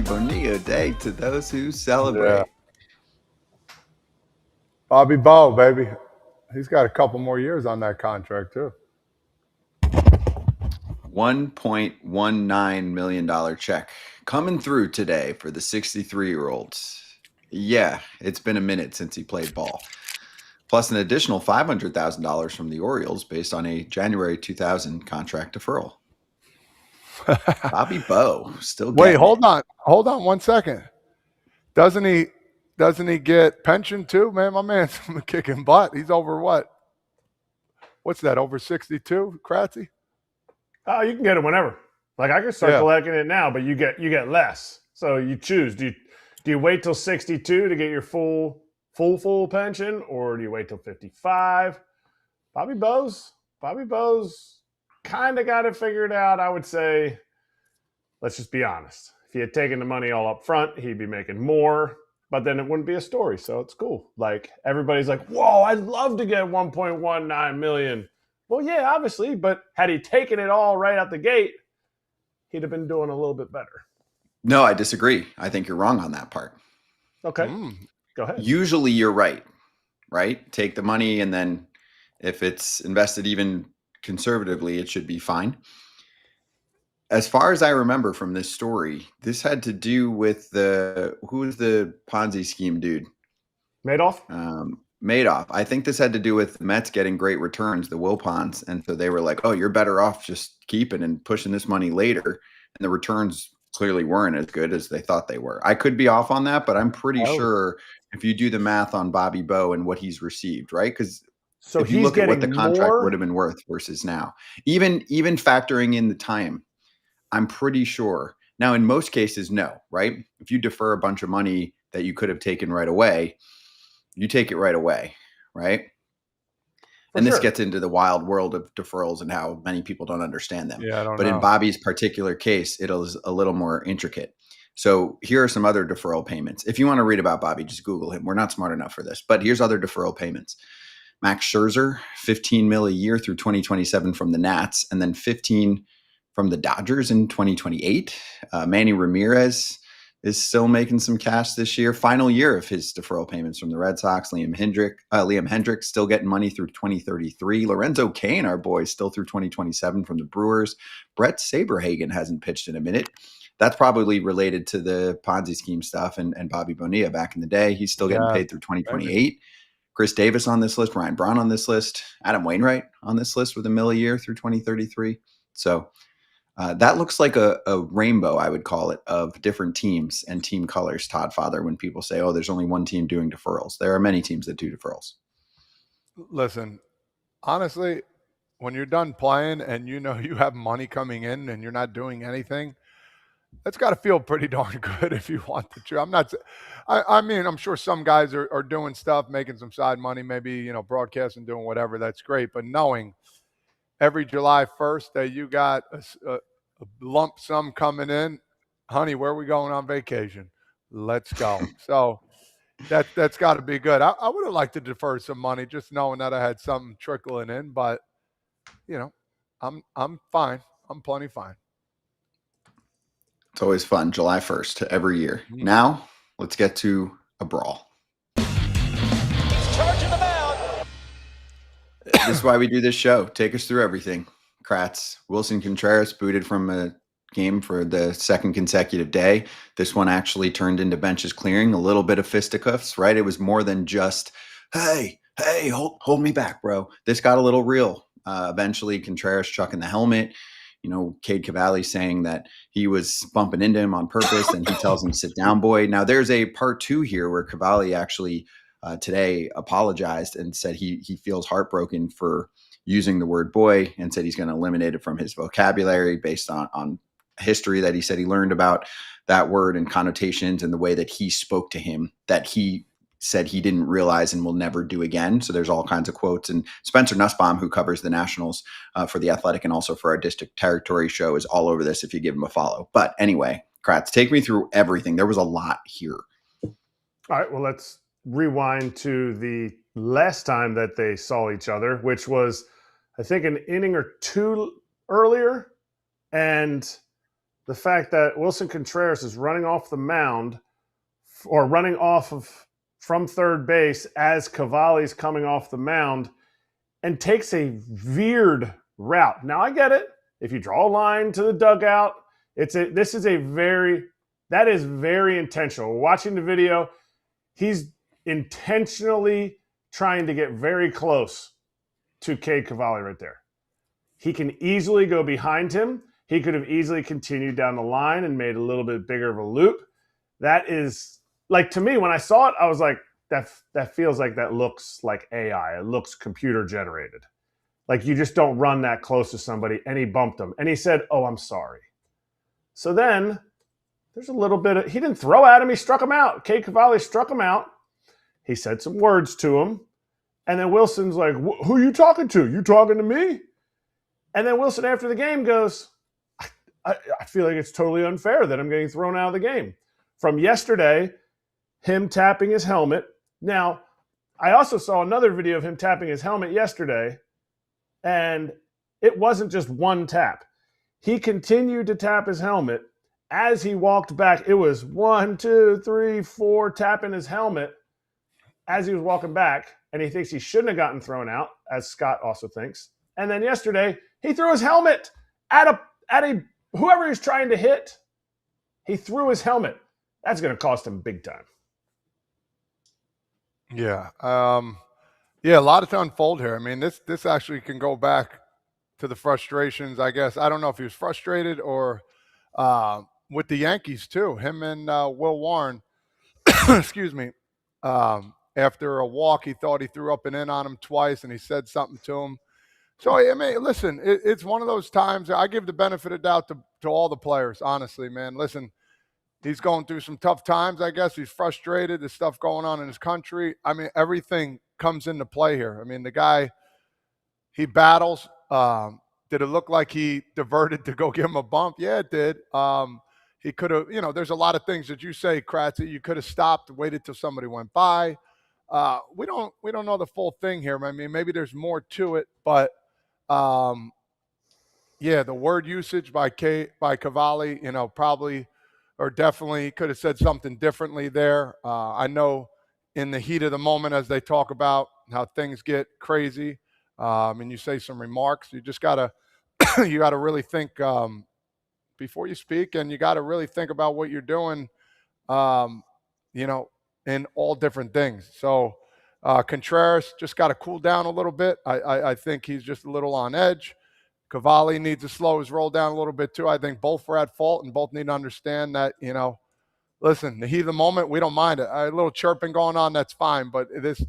Bobby Bonilla Day to those who celebrate. Yeah. Bobby Bo, baby. He's got a couple more years on that contract, too. $1.19 million check coming through today for the 63-year-old. Yeah, it's been a minute since he played ball. Plus an additional $500,000 from the Orioles based on a January 2000 contract deferral. Bobby Bo still Wait, getting hold it. on 1 second. Doesn't he get pension too? Man, my man's kicking butt. He's over what? What's that, over 62, Kratzy? Oh, you can get it whenever. Like I can start Yeah. collecting it now, but you get less. So you choose. Do you wait till 62 to get your full pension, or do you wait till 55? Bobby Bo's kind of got it figured out. I would say, let's just be honest. If he had taken the money all up front, he'd be making more, but then it wouldn't be a story. So it's cool. Like everybody's like, whoa, I'd love to get $1.19 million. Well, yeah, obviously, but had he taken it all right out the gate, he'd have been doing a little bit better. No, I disagree. I think you're wrong on that part. Okay, go ahead. Usually you're right? Take the money, and then if it's invested even conservatively, it should be fine. As far as I remember from this story, this had to do with who's the Ponzi scheme dude? Madoff? Madoff. I think this had to do with the Mets getting great returns, the Wilpons. And so they were like, oh, you're better off just keeping and pushing this money later. And the returns clearly weren't as good as they thought they were. I could be off on that, but I'm pretty sure if you do the math on Bobby Bo and what he's received, right? Because so if you look at what the contract would have been worth versus now, even factoring in the time, I'm pretty sure. Now, in most cases, no, right? If you defer a bunch of money that you could have taken right away, you take it right away, right? And this gets into the wild world of deferrals and how many people don't understand them. Yeah, I don't but know. In Bobby's particular case, it is a little more intricate. So here are some other deferral payments. If you want to read about Bobby, just Google him. We're not smart enough for this, but here's other deferral payments. Max Scherzer, $15 million a year through 2027 from the Nats, and then $15 from the Dodgers in 2028. Manny Ramirez is still making some cash this year. Final year of his deferral payments from the Red Sox. Liam Hendricks still getting money through 2033. Lorenzo Cain, our boy, still through 2027 from the Brewers. Brett Saberhagen hasn't pitched in a minute. That's probably related to the Ponzi scheme stuff and Bobby Bonilla back in the day. He's still getting paid through 2028. Maybe. Chris Davis on this list. Ryan Braun on this list. Adam Wainwright on this list with $1 million a year through 2033. So that looks like a rainbow, I would call it, of different teams and team colors, Todd Father, when people say, oh, there's only one team doing deferrals. There are many teams that do deferrals. Listen, honestly, when you're done playing and you know you have money coming in and you're not doing anything, that's got to feel pretty darn good if you want to. I mean, I'm sure some guys are doing stuff, making some side money, maybe, broadcasting, doing whatever. That's great. But knowing every July 1st that you got a lump sum coming in, honey, where are we going on vacation? Let's go. So that's got to be good. I would have liked to defer some money just knowing that I had something trickling in, but I'm fine. I'm plenty fine. It's always fun, July 1st every year. Now, let's get to a brawl. He's charging the mound. This is why we do this show. Take us through everything. Kratz, Willson Contreras booted from a game for the second consecutive day. This one actually turned into benches clearing, a little bit of fisticuffs, right? It was more than just, hey, hold me back, bro. This got a little real. Eventually, Contreras chucking the helmet. Cade Cavalli saying that he was bumping into him on purpose, and he tells him, sit down, boy. Now, there's a part 2 here where Cavalli actually today apologized and said he feels heartbroken for using the word boy and said he's going to eliminate it from his vocabulary based on history that he said he learned about that word and connotations and the way that he spoke to him that he said he didn't realize and will never do again. So there's all kinds of quotes. And Spencer Nussbaum, who covers the Nationals for the Athletic and also for our District Territory show, is all over this if you give him a follow. But anyway, Kratz, take me through everything. There was a lot here. All right, well, let's rewind to the last time that they saw each other, which was, I think, an inning or two earlier. And the fact that Willson Contreras is running off the mound or running from third base as Cavalli's coming off the mound and takes a veered route. Now I get it. If you draw a line to the dugout, that is very intentional. Watching the video, he's intentionally trying to get very close to Cade Cavalli right there. He can easily go behind him. He could have easily continued down the line and made a little bit bigger of a loop. That is, like, to me, when I saw it, I was like, that feels like that looks like AI. It looks computer generated. Like, you just don't run that close to somebody, and he bumped him. And he said, "Oh, I'm sorry." So then there's a little bit of, he didn't throw at him. He struck him out. Cade Cavalli struck him out. He said some words to him. And then Willson's like, "Who are you talking to? You talking to me?" And then Willson, after the game, goes, I feel like it's totally unfair that I'm getting thrown out of the game. From yesterday, him tapping his helmet. Now, I also saw another video of him tapping his helmet yesterday, and it wasn't just one tap. He continued to tap his helmet. As he walked back, it was 1, 2, 3, 4 tapping his helmet as he was walking back, and he thinks he shouldn't have gotten thrown out, as Scott also thinks. And then yesterday, he threw his helmet at a whoever he was trying to hit. He threw his helmet. That's going to cost him big time. Yeah. Yeah, a lot to unfold here. I mean, this actually can go back to the frustrations, I guess. I don't know if he was frustrated or with the Yankees too. Him and Will Warren, excuse me, after a walk, he thought he threw up and in on him twice, and he said something to him. So, I mean, listen, it's one of those times. I give the benefit of doubt to all the players, honestly, man. Listen, he's going through some tough times, I guess. He's frustrated. There's stuff going on in his country. I mean, everything comes into play here. I mean, the guy, he battles. Did it look like he diverted to go give him a bump? Yeah, it did. He could have, there's a lot of things that you say, Kratz, that you could have stopped, waited till somebody went by. We don't know the full thing here. I mean, maybe there's more to it, but yeah, the word usage by Cavalli, probably or definitely could have said something differently there. I know in the heat of the moment, as they talk about how things get crazy, and you say some remarks, you just gotta you gotta really think before you speak, and you gotta really think about what you're doing, in all different things. So Contreras just got to cool down a little bit. I think he's just a little on edge. Cavalli needs to slow his roll down a little bit too. I think both were at fault, and both need to understand that, listen, the heat of the moment, we don't mind it. A little chirping going on, that's fine, but this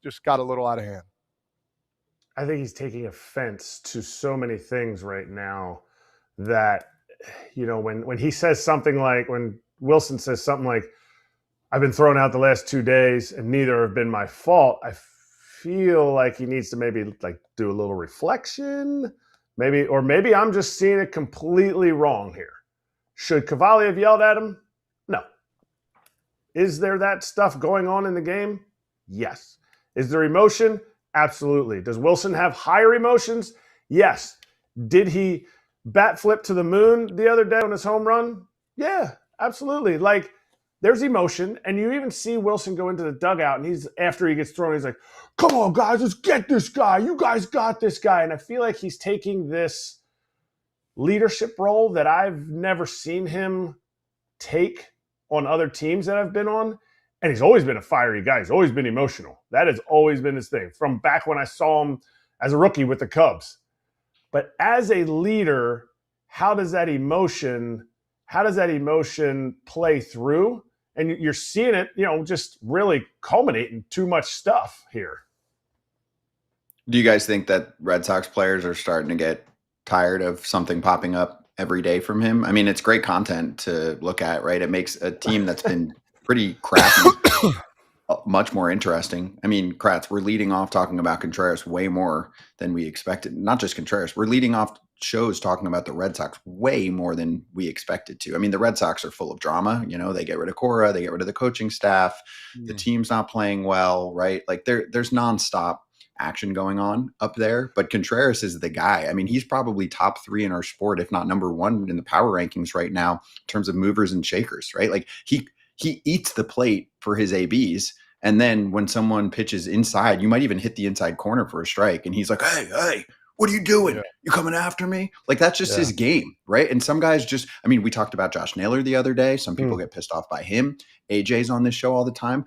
just got a little out of hand. I think he's taking offense to so many things right now that, when he says something like, when Willson says something like, "I've been thrown out the last 2 days and neither have been my fault," I feel like he needs to maybe do a little reflection. Maybe I'm just seeing it completely wrong here. Should Cavalli have yelled at him? No. Is there that stuff going on in the game? Yes. Is there emotion? Absolutely. Does Willson have higher emotions? Yes. Did he bat flip to the moon the other day on his home run? Yeah, absolutely. There's emotion, and you even see Willson go into the dugout, and after he gets thrown, he's like, "Come on, guys, let's get this guy. You guys got this guy." And I feel like he's taking this leadership role that I've never seen him take on other teams that I've been on. And he's always been a fiery guy. He's always been emotional. That has always been his thing, from back when I saw him as a rookie with the Cubs. But as a leader, how does that emotion play through? And you're seeing it, just really culminate in too much stuff here. Do you guys think that Red Sox players are starting to get tired of something popping up every day from him? I mean, it's great content to look at, right? It makes a team that's been pretty crappy much more interesting. I mean, Kratz, we're leading off talking about Contreras way more than we expected. Not just Contreras. We're leading off shows talking about the Red Sox way more than we expected to. I mean, the Red Sox are full of drama. They get rid of Cora, they get rid of the coaching staff. The team's not playing well, right? There's nonstop action going on up there. But Contreras is the guy. I mean, he's probably top 3 in our sport, if not number 1 in the power rankings right now in terms of movers and shakers, right? Like he eats the plate for his ABs. And then when someone pitches inside, you might even hit the inside corner for a strike. And he's like, hey, what are you doing? You coming after me? Like, that's just his game, right? And some guys just, I mean, we talked about Josh Naylor the other day. Some people get pissed off by him. AJ's on this show all the time.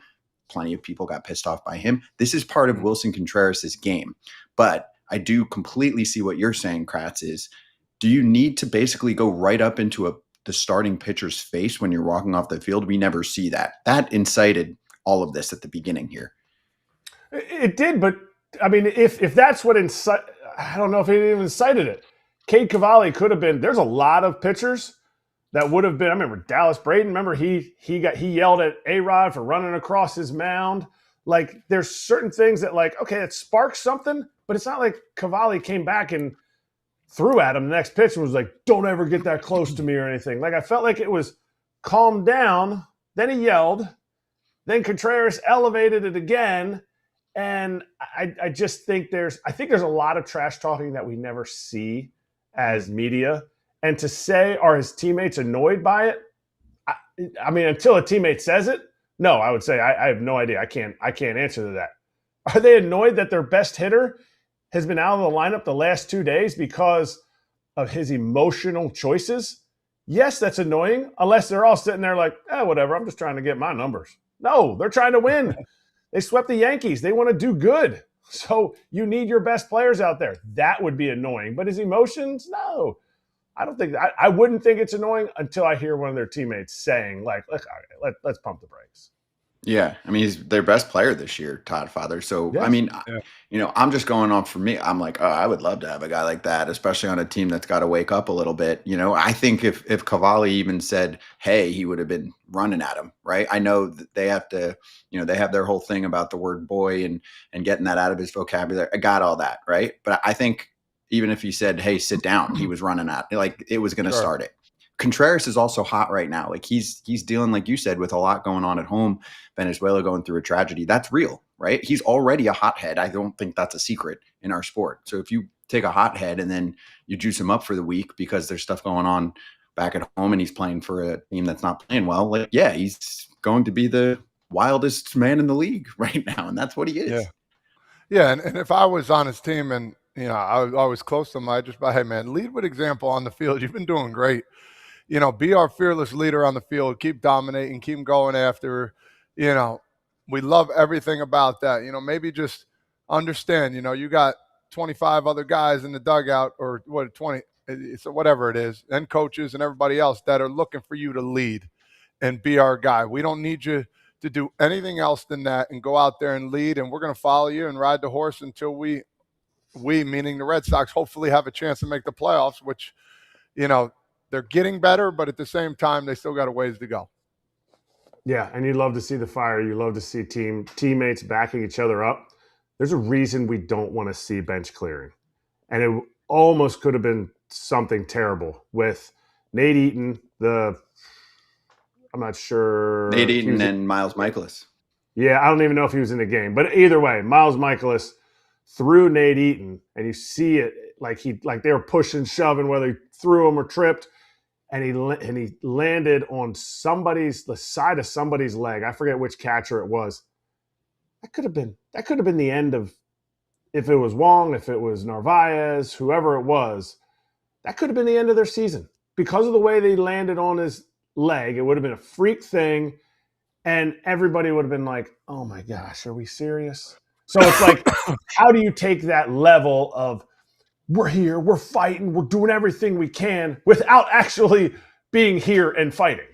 Plenty of people got pissed off by him. This is part of Willson Contreras' game. But I do completely see what you're saying, Kratz, is do you need to basically go right up into the starting pitcher's face when you're walking off the field? We never see that. That incited all of this at the beginning here. It did, but I mean, if that's what I don't know if it even incited it. Cade Cavalli could have been. There's a lot of pitchers that would have been. I remember Dallas Braden. Remember he yelled at A-Rod for running across his mound. Like, there's certain things that, like, okay, it sparks something, but it's not like Cavalli came back and threw at him the next pitch and was like, "Don't ever get that close to me" or anything. Like, I felt like it was calmed down. Then he yelled. Then Contreras elevated it again. And I just think there's a lot of trash talking that we never see as media. And to say, are his teammates annoyed by it? I mean, until a teammate says it, no, I would say I have no idea. I can't answer to that. Are they annoyed that their best hitter has been out of the lineup the last 2 days because of his emotional choices? Yes, that's annoying, unless they're all sitting there like, whatever, I'm just trying to get my numbers. No, they're trying to win. They swept the Yankees. They want to do good. So you need your best players out there. That would be annoying. But his emotions, no. I don't think – I wouldn't think it's annoying until I hear one of their teammates saying, like, let's pump the brakes. Yeah. I mean, he's their best player this year, Todd Father. So, I mean, I'm just going off for me. I'm like, I would love to have a guy like that, especially on a team that's got to wake up a little bit. I think if Cavalli even said, hey, he would have been running at him, right? I know that they have to, they have their whole thing about the word boy and getting that out of his vocabulary. I got all that, right? But I think even if he said, hey, sit down, he was running at, like, it was going to start it. Contreras is also hot right now. Like, he's dealing, like you said, with a lot going on at home. Venezuela going through a tragedy. That's real, right? He's already a hothead. I don't think that's a secret in our sport. So if you take a hothead and then you juice him up for the week because there's stuff going on back at home and he's playing for a team that's not playing well, like, yeah, he's going to be the wildest man in the league right now, and that's what he is. Yeah, and if I was on his team and I was close to him, I'd just be, hey man, lead with example on the field. You've been doing great. Be our fearless leader on the field. Keep dominating. Keep going after. We love everything about that. Maybe just understand. You got 25 other guys in the dugout, or 20, so whatever it is, and coaches and everybody else that are looking for you to lead and be our guy. We don't need you to do anything else than that and go out there and lead. And we're going to follow you and ride the horse until we meaning the Red Sox, hopefully have a chance to make the playoffs. Which, they're getting better, but at the same time, they still got a ways to go. Yeah, and you love to see the fire. You love to see teammates backing each other up. There's a reason we don't want to see bench clearing. And it almost could have been something terrible with Nate Eaton, I'm not sure. Nate Eaton and Miles Michaelis. Yeah, I don't even know if he was in the game. But either way, Miles Michaelis threw Nate Eaton, and you see it like they were pushing, shoving, whether he threw him or tripped. And he landed on the side of somebody's leg. I forget which catcher it was. That could have been the end of, if it was Wong, if it was Narvaez, whoever it was, that could have been the end of their season. Because of the way they landed on his leg, it would have been a freak thing. And everybody would have been like, oh my gosh, are we serious? So it's like, how do you take that level of, we're here, we're fighting, we're doing everything we can without actually being here and fighting?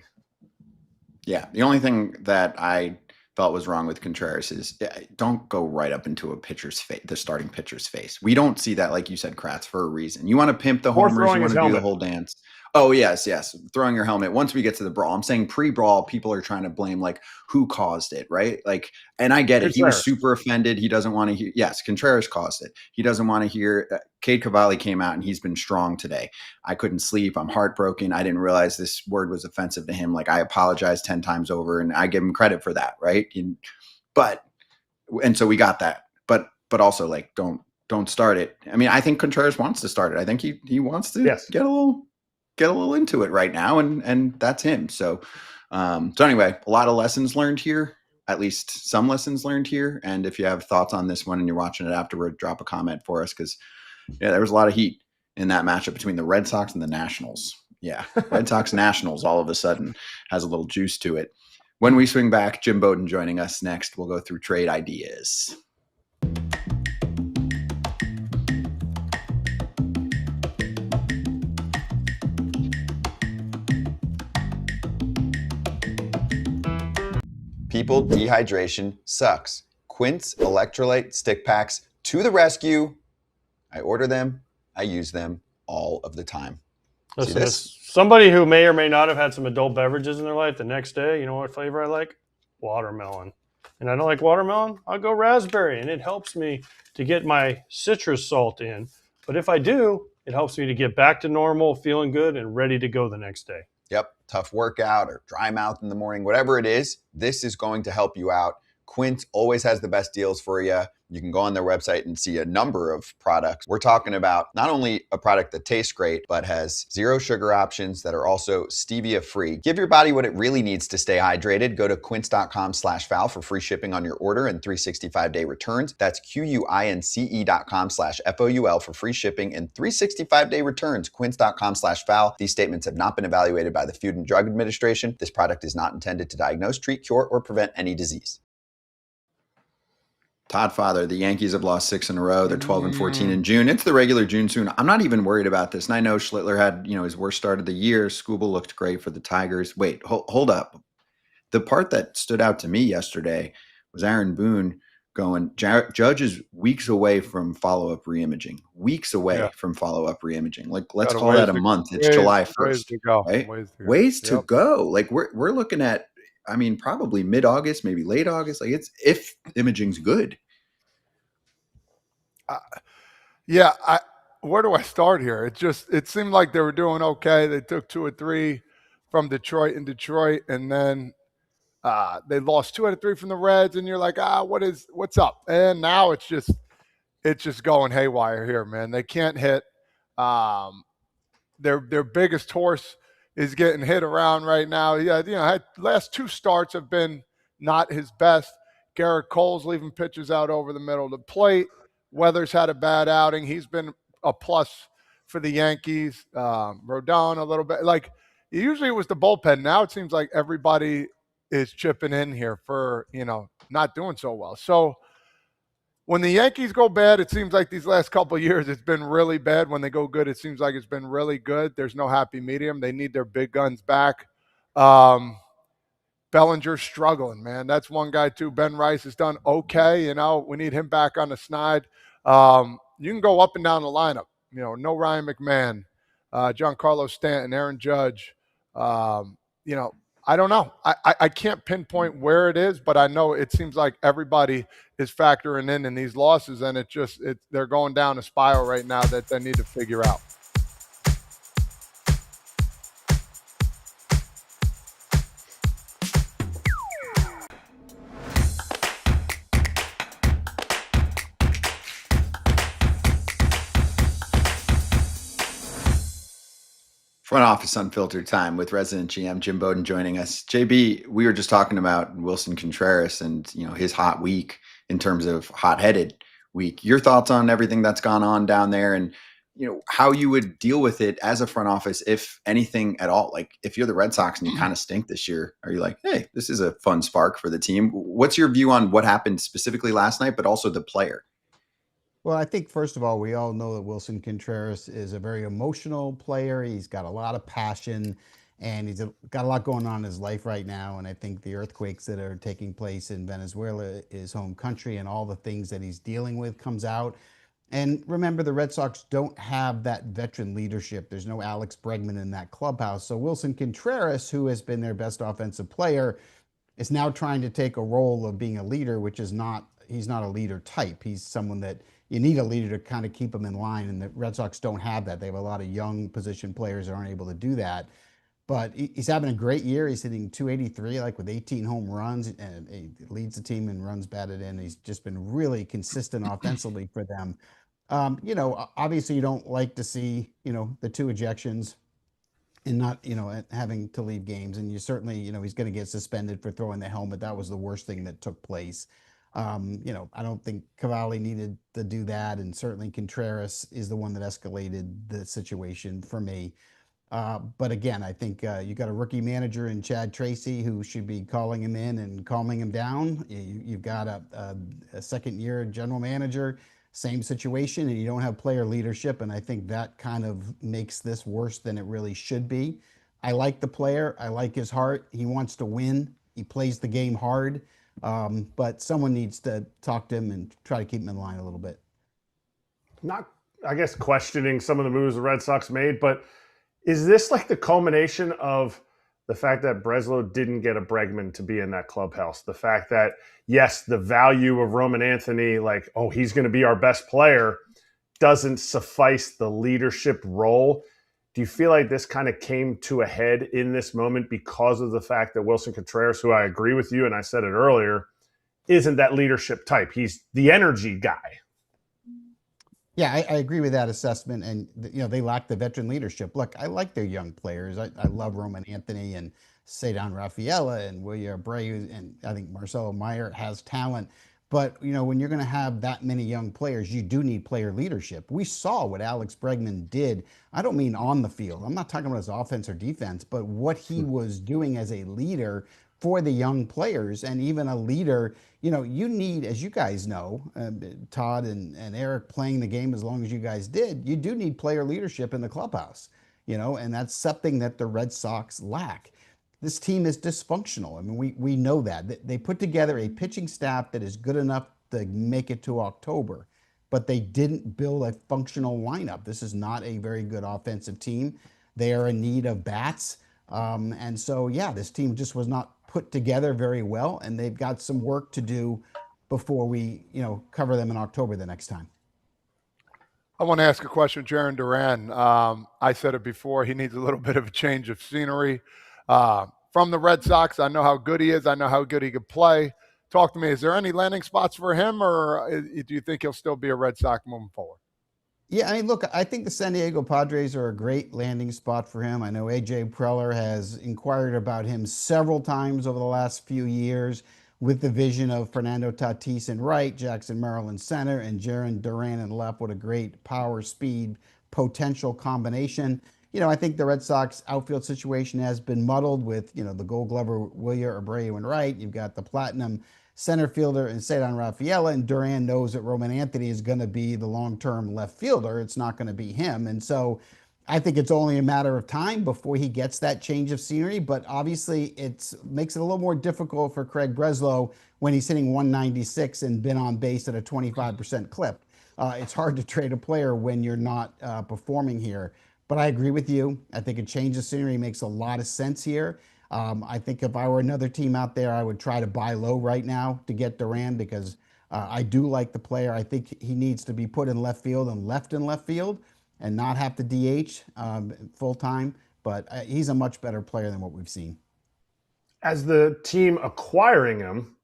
Yeah, the only thing that I felt was wrong with Contreras is don't go right up into a pitcher's face, the starting pitcher's face. We don't see that, like you said, Kratz, for a reason. You want to pimp the homers, you want to do the whole dance. Oh, yes. Throwing your helmet. Once we get to the brawl, I'm saying pre-brawl, people are trying to blame, like, who caused it, right? Like, and I get it. He was super offended. He doesn't want to hear. Yes, Contreras caused it. He doesn't want to hear. Cade Cavalli came out and he's been strong today. I couldn't sleep. I'm heartbroken. I didn't realize this word was offensive to him. Like, I apologize 10 times over, and I give him credit for that, right? And so we got that. But but also like don't start it. I mean, I think Contreras wants to start it. I think he wants to get a little into it right now, and that's him. So anyway, a lot of lessons learned here. At least some lessons learned here. And if you have thoughts on this one and you're watching it afterward, drop a comment for us, because there was a lot of heat in that matchup between the Red Sox and the Nationals. Yeah, Red Sox Nationals all of a sudden has a little juice to it. When we swing back, Jim Bowden joining us next. We'll go through trade ideas. People, dehydration sucks. Quince electrolyte stick packs to the rescue. I order them. I use them all of the time. Listen, as somebody who may or may not have had some adult beverages in their life, the next day, you know what flavor I like? Watermelon. And I don't like watermelon, I'll go raspberry. And it helps me to get my citrus salt in. But if I do, it helps me to get back to normal, feeling good, and ready to go the next day. Yep, tough workout or dry mouth in the morning, whatever it is, this is going to help you out. Quince always has the best deals for you. You can go on their website and see a number of products. We're talking about not only a product that tastes great, but has zero sugar options that are also stevia free. Give your body what it really needs to stay hydrated. Go to quince.com/foul for free shipping on your order and 365-day returns. That's QUINCE.com/FOUL for free shipping and 365-day returns. Quince.com/foul. These statements have not been evaluated by the Food and Drug Administration. This product is not intended to diagnose, treat, cure, or prevent any disease. Todd Father, the Yankees have lost 6 in a row. They're 12-14 in June. It's the regular June soon. I'm not even worried about this. And I know Schlittler had, his worst start of the year. Skubal looked great for the Tigers. Wait, hold up. The part that stood out to me yesterday was Aaron Boone going, Judge is weeks away from follow-up reimaging. Weeks away from follow-up reimaging. Like, let's call that a month. It's July 1st. Ways to go. Right? Ways to go. Like, we're looking at, probably mid-August, maybe late August. Like, it's if imaging's good. Where do I start here? It seemed like they were doing okay. They took 2 or 3 from Detroit, and then they lost 2 out of 3 from the Reds, and you're like, what's up? And now it's just going haywire here, man. They can't hit. Their biggest horse is getting hit around right now. Yeah, last 2 starts have been not his best. Garrett Cole's leaving pitches out over the middle of the plate. Weather's had a bad outing. He's been a plus for the Yankees. Rodon a little bit. Like, usually it was the bullpen. Now it seems like everybody is chipping in here for, not doing so well. So when the Yankees go bad, it seems like these last couple of years it's been really bad. When they go good, it seems like it's been really good. There's no happy medium. They need their big guns back. Bellinger's struggling, man. That's one guy too. Ben Rice has done okay. We need him back on the snide. You can go up and down the lineup. No Ryan McMahon, Giancarlo Stanton, Aaron Judge. I don't know. I can't pinpoint where it is, but I know it seems like everybody is factoring in these losses, and they're going down a spiral right now that they need to figure out. Front Office Unfiltered time with Resident GM Jim Bowden joining us. JB, we were just talking about Willson Contreras and his hot week in terms of hot-headed week. Your thoughts on everything that's gone on down there, and how you would deal with it as a front office, if anything at all. Like, if you're the Red Sox and you kind of stink this year, are you like, hey, this is a fun spark for the team? What's your view on what happened specifically last night, but also the player? Well, I think, first of all, we all know that Willson Contreras is a very emotional player. He's got a lot of passion, and he's got a lot going on in his life right now. And I think the earthquakes that are taking place in Venezuela, his home country, and all the things that he's dealing with comes out. And remember, the Red Sox don't have that veteran leadership. There's no Alex Bregman in that clubhouse. So Willson Contreras, who has been their best offensive player, is now trying to take a role of being a leader, which is he's not a leader type. He's someone that you need a leader to kind of keep them in line, and the Red Sox don't have that. They have a lot of young position players that aren't able to do that. but he's having a great year. He's hitting 283, like with 18 home runs, and he leads the team in runs batted in. He's just been really consistent offensively for them. Obviously you don't like to see, the 2 ejections and not, having to leave games. And you certainly, he's going to get suspended for throwing the helmet. That was the worst thing that took place. I don't think Cavalli needed to do that. And certainly Contreras is the one that escalated the situation for me. But again, I think you got a rookie manager in Chad Tracy who should be calling him in and calming him down. You've got a second-year general manager, same situation, and you don't have player leadership. And I think that kind of makes this worse than it really should be. I like the player. I like his heart. He wants to win. He plays the game hard. But someone needs to talk to him and try to keep him in line a little bit. Not, I guess, questioning some of the moves the Red Sox made, but is this like the culmination of the fact that Breslow didn't get a Bregman to be in that clubhouse? The fact that, yes, the value of Roman Anthony, like, oh, he's going to be our best player, doesn't suffice the leadership role. Do you feel like this kind of came to a head in this moment because of the fact that Willson Contreras, who I agree with you, and I said it earlier, isn't that leadership type? He's the energy guy. Yeah, I agree with that assessment. And, they lack the veteran leadership. Look, I like their young players. I love Roman Anthony and Cedar Rafaela and William Abreu, and I think Marcelo Meyer has talent. But, when you're going to have that many young players, you do need player leadership. We saw what Alex Bregman did. I don't mean on the field. I'm not talking about his offense or defense, but what he was doing as a leader for the young players, and even a leader, you need, as you guys know, Todd and Erik playing the game as long as you guys did, you do need player leadership in the clubhouse, and that's something that the Red Sox lack. This team is dysfunctional. I mean, we know that. They put together a pitching staff that is good enough to make it to October, but they didn't build a functional lineup. This is not a very good offensive team. They are in need of bats. And so, this team just was not put together very well, and they've got some work to do before we, cover them in October the next time. I want to ask a question, Jaron Duran. I said it before, he needs a little bit of a change of scenery. From the Red Sox, I know how good he is. I know how good he could play. Talk to me. Is there any landing spots for him, or do you think he'll still be a Red Sox moving forward? Yeah, I mean, look, I think the San Diego Padres are a great landing spot for him. I know AJ Preller has inquired about him several times over the last few years with the vision of Fernando Tatis in right, Jackson Merrill in center, and Jaron Duran in left. What a great power, speed, potential combination. I think the Red Sox outfield situation has been muddled with, the Gold Glover William Abreu in right. You've got the platinum center fielder and Cedar Rafaela, and Duran knows that Roman Anthony is going to be the long-term left fielder. It's not going to be him. And so I think it's only a matter of time before he gets that change of scenery, but obviously it makes it a little more difficult for Craig Breslow when he's hitting 196 and been on base at a 25% clip. It's hard to trade a player when you're not performing here. But I agree with you. I think a change of scenery makes a lot of sense here. I think if I were another team out there, I would try to buy low right now to get Duran because I do like the player. I think he needs to be put in left field and left in left field and not have to DH full time. But he's a much better player than what we've seen. As the team acquiring him,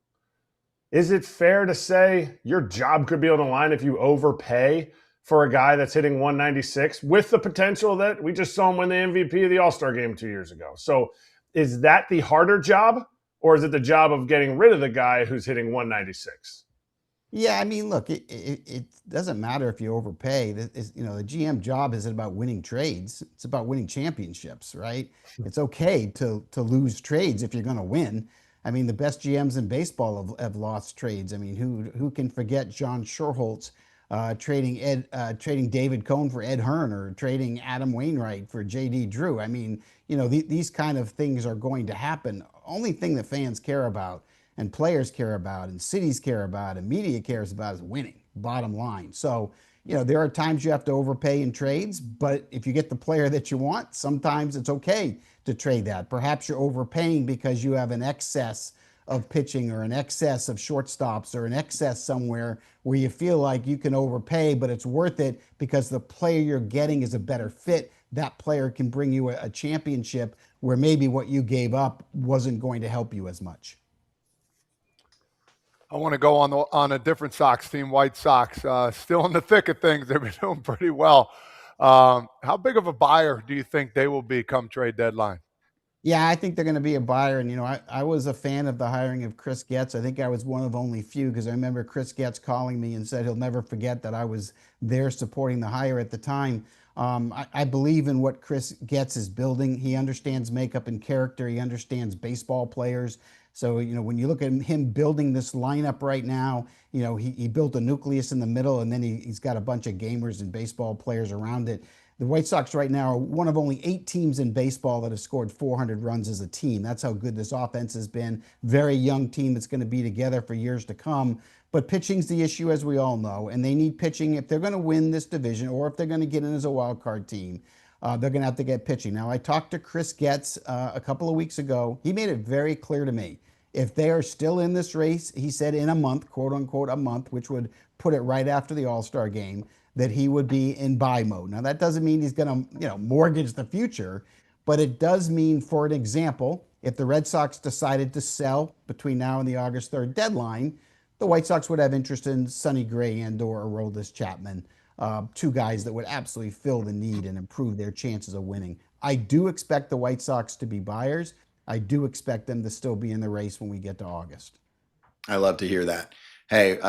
is it fair to say your job could be on the line if you overpay for a guy that's hitting 196 with the potential that we just saw him win the MVP of the All-Star game 2 years ago? So is that the harder job, or is it the job of getting rid of the guy who's hitting 196? Yeah, I mean, look, it doesn't matter if you overpay. The GM job isn't about winning trades. It's about winning championships, right? It's okay to lose trades if you're going to win. I mean, the best GMs in baseball have lost trades. I mean, who can forget John Schuerholz trading David Cohn for Ed Hearn, or trading Adam Wainwright for J.D. Drew? I mean, these kind of things are going to happen. Only thing that fans care about and players care about and cities care about and media cares about is winning, bottom line. So, there are times you have to overpay in trades, but if you get the player that you want, sometimes it's okay to trade that. Perhaps you're overpaying because you have an excess of pitching or an excess of shortstops or an excess somewhere where you feel like you can overpay, but it's worth it because the player you're getting is a better fit. That player can bring you a championship where maybe what you gave up wasn't going to help you as much. I want to go on a different Sox team, White Sox. Still in the thick of things. They've been doing pretty well. How big of a buyer do you think they will be come trade deadline? Yeah, I think they're going to be a buyer. And, I was a fan of the hiring of Chris Getz. I think I was one of only few, because I remember Chris Getz calling me and said he'll never forget that I was there supporting the hire at the time. I believe in what Chris Getz is building. He understands makeup and character. He understands baseball players. So, when you look at him building this lineup right now, he built a nucleus in the middle, and then he's got a bunch of gamers and baseball players around it. The White Sox right now are one of only 8 teams in baseball that have scored 400 runs as a team. That's how good this offense has been. Very young team that's going to be together for years to come. But pitching's the issue, as we all know, and they need pitching if they're going to win this division, or if they're going to get in as a wild card team. They're going to have to get pitching. Now, I talked to Chris Getz a couple of weeks ago. He made it very clear to me, if they are still in this race, he said in a month, quote unquote, a month, which would put it right after the All-Star game, that he would be in buy mode. Now, that doesn't mean he's going to, mortgage the future, but it does mean, for an example, if the Red Sox decided to sell between now and the August 3rd deadline, the White Sox would have interest in Sonny Gray and/or Aroldis Chapman, 2 guys that would absolutely fill the need and improve their chances of winning. I do expect the White Sox to be buyers. I do expect them to still be in the race when we get to August. I love to hear that. Hey,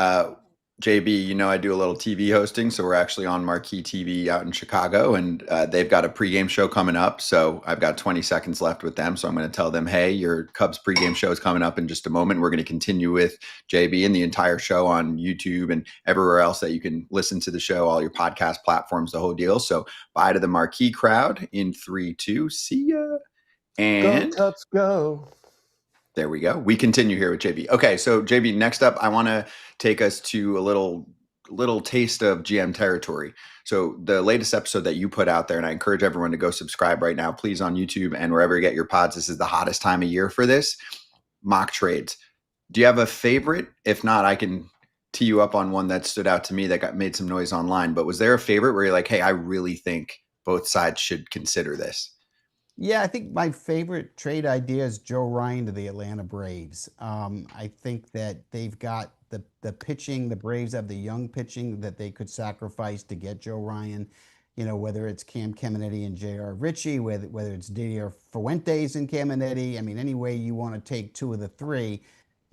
JB, I do a little TV hosting, so we're actually on Marquee TV out in Chicago, and they've got a pregame show coming up. So I've got 20 seconds left with them. So I'm going to tell them, hey, your Cubs pregame show is coming up in just a moment. We're going to continue with JB and the entire show on YouTube and everywhere else that you can listen to the show, all your podcast platforms, the whole deal. So bye to the Marquee crowd in 3, 2, see ya. And go Cubs, go. There we go. We continue here with JB. Okay, so JB, next up, I want to take us to a little taste of GM territory. So the latest episode that you put out there, and I encourage everyone to go subscribe right now, please, on YouTube and wherever you get your pods. This is the hottest time of year for this. Mock trades. Do you have a favorite? If not, I can tee you up on one that stood out to me that made some noise online. But was there a favorite where you're like, hey, I really think both sides should consider this? Yeah, I think my favorite trade idea is Joe Ryan to the Atlanta Braves. I think that they've got the pitching. The Braves have the young pitching that they could sacrifice to get Joe Ryan. Whether it's Cam Caminiti and J.R. Ritchie, whether it's Didier Fuentes and Caminiti. I mean, any way you want to take 2 of the 3.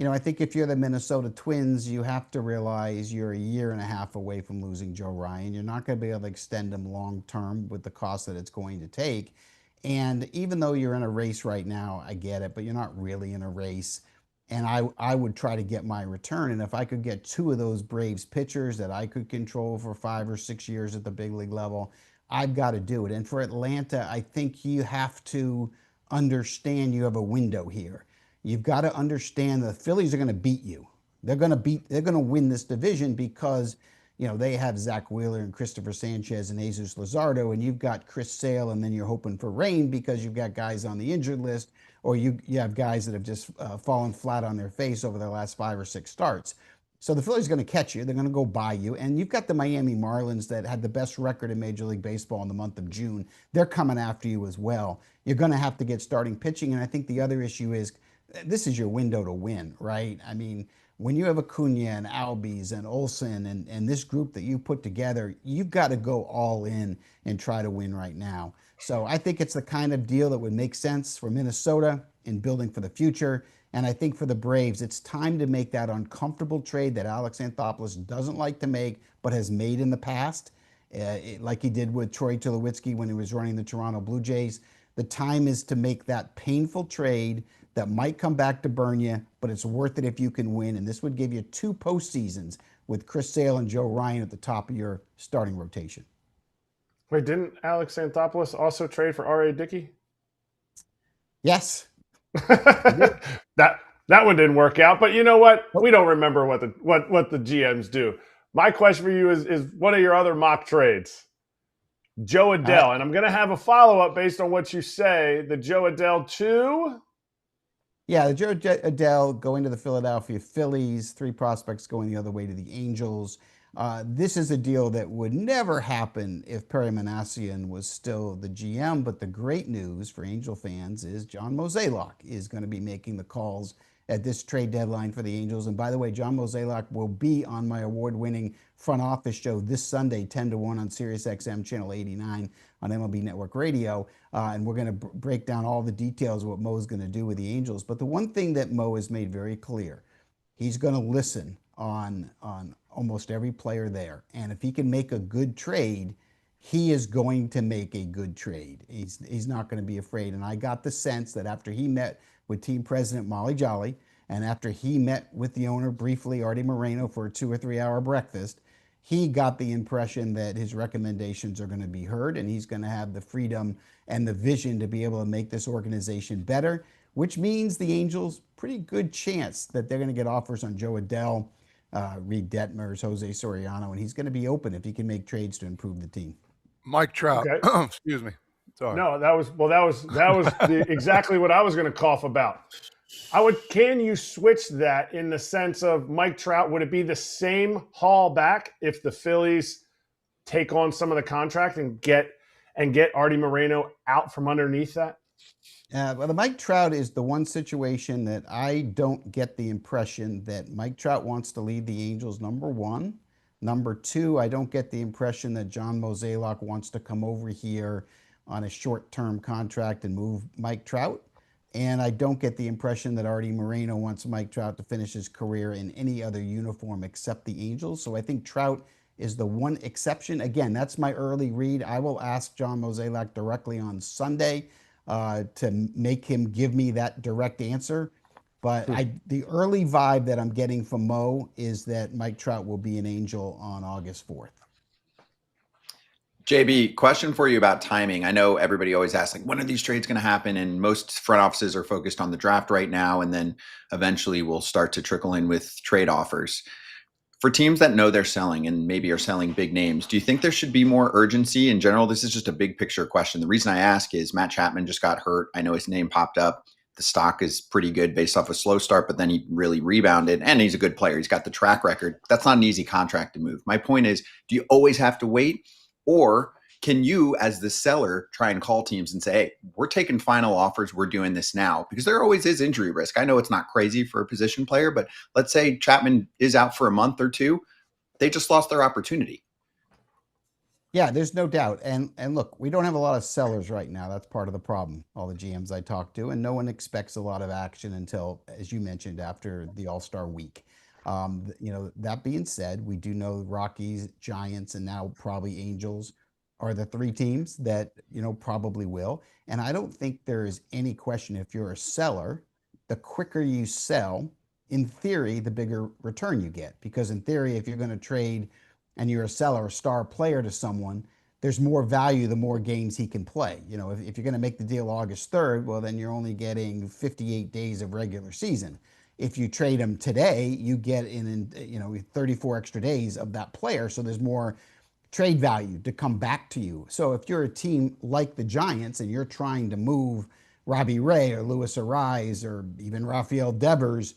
I think if you're the Minnesota Twins, you have to realize you're a year and a half away from losing Joe Ryan. You're not going to be able to extend him long term with the cost that it's going to take. And even though you're in a race right now, I get it, but you're not really in a race. And I would try to get my return. And if I could get 2 of those Braves pitchers that I could control for 5 or 6 years at the big league level, I've got to do it. And for Atlanta, I think you have to understand you have a window here. You've got to understand the Phillies are going to beat you. They're going to win this division because they have Zach Wheeler and Christopher Sanchez and Jesus Luzardo, and you've got Chris Sale, and then you're hoping for rain because you've got guys on the injured list, or you have guys that have just fallen flat on their face over their last 5 or 6 starts. So the Phillies are going to catch you. They're going to go by you. And you've got the Miami Marlins that had the best record in Major League Baseball in the month of June. They're coming after you as well. You're going to have to get starting pitching. And I think the other issue is this is your window to win, right? I mean, when you have Acuna and Albies and Olsen and this group that you put together, you've got to go all in and try to win right now. So I think it's the kind of deal that would make sense for Minnesota in building for the future. And I think for the Braves, it's time to make that uncomfortable trade that Alex Anthopoulos doesn't like to make, but has made in the past, like he did with Troy Tulowitzki when he was running the Toronto Blue Jays. The time is to make that painful trade that might come back to burn you, but it's worth it if you can win. And this would give you 2 postseasons with Chris Sale and Joe Ryan at the top of your starting rotation. Wait, didn't Alex Anthopoulos also trade for R.A. Dickey? Yes. that one didn't work out, but you know what? We don't remember what the GMs do. My question for you is what are your other mock trades? Joe Adell, and I'm going to have a follow-up based on what you say. The Joe Adell to... Yeah, the Joe Adell going to the Philadelphia Phillies, 3 prospects going the other way to the Angels. This is a deal that would never happen if Perry Minasian was still the GM. But the great news for Angel fans is John Mozeliak is going to be making the calls at this trade deadline for the Angels. And by the way, John Mozeliak will be on my award-winning front office show this Sunday, 10 to 1 on Sirius XM channel 89 on MLB Network Radio. And we're going to break down all the details of what Mo's going to do with the Angels. But the one thing that Mo has made very clear, he's going to listen on almost every player there. And if he can make a good trade, he is going to make a good trade. He's not going to be afraid. And I got the sense that after he met with team president Molly Jolly, and after he met with the owner briefly, Artie Moreno, for a 2 or 3 hour breakfast, he got the impression that his recommendations are going to be heard, and he's going to have the freedom and the vision to be able to make this organization better, which means the Angels, pretty good chance that they're going to get offers on Joe Adell, Reed Detmers, Jose Soriano, and he's going to be open if he can make trades to improve the team. Mike Trout. Okay. Excuse me. Sorry. No, that was exactly what I was going to cough about. Can you switch that in the sense of Mike Trout? Would it be the same haul back if the Phillies take on some of the contract and get Artie Moreno out from underneath that? Well, the Mike Trout is the one situation that I don't get the impression that Mike Trout wants to lead the Angels, number one. Number two, I don't get the impression that John Mozeliak wants to come over here on a short-term contract and move Mike Trout. And I don't get the impression that Artie Moreno wants Mike Trout to finish his career in any other uniform except the Angels. So I think Trout is the one exception. Again, that's my early read. I will ask John Mozeliak directly on Sunday to make him give me that direct answer. But the early vibe that I'm getting from Mo is that Mike Trout will be an Angel on August 4th. JB, question for you about timing. I know everybody always asks, like, when are these trades going to happen? And most front offices are focused on the draft right now, and then eventually we'll start to trickle in with trade offers. For teams that know they're selling and maybe are selling big names, do you think there should be more urgency in general? This is just a big picture question. The reason I ask is Matt Chapman just got hurt. I know his name popped up. The stock is pretty good based off a slow start, but then he really rebounded, and he's a good player. He's got the track record. That's not an easy contract to move. My point is, do you always have to wait? Or can you, as the seller, try and call teams and say, hey, we're taking final offers. We're doing this now? Because there always is injury risk. I know it's not crazy for a position player, but let's say Chapman is out for a month or two. They just lost their opportunity. Yeah, there's no doubt. And look, we don't have a lot of sellers right now. That's part of the problem, all the GMs I talk to. And no one expects a lot of action until, as you mentioned, after the All-Star week. That being said, we do know Rockies, Giants, and now probably Angels are the three teams that, probably will. And I don't think there is any question, if you're a seller, the quicker you sell, in theory, the bigger return you get. Because in theory, if you're going to trade and you're a seller, a star player to someone, there's more value the more games he can play. If you're going to make the deal August 3rd, well, then you're only getting 58 days of regular season. If you trade him today, you get 34 extra days of that player. So there's more trade value to come back to you. So if you're a team like the Giants and you're trying to move Robbie Ray or Luis Ariz or even Rafael Devers,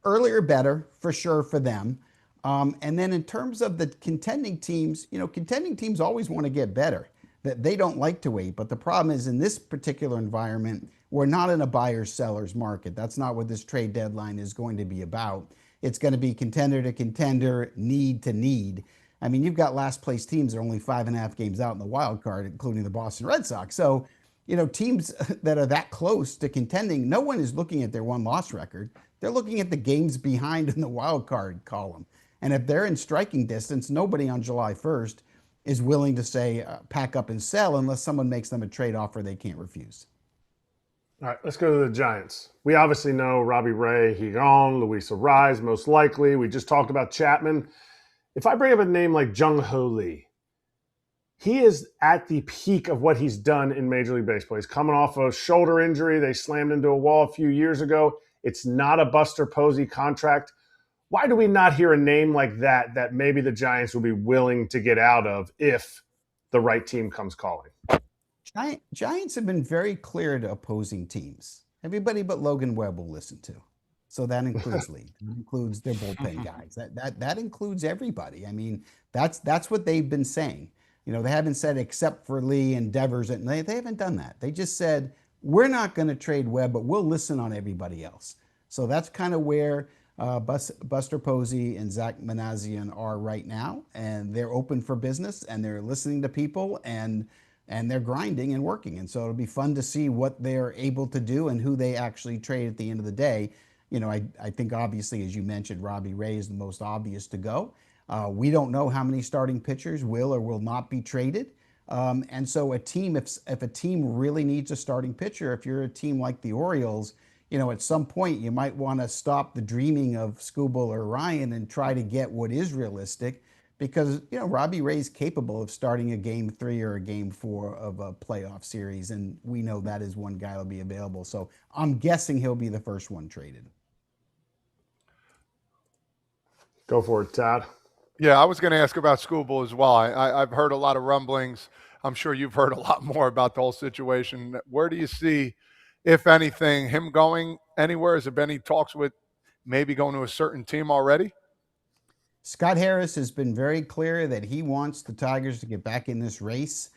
earlier better for sure for them. And then in terms of the contending teams, contending teams always want to get better. That they don't like to wait. But the problem is, in this particular environment, we're not in a buyer's-seller's market. That's not what this trade deadline is going to be about. It's going to be contender to contender, need to need. I mean, you've got last place teams that are only 5.5 games out in the wild card, including the Boston Red Sox. So, teams that are that close to contending, no one is looking at their won-loss record. They're looking at the games behind in the wild card column. And if they're in striking distance, nobody on July 1st is willing to say pack up and sell unless someone makes them a trade offer they can't refuse. All right, let's go to the Giants. We obviously know Robbie Ray, he gone, Luis Ariz, most likely. We just talked about Chapman. If I bring up a name like Jung-Ho Lee, he is at the peak of what he's done in Major League Baseball. He's coming off a shoulder injury. They slammed into a wall a few years ago. It's not a Buster Posey contract. Why do we not hear a name like that maybe the Giants will be willing to get out of if the right team comes calling? Giants have been very clear to opposing teams. Everybody but Logan Webb will listen to. So that includes Lee, that includes their bullpen guys. That includes everybody. I mean, that's what they've been saying. You know, they haven't said except for Lee and Devers, and they haven't done that. They just said we're not going to trade Webb, but we'll listen on everybody else. So that's kind of where Buster Posey and Zach Minasian are right now, and they're open for business and they're listening to people and they're grinding and working. And so it'll be fun to see what they're able to do and who they actually trade at the end of the day. You know, I think obviously, as you mentioned, Robbie Ray is the most obvious to go. We don't know how many starting pitchers will or will not be traded. And so a team, if a team really needs a starting pitcher, if you're a team like the Orioles, you know, at some point you might want to stop the dreaming of Skubal or Ryan and try to get what is realistic, because, you know, Robbie Ray's capable of starting a game 3 or a game 4 of a playoff series. And we know that is one guy that'll be available. So I'm guessing he'll be the first one traded. Go for it, Todd. Yeah, I was going to ask about Skubal as well. I've heard a lot of rumblings. I'm sure you've heard a lot more about the whole situation. Where do you see, if anything, him going anywhere? Has there been any talks with maybe going to a certain team already? Scott Harris has been very clear that he wants the Tigers to get back in this race.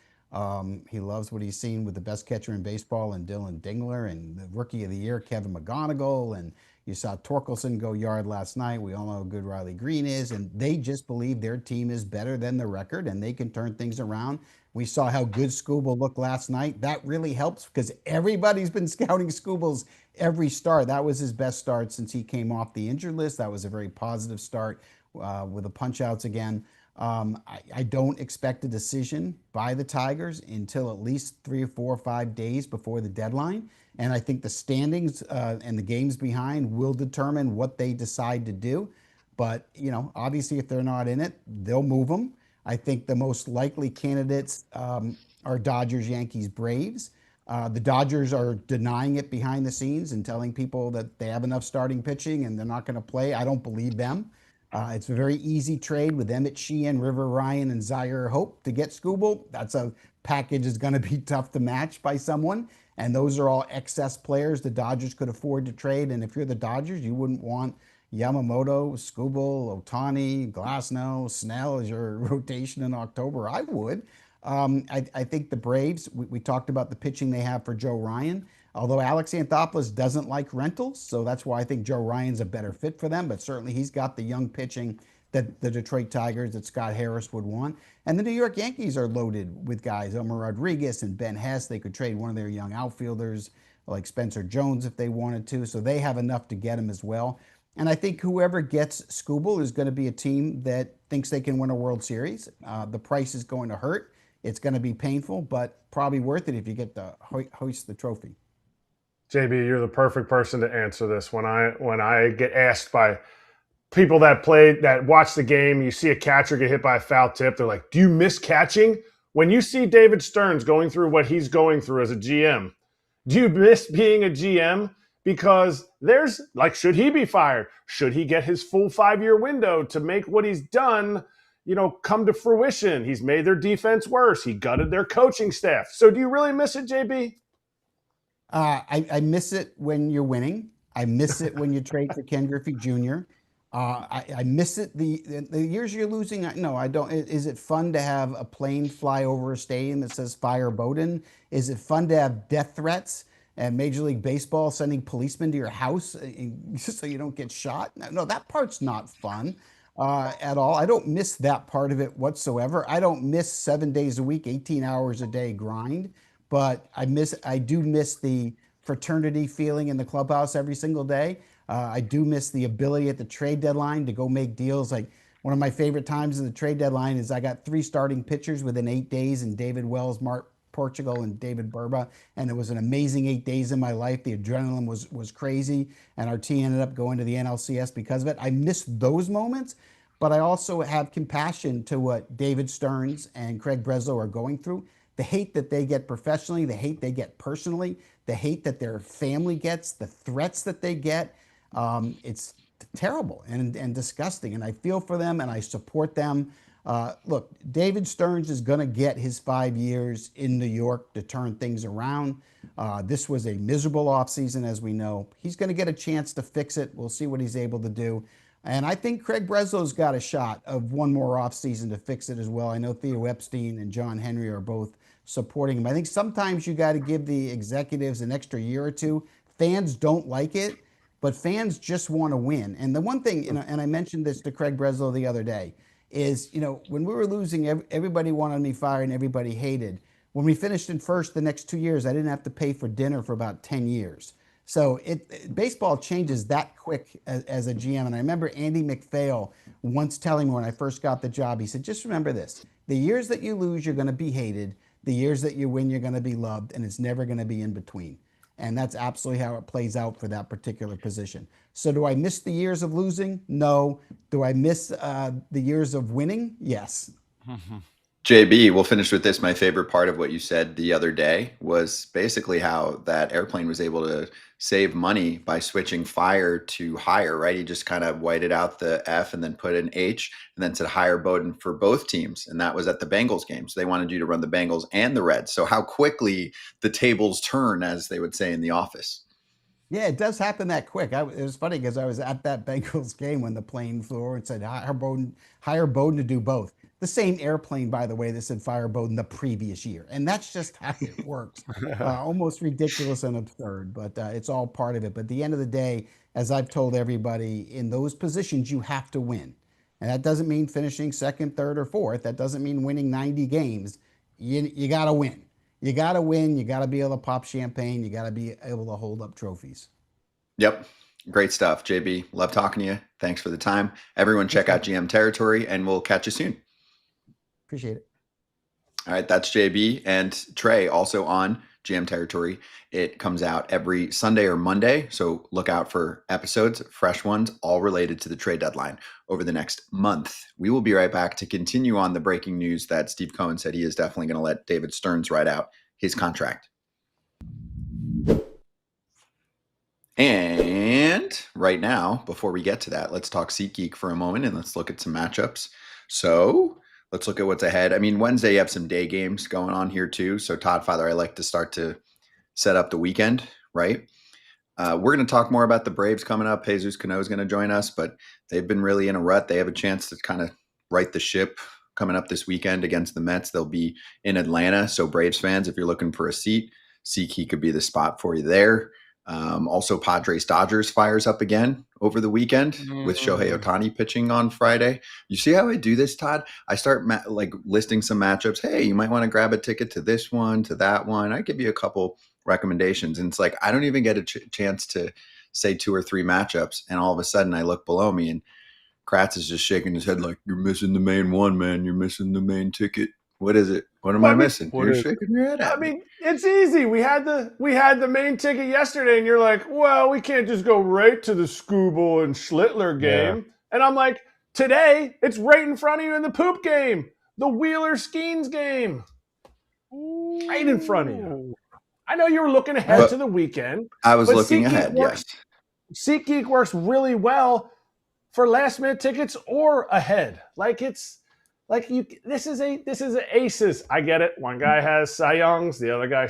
He loves what he's seen with the best catcher in baseball and Dylan Dingler, and the Rookie of the Year, Kevin McGonigal, and you saw Torkelson go yard last night. We all know how good Riley Green is, and they just believe their team is better than the record and they can turn things around. We saw how good Skubal looked last night. That really helps because everybody's been scouting Skubal's every start. That was his best start since he came off the injured list. That was a very positive start with the punch outs again. I don't expect a decision by the Tigers until at least 3 or 4 or 5 days before the deadline. And I think the standings and the games behind will determine what they decide to do. But, you know, obviously if they're not in it, they'll move them. I think the most likely candidates are Dodgers, Yankees, Braves. The Dodgers are denying it behind the scenes and telling people that they have enough starting pitching and they're not going to play. I don't believe them. It's a very easy trade with Emmett Sheehan, River Ryan, and Zaire Hope to get Skubal. That's a package that's going to be tough to match by someone. And those are all excess players the Dodgers could afford to trade. And if you're the Dodgers, you wouldn't want Yamamoto, Skubal, Ohtani, Glasnow, Snell as your rotation in October. I would. I think the Braves, we talked about the pitching they have for Joe Ryan. Although Alex Anthopoulos doesn't like rentals, so that's why I think Joe Ryan's a better fit for them. But certainly he's got the young pitching that the Detroit Tigers, that Scott Harris would want. And the New York Yankees are loaded with guys, Omar Rodriguez and Ben Hess. They could trade one of their young outfielders like Spencer Jones if they wanted to. So they have enough to get him as well. And I think whoever gets Skubal is going to be a team that thinks they can win a World Series. The price is going to hurt. It's going to be painful, but probably worth it if you get to hoist the trophy. JB, you're the perfect person to answer this. When I get asked by people that watch the game, you see a catcher get hit by a foul tip, they're like, do you miss catching? When you see David Stearns going through what he's going through as a GM, do you miss being a GM? Because there's, like, should he be fired? Should he get his full 5-year window to make what he's done, you know, come to fruition? He's made their defense worse. He gutted their coaching staff. So do you really miss it, JB? I miss it when you're winning. I miss it when you trade for Ken Griffey Jr. I miss it the years you're losing. No, I don't. Is it fun to have a plane fly over a stadium that says "Fire Bowden"? Is it fun to have death threats and Major League Baseball sending policemen to your house just so you don't get shot? No, that part's not fun at all. I don't miss that part of it whatsoever. I don't miss 7 days a week, 18 hours a day grind. But I do miss the fraternity feeling in the clubhouse every single day. I do miss the ability at the trade deadline to go make deals. Like, one of my favorite times in the trade deadline is I got 3 starting pitchers within 8 days, and David Wells, Mark Portugal, and David Burba. And it was an amazing 8 days in my life. The adrenaline was crazy, and our team ended up going to the NLCS because of it. I miss those moments, but I also have compassion to what David Stearns and Craig Breslow are going through. The hate that they get professionally, the hate they get personally, the hate that their family gets, the threats that they get, it's terrible and disgusting. And I feel for them and I support them. Look, David Stearns is going to get his 5 years in New York to turn things around. This was a miserable offseason, as we know. He's going to get a chance to fix it. We'll see what he's able to do. And I think Craig Breslow's got a shot of one more offseason to fix it as well. I know Theo Epstein and John Henry are both supporting him. I think sometimes you got to give the executives an extra year or two. Fans don't like it, but fans just want to win. And the one thing, and I mentioned this to Craig Breslow the other day, is, when we were losing, everybody wanted me fired and everybody hated. When we finished in first the next 2 years, I didn't have to pay for dinner for about 10 years. So baseball changes that quick as a GM. And I remember Andy McPhail once telling me when I first got the job, he said, just remember this, the years that you lose, you're going to be hated. The years that you win, you're going to be loved, and it's never going to be in between. And that's absolutely how it plays out for that particular position. So do I miss the years of losing? No. Do I miss the years of winning? Yes. JB, we'll finish with this. My favorite part of what you said the other day was basically how that airplane was able to save money by switching fire to hire, right? He just kind of whited out the F and then put an H and then said hire Bowden for both teams. And that was at the Bengals game. So they wanted you to run the Bengals and the Reds. So how quickly the tables turn, as they would say in the office. Yeah, it does happen that quick. It was funny because I was at that Bengals game when the plane flew over and said hire Bowden to do both. The same airplane, by the way, that said fire Bowden the previous year. And that's just how it works. Almost ridiculous and absurd, but it's all part of it. But at the end of the day, as I've told everybody, in those positions, you have to win. And that doesn't mean finishing second, third, or fourth. That doesn't mean winning 90 games. You got to win. You got to win. You got to be able to pop champagne. You got to be able to hold up trophies. Yep. Great stuff, JB. Love talking to you. Thanks for the time. Everyone check out GM Territory, and we'll catch you soon. Appreciate it. All right, that's JB and Trey also on GM Territory. It comes out every Sunday or Monday, so look out for episodes, fresh ones, all related to the trade deadline over the next month. We will be right back to continue on the breaking news that Steve Cohen said he is definitely going to let David Stearns ride out his contract. And right now, before we get to that, let's talk SeatGeek for a moment and let's look at some matchups. So let's look at what's ahead. I mean, Wednesday, you have some day games going on here too. So Todd, Father, I like to start to set up the weekend, right? We're going to talk more about the Braves coming up. Jesús Cano is going to join us, but they've been really in a rut. They have a chance to kind of right the ship coming up this weekend against the Mets. They'll be in Atlanta. So Braves fans, if you're looking for a seat, SeatGeek could be the spot for you there. Also, Padres Dodgers fires up again over the weekend with Shohei Ohtani pitching on Friday. You see how I do this, Todd? I start listing some matchups. Hey, you might want to grab a ticket to this one, to that one. I give you a couple recommendations, and it's like I don't even get a chance to say 2 or 3 matchups, and all of a sudden I look below me, and Kratz is just shaking his head like, "You're missing the main one, man. You're missing the main ticket. What is it? What am I missing?" You're shaking your head at me. I mean, it's easy. We had the main ticket yesterday, and you're like, well, we can't just go right to the Skubal and Schlittler game. Yeah. And I'm like, today, it's right in front of you in the poop game, the Wheeler Skeens game. Right in front of you. I know you were looking ahead to the weekend. I was looking ahead, yes. SeatGeek works really well for last-minute tickets or ahead. This is an aces. I get it. One guy has Cy Youngs, the other guy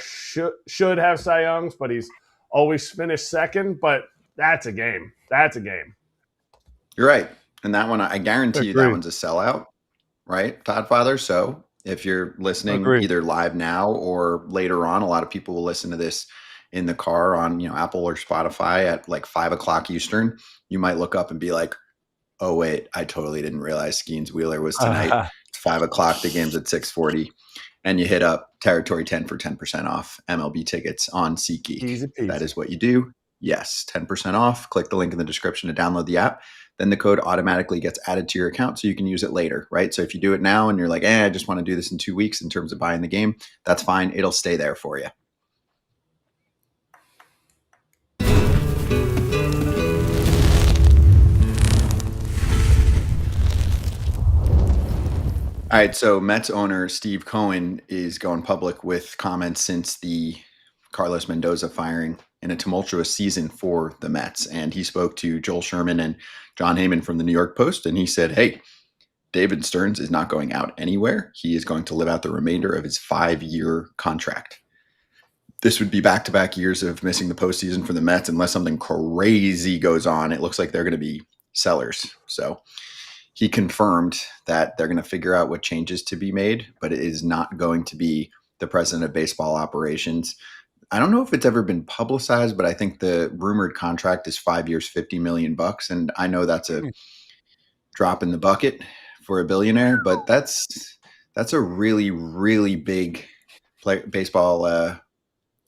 should have Cy Youngs, but he's always finished second. But that's a game. That's a game. You're right, and that one I guarantee you that one's a sellout, right, Todd Father? So if you're listening either live now or later on, a lot of people will listen to this in the car on Apple or Spotify at like 5:00 Eastern. You might look up and be like, "Oh wait, I totally didn't realize Skeens Wheeler was tonight." It's 5:00. The game's at 6:40, and you hit up Territory 10 for 10% off MLB tickets on SeatGeek. That is what you do. Yes, 10% off. Click the link in the description to download the app. Then the code automatically gets added to your account so you can use it later, right? So if you do it now and you're like, I just want to do this in 2 weeks in terms of buying the game, that's fine. It'll stay there for you. All right, so Mets owner Steve Cohen is going public with comments since the Carlos Mendoza firing in a tumultuous season for the Mets. And he spoke to Joel Sherman and John Heyman from the New York Post, and he said, hey, David Stearns is not going out anywhere. He is going to live out the remainder of his 5-year contract. This would be back-to-back years of missing the postseason for the Mets unless something crazy goes on. It looks like they're going to be sellers. So he confirmed that they're going to figure out what changes to be made, but it is not going to be the president of baseball operations. I don't know if it's ever been publicized, but I think the rumored contract is 5 years, $50 million. And I know that's a drop in the bucket for a billionaire, but that's a really, really big baseball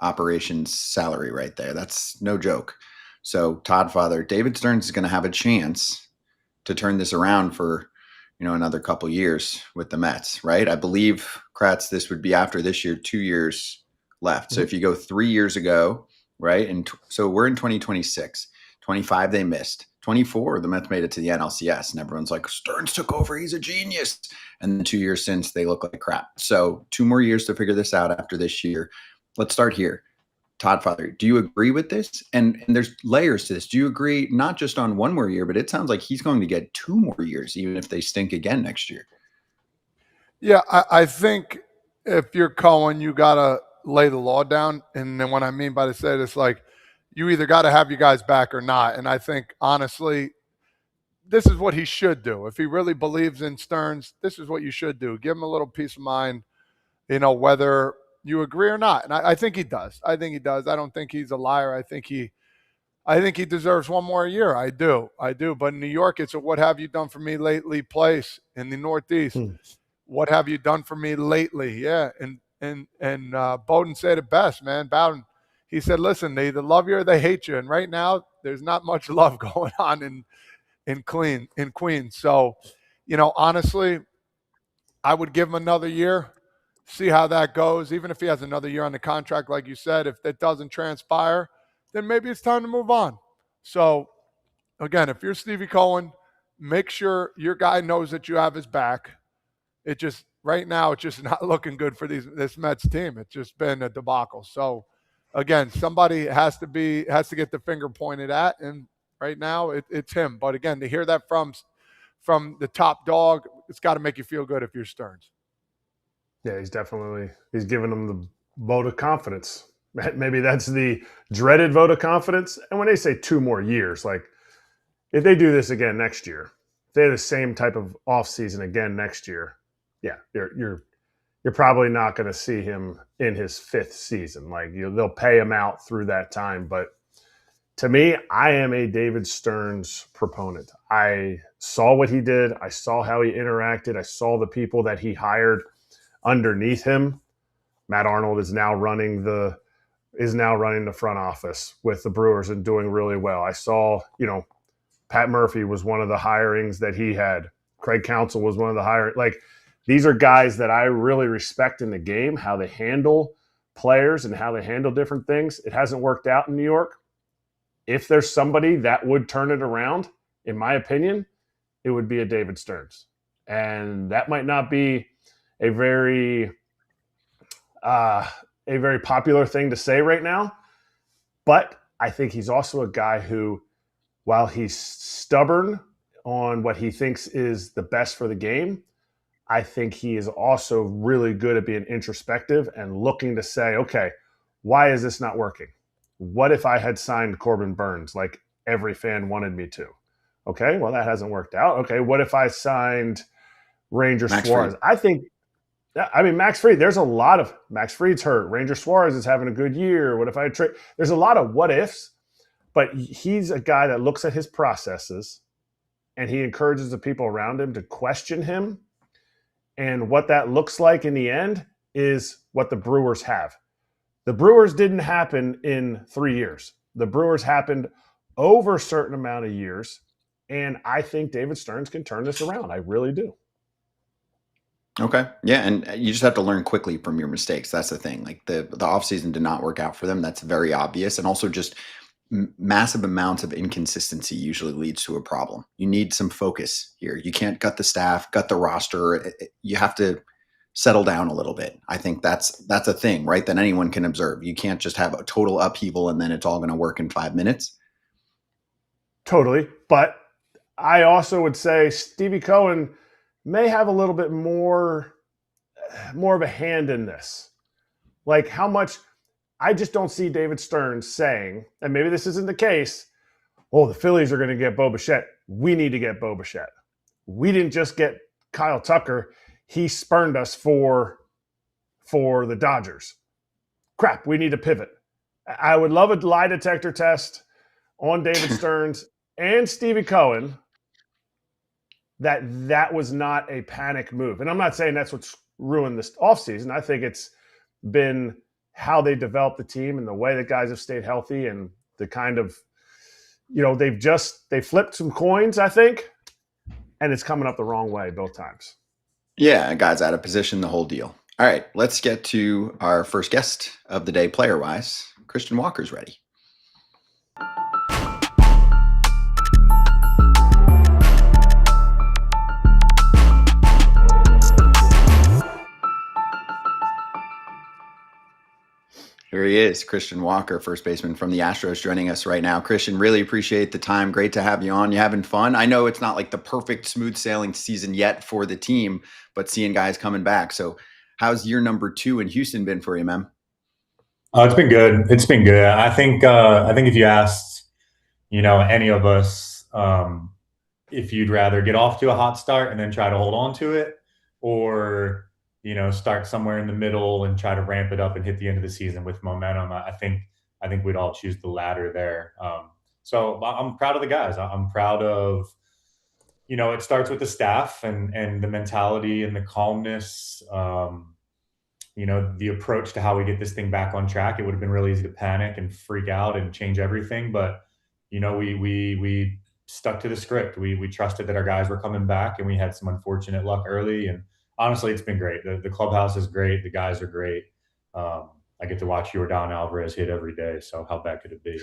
operations salary right there. That's no joke. So Todd Father, David Stearns is going to have a chance to turn this around for, another couple years with the Mets, right? I believe, Kratz, this would be after this year, 2 years left. So if you go 3 years ago, right? And so we're in 2026, 25, they missed 24. The Mets made it to the NLCS and everyone's like, Stearns took over. He's a genius. And then 2 years since they look like crap. So 2 more years to figure this out after this year. Let's start here. Todd Father, do you agree with this? And there's layers to this. Do you agree not just on 1 more year, but it sounds like he's going to get 2 more years, even if they stink again next year? Yeah, I think if you're Cohen, you got to lay the law down. And then what I mean by that, it's like you either got to have your guys back or not. And I think, honestly, this is what he should do. If he really believes in Stearns, this is what you should do. Give him a little peace of mind, whether you agree or not. And I think he does. I don't think he's a liar. I think he deserves 1 more year. I do. But in New York, it's a what have you done for me lately place. In the Northeast, what have you done for me lately? Yeah. And Bowden said it best, man. Bowden, he said, listen, they either love you or they hate you. And right now, there's not much love going on in Queens. So, honestly, I would give him another year. See how that goes. Even if he has another year on the contract, like you said, if that doesn't transpire, then maybe it's time to move on. So, again, if you're Stevie Cohen, make sure your guy knows that you have his back. Right now, it's just not looking good for this Mets team. It's just been a debacle. So, again, somebody has to get the finger pointed at, and right now it's him. But again, to hear that from the top dog, it's got to make you feel good if you're Stearns. Yeah, he's giving them the vote of confidence. Maybe that's the dreaded vote of confidence. And when they say 2 more years, like if they do this again next year, if they have the same type of offseason again next year, yeah, you're probably not going to see him in his 5th season. Like they'll pay him out through that time. But to me, I am a David Stearns proponent. I saw what he did. I saw how he interacted. I saw the people that he hired underneath him. Matt Arnold is now running the front office with the Brewers and doing really well. I saw, Pat Murphy was one of the hirings that he had. Craig Counsell was one of the hirings. Like, these are guys that I really respect in the game, how they handle players and how they handle different things. It hasn't worked out in New York. If there's somebody that would turn it around, in my opinion, it would be a David Stearns. And that might not be a very popular thing to say right now, but I think he's also a guy who, while he's stubborn on what he thinks is the best for the game, I think he is also really good at being introspective and looking to say, okay, why is this not working? What if I had signed Corbin Burns like every fan wanted me to? Okay, well, that hasn't worked out. Okay, what if I signed Ranger Suarez? Max Fried, there's a lot of Max Fried's hurt. Ranger Suarez is having a good year. What if I trade? There's a lot of what ifs, but he's a guy that looks at his processes and he encourages the people around him to question him. And what that looks like in the end is what the Brewers have. The Brewers didn't happen in 3 years. The Brewers happened over a certain amount of years. And I think David Stearns can turn this around. I really do. Okay. Yeah. And you just have to learn quickly from your mistakes. That's the thing. Like the offseason did not work out for them. That's very obvious. And also just massive amounts of inconsistency usually leads to a problem. You need some focus here. You can't gut the staff, gut the roster. You have to settle down a little bit. I think that's a thing, right? That anyone can observe. You can't just have a total upheaval and then it's all going to work in 5 minutes. Totally. But I also would say Stevie Cohen may have a little bit more of a hand in this. Like how much I just don't see David Stearns saying, and maybe this isn't the case, oh, the Phillies are going to get Bo Bichette. We need to get Bo Bichette. We didn't just get Kyle Tucker. He spurned us for the Dodgers. Crap, we need to pivot. I would love a lie detector test on David Stearns and Stevie Cohen that was not a panic move. And I'm not saying that's what's ruined this offseason. I think it's been how they developed the team and the way that guys have stayed healthy and the kind of, they flipped some coins, I think, and it's coming up the wrong way both times. Yeah, guys out of position, the whole deal. All right, let's get to our first guest of the day, player-wise. Christian Walker's ready. Here he is, Christian Walker, first baseman from the Astros, joining us right now. Christian, really appreciate the time. Great to have you on. You having fun? I know it's not like the perfect smooth sailing season yet for the team, but seeing guys coming back. So how's year number 2 in Houston been for you, man? It's been good. It's been good. I think if you asked, any of us, if you'd rather get off to a hot start and then try to hold on to it, or start somewhere in the middle and try to ramp it up and hit the end of the season with momentum, I think we'd all choose the latter there. So I'm proud of the guys. I'm proud of, it starts with the staff and the mentality and the calmness, the approach to how we get this thing back on track. It would have been really easy to panic and freak out and change everything. But, we stuck to the script. We trusted that our guys were coming back, and we had some unfortunate luck early. And honestly, it's been great. The clubhouse is great. The guys are great. I get to watch Yordan Alvarez hit every day. So how bad could it be?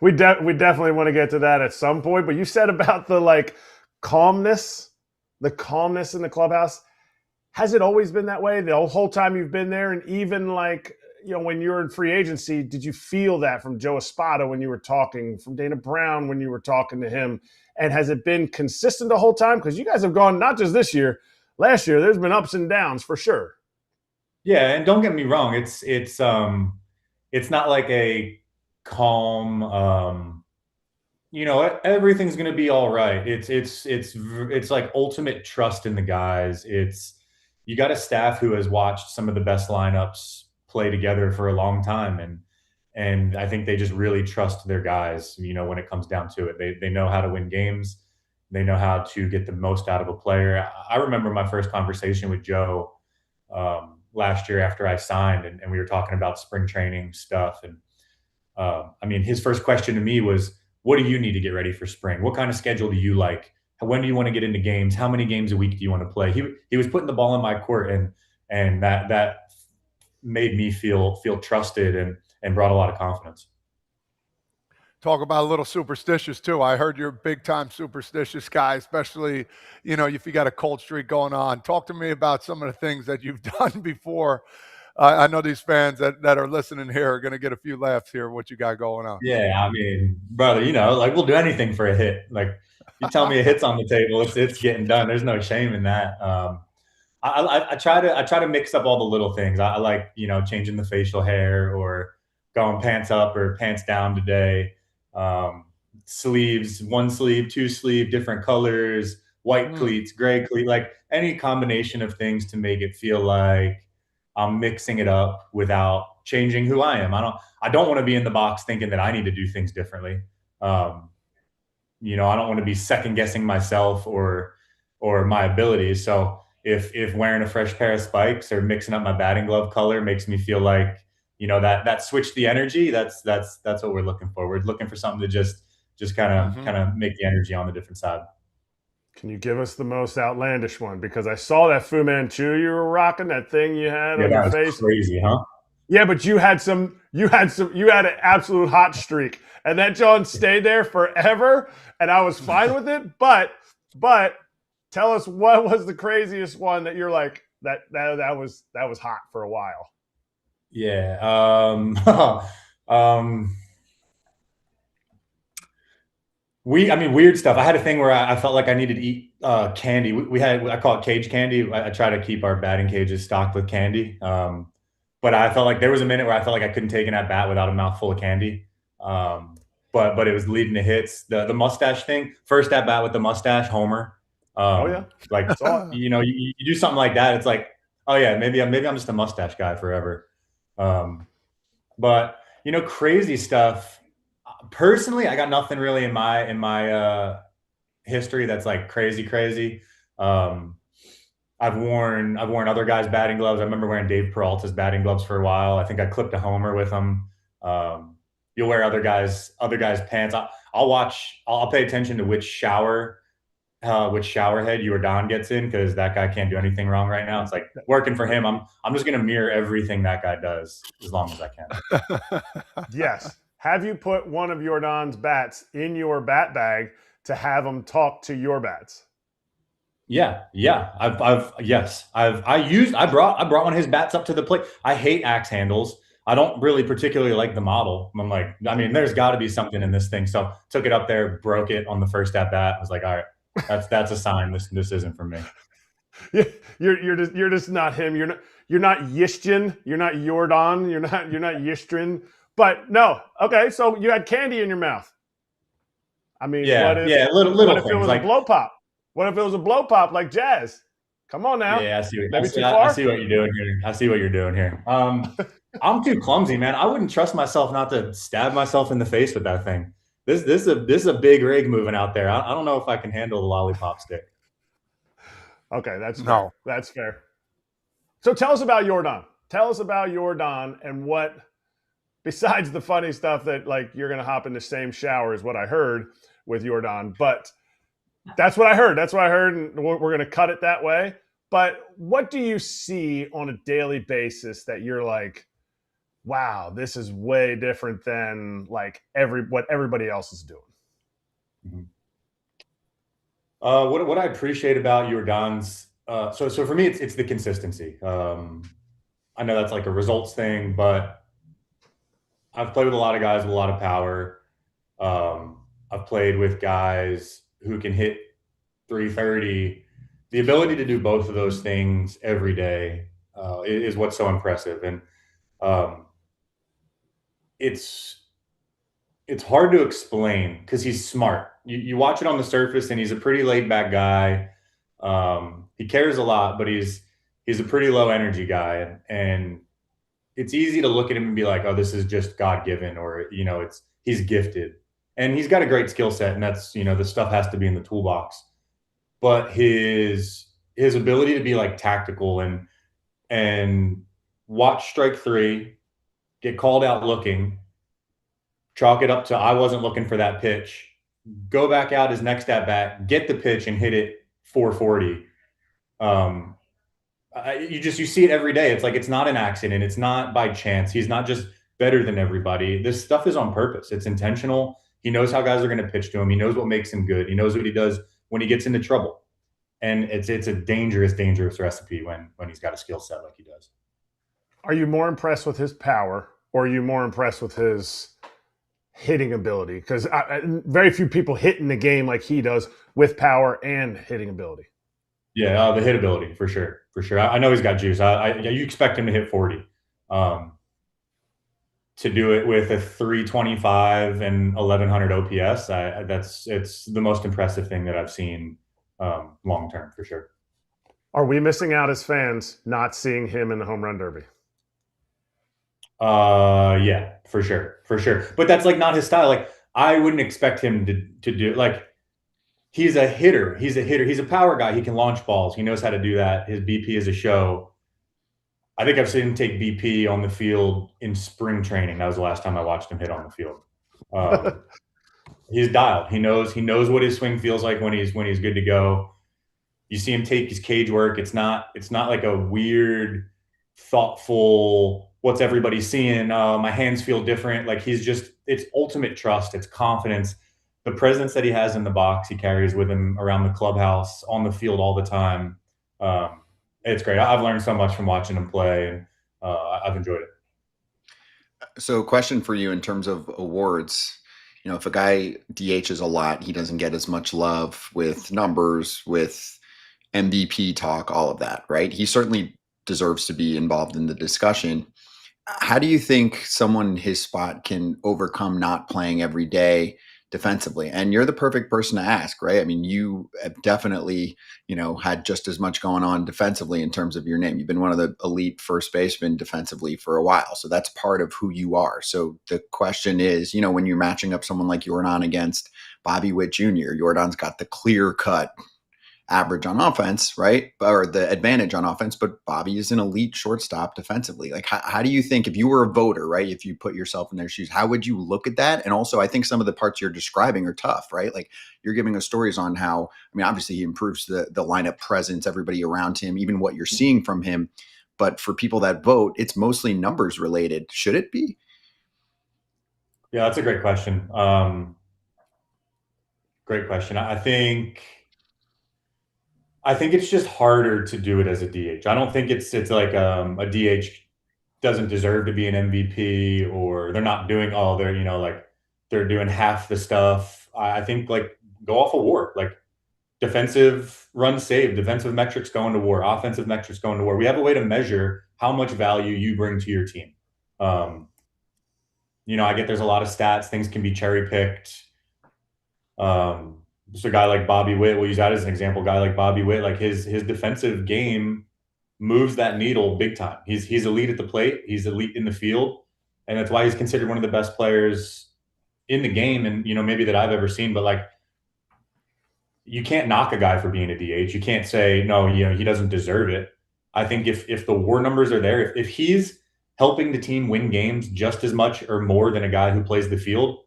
we definitely want to get to that at some point. But you said about the calmness in the clubhouse. Has it always been that way the whole time you've been there? And even when you were in free agency, did you feel that from Joe Espada when you were talking, from Dana Brown when you were talking to him? And has it been consistent the whole time? Because you guys have gone, not just this year, last year, there's been ups and downs for sure. Yeah, and don't get me wrong, it's not like a calm, everything's going to be all right. It's like ultimate trust in the guys. You got a staff who has watched some of the best lineups play together for a long time, and I think they just really trust their guys, when it comes down to it. They know how to win games. They know how to get the most out of a player. I remember my first conversation with Joe last year after I signed, and we were talking about spring training stuff. And his first question to me was, what do you need to get ready for spring? What kind of schedule do you like? When do you want to get into games? How many games a week do you want to play? He was putting the ball in my court, and that made me feel trusted and brought a lot of confidence. Talk about a little superstitious too. I heard you're a big time superstitious guy, especially, if you got a cold streak going on. Talk to me about some of the things that you've done before. I know these fans that are listening here are going to get a few laughs here. What you got going on? Yeah. Brother, we'll do anything for a hit. You tell me a hit's on the table, it's getting done. There's no shame in that. I try to mix up all the little things. I like, changing the facial hair or going pants up or pants down today. Sleeves, 1 sleeve, 2 sleeve, different colors, white cleats, gray cleat, any combination of things to make it feel like I'm mixing it up without changing who I am. I don't want to be in the box thinking that I need to do things differently. I don't want to be second guessing myself or my abilities. So if wearing a fresh pair of spikes or mixing up my batting glove color makes me feel like, that switch the energy, that's what we're looking for. We're looking for something to just kind of make the energy on the different side. Can you give us the most outlandish one? Because I saw that Fu Manchu you were rocking, that thing you had on your face. Crazy, huh? Yeah, but you had an absolute hot streak, and that John stayed there forever, and I was fine with it. But tell us, what was the craziest one that you're like that was hot for a while? Yeah. Weird stuff. I had a thing where I felt like I needed to eat candy. I call it cage candy. I try to keep our batting cages stocked with candy. But I felt like there was a minute where I felt like I couldn't take an at bat without a mouthful of candy. But it was leading to hits. The mustache thing, first at bat with the mustache, homer. Oh yeah, like you do something like that. It's like, oh yeah, maybe I'm just a mustache guy forever. But crazy stuff. Personally, I got nothing really in my history that's like crazy. I've worn other guys' batting gloves. I remember wearing Dave Peralta's batting gloves for a while. I think I clipped a homer with them. You'll wear other guys' pants. I'll pay attention to which shower head Jordan gets in, because that guy can't do anything wrong right now. It's like working for him. I'm just gonna mirror everything that guy does as long as I can. Yes. Have you put one of Jordan's bats in your bat bag to have him talk to your bats? Yeah. I brought one of his bats up to the plate. I hate axe handles. I don't really particularly like the model. I'm like, there's got to be something in this thing. So took it up there, broke it on the first at bat. I was like, all right, that's a sign. This isn't for me. Yeah, you're just not him. You're not Yishtin. You're not Jordan. You're not Yishtrin. But no, okay. So you had candy in your mouth. What if little what if things, it was like, a blow pop? What if it was a blow pop like Jazz? Come on now. Yeah, I see what you're doing here. I'm too clumsy, man. I wouldn't trust myself not to stab myself in the face with that thing. This is a big rig moving out there. I don't know if I can handle the lollipop stick. Okay, that's fair. That's fair. So tell us about Jordan. Tell us about Jordan and what, besides the funny stuff that like you're going to hop in the same shower is what I heard with Jordan, but that's what I heard. And we're going to cut it that way. But what do you see on a daily basis that you're like, wow, this is way different than like what everybody else is doing? Mm-hmm. What I appreciate about Jordan's, so for me, it's the consistency. I know that's like a results thing, but I've played with a lot of guys with a lot of power. I've played with guys who can hit 330. The ability to do both of those things every day is what's so impressive. And it's hard to explain because he's smart. You watch it on the surface and he's a pretty laid back guy. He cares a lot, but he's a pretty low energy guy. And it's easy to look at him and be like, oh, this is just God given, or, he's gifted. And he's got a great skill set, and that's, the stuff has to be in the toolbox. But his ability to be like tactical and watch strike three, get called out looking, chalk it up to I wasn't looking for that pitch, go back out his next at bat, get the pitch and hit it 440. You see it every day. It's like, it's not an accident. It's not by chance. He's not just better than everybody. This stuff is on purpose. It's intentional. He knows how guys are going to pitch to him. He knows what makes him good. He knows what he does when he gets into trouble. And it's a dangerous recipe when he's got a skill set like he does. Are you more impressed with his power, or are you more impressed with his hitting ability? Because very few people hit in the game like he does with power and hitting ability. Yeah, the hit ability for sure. I know he's got juice. You expect him to hit 40. To do it with a 325 and 1100 OPS, it's the most impressive thing that I've seen long term for sure. Are we missing out as fans not seeing him in the home run derby? Yeah, for sure. But that's like not his style. Like, I wouldn't expect him to do, like, he's a hitter. He's a power guy. He can launch balls. He knows how to do that. His BP is a show. I think I've seen him take BP on the field in spring training. That was the last time I watched him hit on the field. He's dialed. He knows what his swing feels like when he's good to go. You see him take his cage work. It's not like a weird, thoughtful, what's everybody seeing? My hands feel different. Like, it's ultimate trust. It's confidence. The presence that he has in the box, he carries with him around the clubhouse, on the field all the time. It's great. I've learned so much from watching him play, and I've enjoyed it. So, question for you in terms of awards. if a guy DHs a lot, he doesn't get as much love with numbers, with MVP talk, all of that, right? He certainly deserves to be involved in the discussion. How do you think someone in his spot can overcome not playing every day defensively? And you're the perfect person to ask, right? I mean, you have definitely, had just as much going on defensively in terms of your name. You've been one of the elite first basemen defensively for a while. So that's part of who you are. So the question is, when you're matching up someone like Jordan against Bobby Witt Jr., Jordan's got the clear cut average on offense, right? Or the advantage on offense, but Bobby is an elite shortstop defensively. Like, how do you think, if you were a voter, right, if you put yourself in their shoes, how would you look at that? And also, I think some of the parts you're describing are tough, right? Like, you're giving us stories on how, obviously he improves the lineup presence, everybody around him, even what you're seeing from him. But for people that vote, it's mostly numbers related. Should it be? Yeah, that's a great question. Great question. I think it's just harder to do it as a DH. I don't think it's like a DH doesn't deserve to be an MVP, or they're not doing all their, they're doing half the stuff. I think go off of WAR, defensive runs saved, defensive metrics going to WAR, offensive metrics going to WAR. We have a way to measure how much value you bring to your team. I get there's a lot of stats, things can be cherry picked. So a guy like Bobby Witt, we'll use that as an example. A guy like Bobby Witt, his defensive game moves that needle big time. He's elite at the plate. He's elite in the field. And that's why he's considered one of the best players in the game, and maybe that I've ever seen. But you can't knock a guy for being a DH. You can't say, no, he doesn't deserve it. I think if the WAR numbers are there, if he's helping the team win games just as much or more than a guy who plays the field,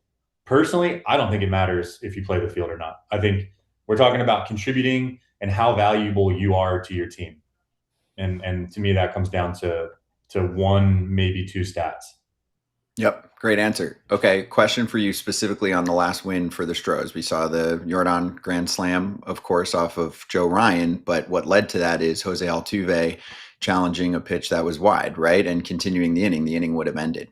personally, I don't think it matters if you play the field or not. I think we're talking about contributing and how valuable you are to your team. And to me, that comes down to one, maybe two stats. Yep. Great answer. Okay. Question for you specifically on the last win for the Stros. We saw the Jordan grand slam, of course, off of Joe Ryan, but what led to that is Jose Altuve challenging a pitch that was wide, right? And continuing the inning. The inning would have ended.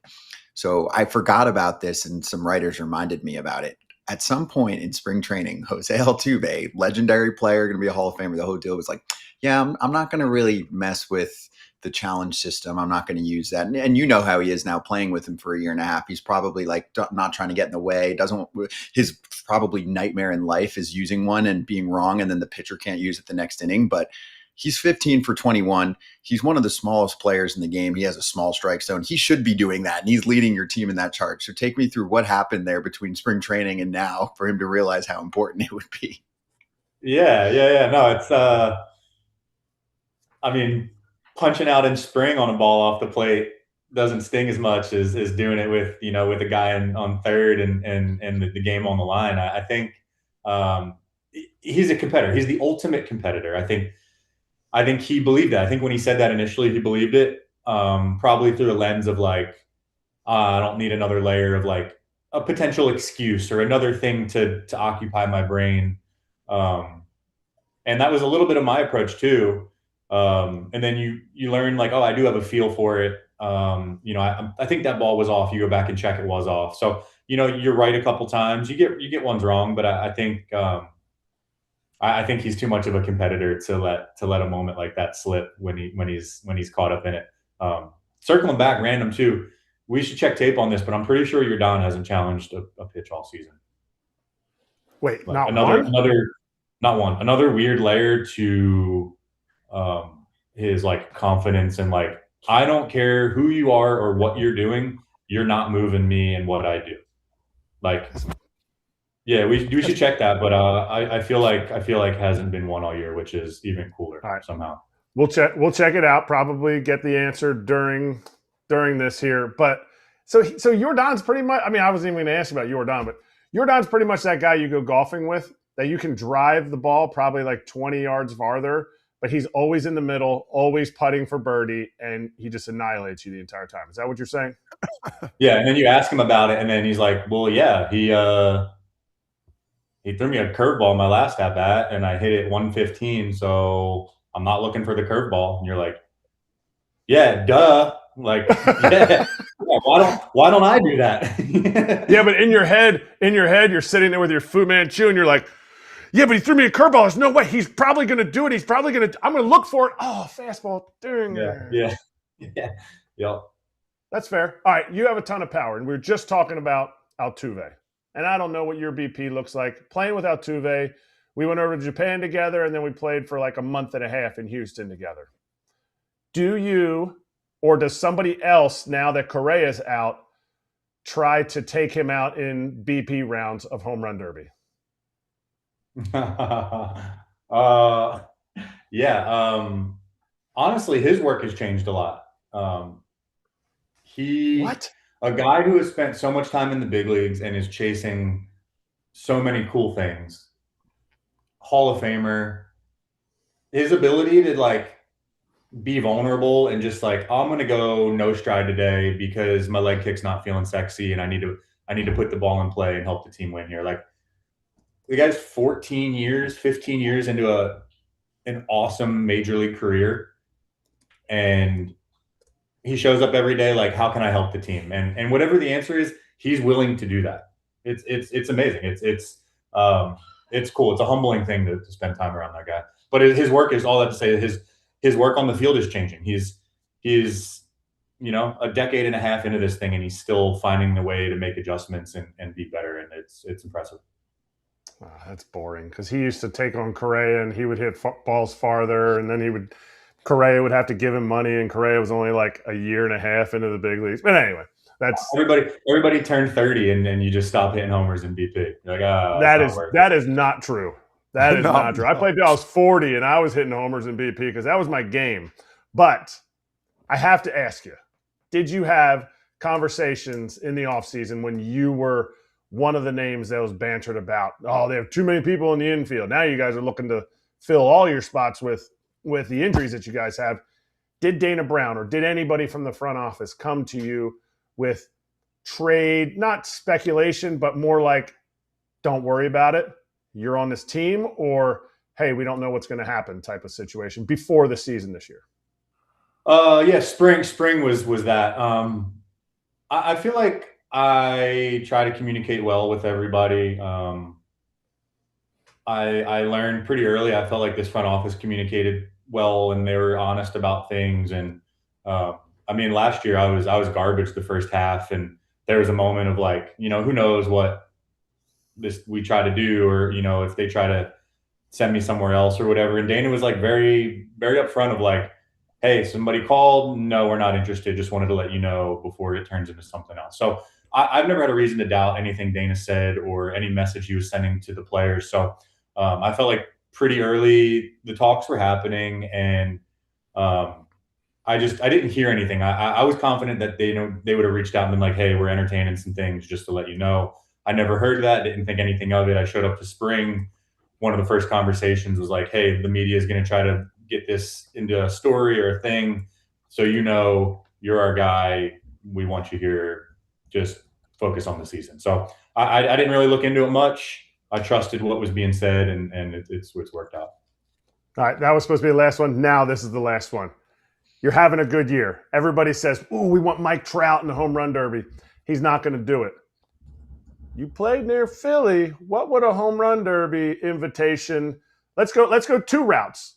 So I forgot about this, and some writers reminded me about it. At some point in spring training, Jose Altuve, legendary player, going to be a Hall of Famer, the whole deal was like, yeah, I'm not going to really mess with the challenge system. I'm not going to use that. And you know how he is now, playing with him for a year and a half. He's probably not trying to get in the way. His probably nightmare in life is using one and being wrong, and then the pitcher can't use it the next inning. But he's 15 for 21. He's one of the smallest players in the game. He has a small strike zone. He should be doing that, and he's leading your team in that charge. So take me through what happened there between spring training and now for him to realize how important it would be. Yeah. No, it's punching out in spring on a ball off the plate doesn't sting as much as doing it with a guy on third and the game on the line. I think he's a competitor. He's the ultimate competitor. I think he believed that. I think when he said that initially, he believed it, probably through a lens of I don't need another layer of a potential excuse or another thing to occupy my brain. And that was a little bit of my approach too. And then you learn I do have a feel for it. I think that ball was off. You go back and check, it was off. So, you're right a couple times. You get ones wrong, but I think he's too much of a competitor to let a moment like that slip when he's caught up in it. Circling back random too, we should check tape on this, but I'm pretty sure Jordan hasn't challenged a pitch all season. Wait, another weird layer to his confidence and I don't care who you are or what you're doing, you're not moving me and what I do. Yeah, we should check that, but I feel like hasn't been one all year, which is even cooler somehow. We'll check it out. Probably get the answer during this here. But so Jordan's pretty much. I wasn't even going to ask you about Jordan, but Jordan's pretty much that guy you go golfing with, that you can drive the ball probably 20 yards farther, but he's always in the middle, always putting for birdie, and he just annihilates you the entire time. Is that what you're saying? Yeah, and then you ask him about it, and then he's like, "Well, yeah, he threw me a curveball my last at bat, and I hit it 115, so I'm not looking for the curveball." And you're like, "Yeah, duh. Like, yeah, why don't I do that? Yeah, but in your head, you're sitting there with your Fu Manchu, and you're like, yeah, but he threw me a curveball. There's no way. He's probably going to do it. I'm going to look for it. Oh, fastball. Dang. Yeah. Yep. That's fair. All right, you have a ton of power, and we were just talking about Altuve. And I don't know what your BP looks like. Playing with Altuve, we went over to Japan together, and then we played for like a month and a half in Houston together. Do you, or does somebody else, now that Correa's out, try to take him out in BP rounds of Home Run Derby? Yeah. Honestly, his work has changed a lot. A guy who has spent so much time in the big leagues and is chasing so many cool things. Hall of Famer. His ability to like be vulnerable and just like, I'm going to go no stride today because my leg kick's not feeling sexy and I need to put the ball in play and help the team win here. Like, the guy's 15 years into an awesome major league career. And he shows up every day like, how can I help the team? And whatever the answer is, he's willing to do that. It's amazing. It's cool. It's a humbling thing to spend time around that guy. But his work is all that to say. His work on the field is changing. He's a decade and a half into this thing, and he's still finding the way to make adjustments and be better. And it's impressive. Oh, that's boring because he used to take on Correa and he would hit balls farther, and then Correa would have to give him money, and Correa was only like a year and a half into the big leagues. But anyway, that's everybody turned 30 and you just stop hitting homers in BP. You're like, that is not true. That is not true. I played till I was 40 and I was hitting homers in BP because that was my game. But I have to ask you, did you have conversations in the offseason when you were one of the names that was bantered about, oh, they have too many people in the infield. Now you guys are looking to fill all your spots with the injuries that you guys have. Did Dana Brown or did anybody from the front office come to you with trade, not speculation, but more like, don't worry about it, you're on this team, or, hey, we don't know what's going to happen type of situation before the season this year? Yeah, spring was that. I feel like I try to communicate well with everybody. I learned pretty early. I felt like this front office communicated well and they were honest about things. And last year I was garbage the first half, and there was a moment of like, who knows what we try to do, or if they try to send me somewhere else or whatever. And Dana was like very, very upfront of like, hey, somebody called. No, we're not interested. Just wanted to let you know before it turns into something else. So I've never had a reason to doubt anything Dana said or any message he was sending to the players. So I felt like pretty early the talks were happening, and I didn't hear anything. I was confident that they would have reached out and been like, hey, we're entertaining some things just to let you know. I never heard that. Didn't think anything of it. I showed up to spring. One of the first conversations was like, hey, the media is going to try to get this into a story or a thing. So, you're our guy. We want you here. Just focus on the season. So I didn't really look into it much. I trusted what was being said, and it's worked out. All right, that was supposed to be the last one. Now this is the last one. You're having a good year. Everybody says, ooh, we want Mike Trout in the home run derby. He's not going to do it. You played near Philly. What would a home run derby invitation? Let's go two routes.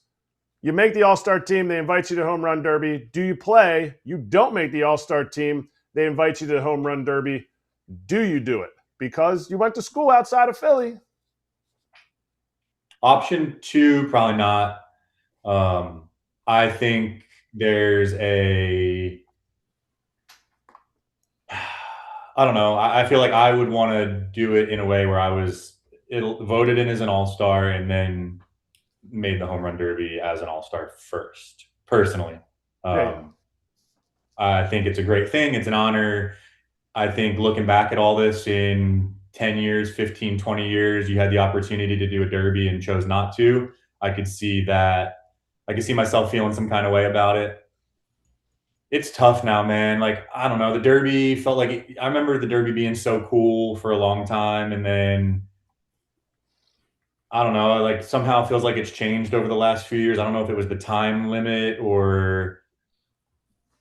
You make the all-star team. They invite you to home run derby. Do you play? You don't make the all-star team. They invite you to the home run derby. Do you do it? Because you went to school outside of Philly. Option 2, probably not. I think there's I don't know. I feel like I would want to do it in a way where I was voted in as an all-star and then made the home run derby as an all-star first, personally. I think it's a great thing. It's an honor. I think looking back at all this in 10 years, 15, 20 years, you had the opportunity to do a derby and chose not to. I could see that. I could see myself feeling some kind of way about it. It's tough now, man. Like, I don't know. The derby felt like I remember the derby being so cool for a long time. And then I don't know, like somehow it feels like it's changed over the last few years. I don't know if it was the time limit or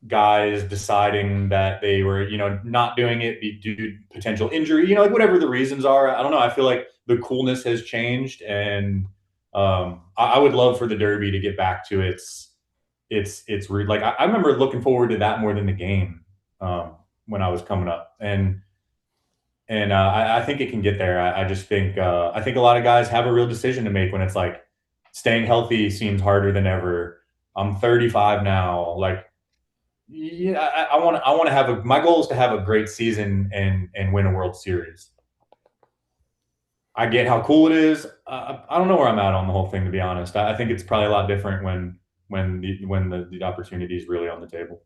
guys deciding that they were, not doing it due to potential injury, like whatever the reasons are. I don't know. I feel like the coolness has changed, and I would love for the Derby to get back to its root. Like I remember looking forward to that more than the game when I was coming up, and I think it can get there. I just think I think a lot of guys have a real decision to make when it's like staying healthy seems harder than ever. I'm 35 now. Like, yeah, I want to have my goal is to have a great season and win a World Series. I get how cool it is. I don't know where I'm at on the whole thing, to be honest. I think it's probably a lot different when the opportunity is really on the table.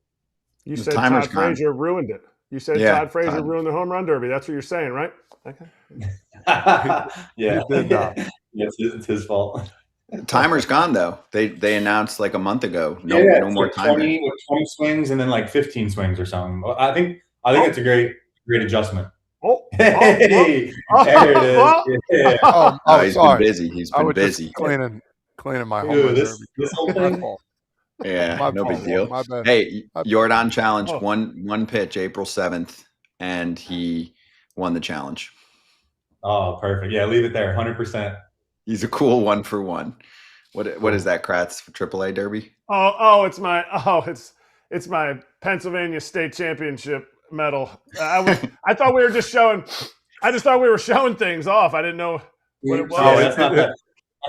You said Todd Frazier ruined it. You said Todd Frazier ruined the home run derby. That's what you're saying, right? Okay. Yeah, it's his fault. Timer's gone though. They announced like a month ago. No more like timer. 20 swings and then like 15 swings or something. I think it's a great adjustment. There it is. Yeah. He's been busy. He's been busy. Cleaning my home. This whole thing. Yeah, no big deal. Hey, Jordan challenge one pitch, April 7th, and he won the challenge. Oh, perfect. Yeah, leave it there. 100%. He's a cool 1-for-1. What is that, Kratz, for AAA Derby? It's my Pennsylvania State Championship medal. I thought we were just showing. I just thought we were showing things off. I didn't know what it was. Oh, that's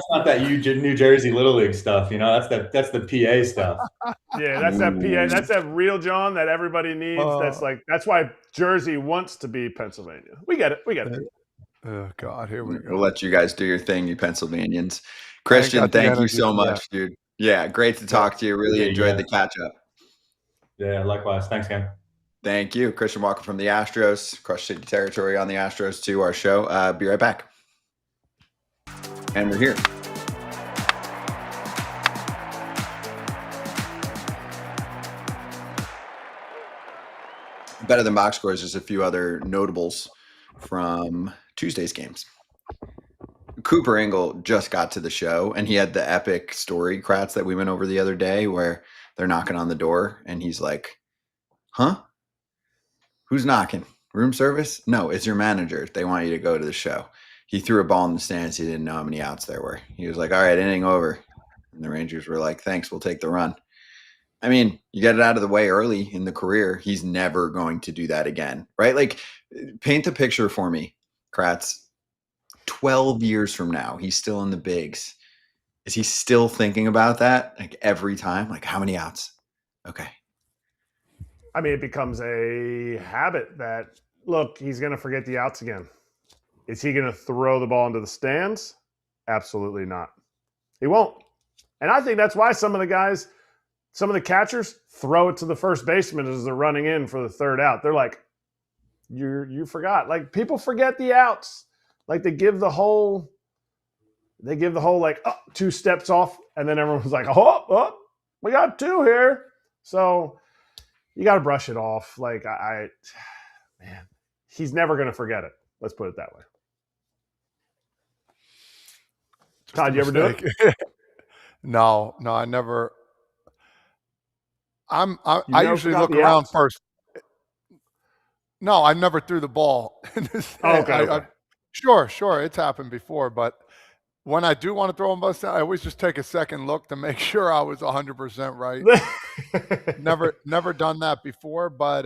not that New Jersey Little League stuff. That's the PA stuff. Yeah, that's that PA. That's that real John that everybody needs. That's why Jersey wants to be Pennsylvania. We get it. Oh God, here we go. We'll let you guys do your thing, you Pennsylvanians. Christian, thank you so much, dude. Yeah, great to talk to you. Really enjoyed the catch up. Yeah, likewise. Thanks, Ken. Thank you. Christian Walker from the Astros. Crush City territory on the Astros to our show. Be right back. And we're here. Better than box scores, just a few other notables from Tuesday's games. Cooper Engel just got to the show, and he had the epic story, Kratz, that we went over the other day, where they're knocking on the door, and he's like, huh? Who's knocking? Room service? No, it's your manager. They want you to go to the show. He threw a ball in the stands. He didn't know how many outs there were. He was like, all right, inning over. And the Rangers were like, thanks, we'll take the run. I mean, you get it out of the way early in the career. He's never going to do that again, right? Like, paint the picture for me, Kratz. 12 years from now, he's still in the bigs. Is he still thinking about that? Like every time? Like how many outs? Okay. I mean, it becomes a habit that, look, he's going to forget the outs again. Is he going to throw the ball into the stands? Absolutely not. He won't. And I think that's why some of the catchers throw it to the first baseman as they're running in for the third out. They're like, you forgot. Like people forget the outs. Like they give the whole like 2 steps off, and then everyone's like, oh, we got 2 here. So you got to brush it off. Like man, he's never going to forget it. Let's put it that way. Todd, you ever do it? No, I never. I usually look around first. No, I never threw the ball. Okay. Sure, it's happened before, but when I do want to throw them both, I always just take a second look to make sure I was 100% right. Never done that before, but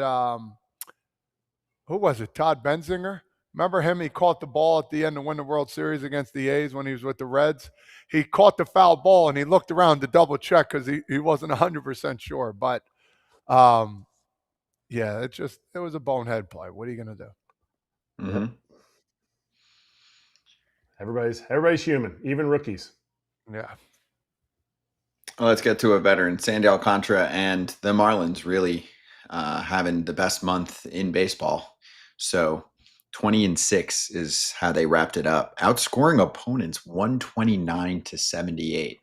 who was it? Todd Benzinger? Remember him? He caught the ball at the end to win the World Series against the A's when he was with the Reds. He caught the foul ball and he looked around to double check because he wasn't 100% sure. But yeah, it was a bonehead play. What are you going to do? Mm-hmm. Everybody's human, even rookies. Yeah. Well, let's get to a veteran. Sandy Alcantara and the Marlins really having the best month in baseball. So 20-6 is how they wrapped it up, outscoring opponents 129-78.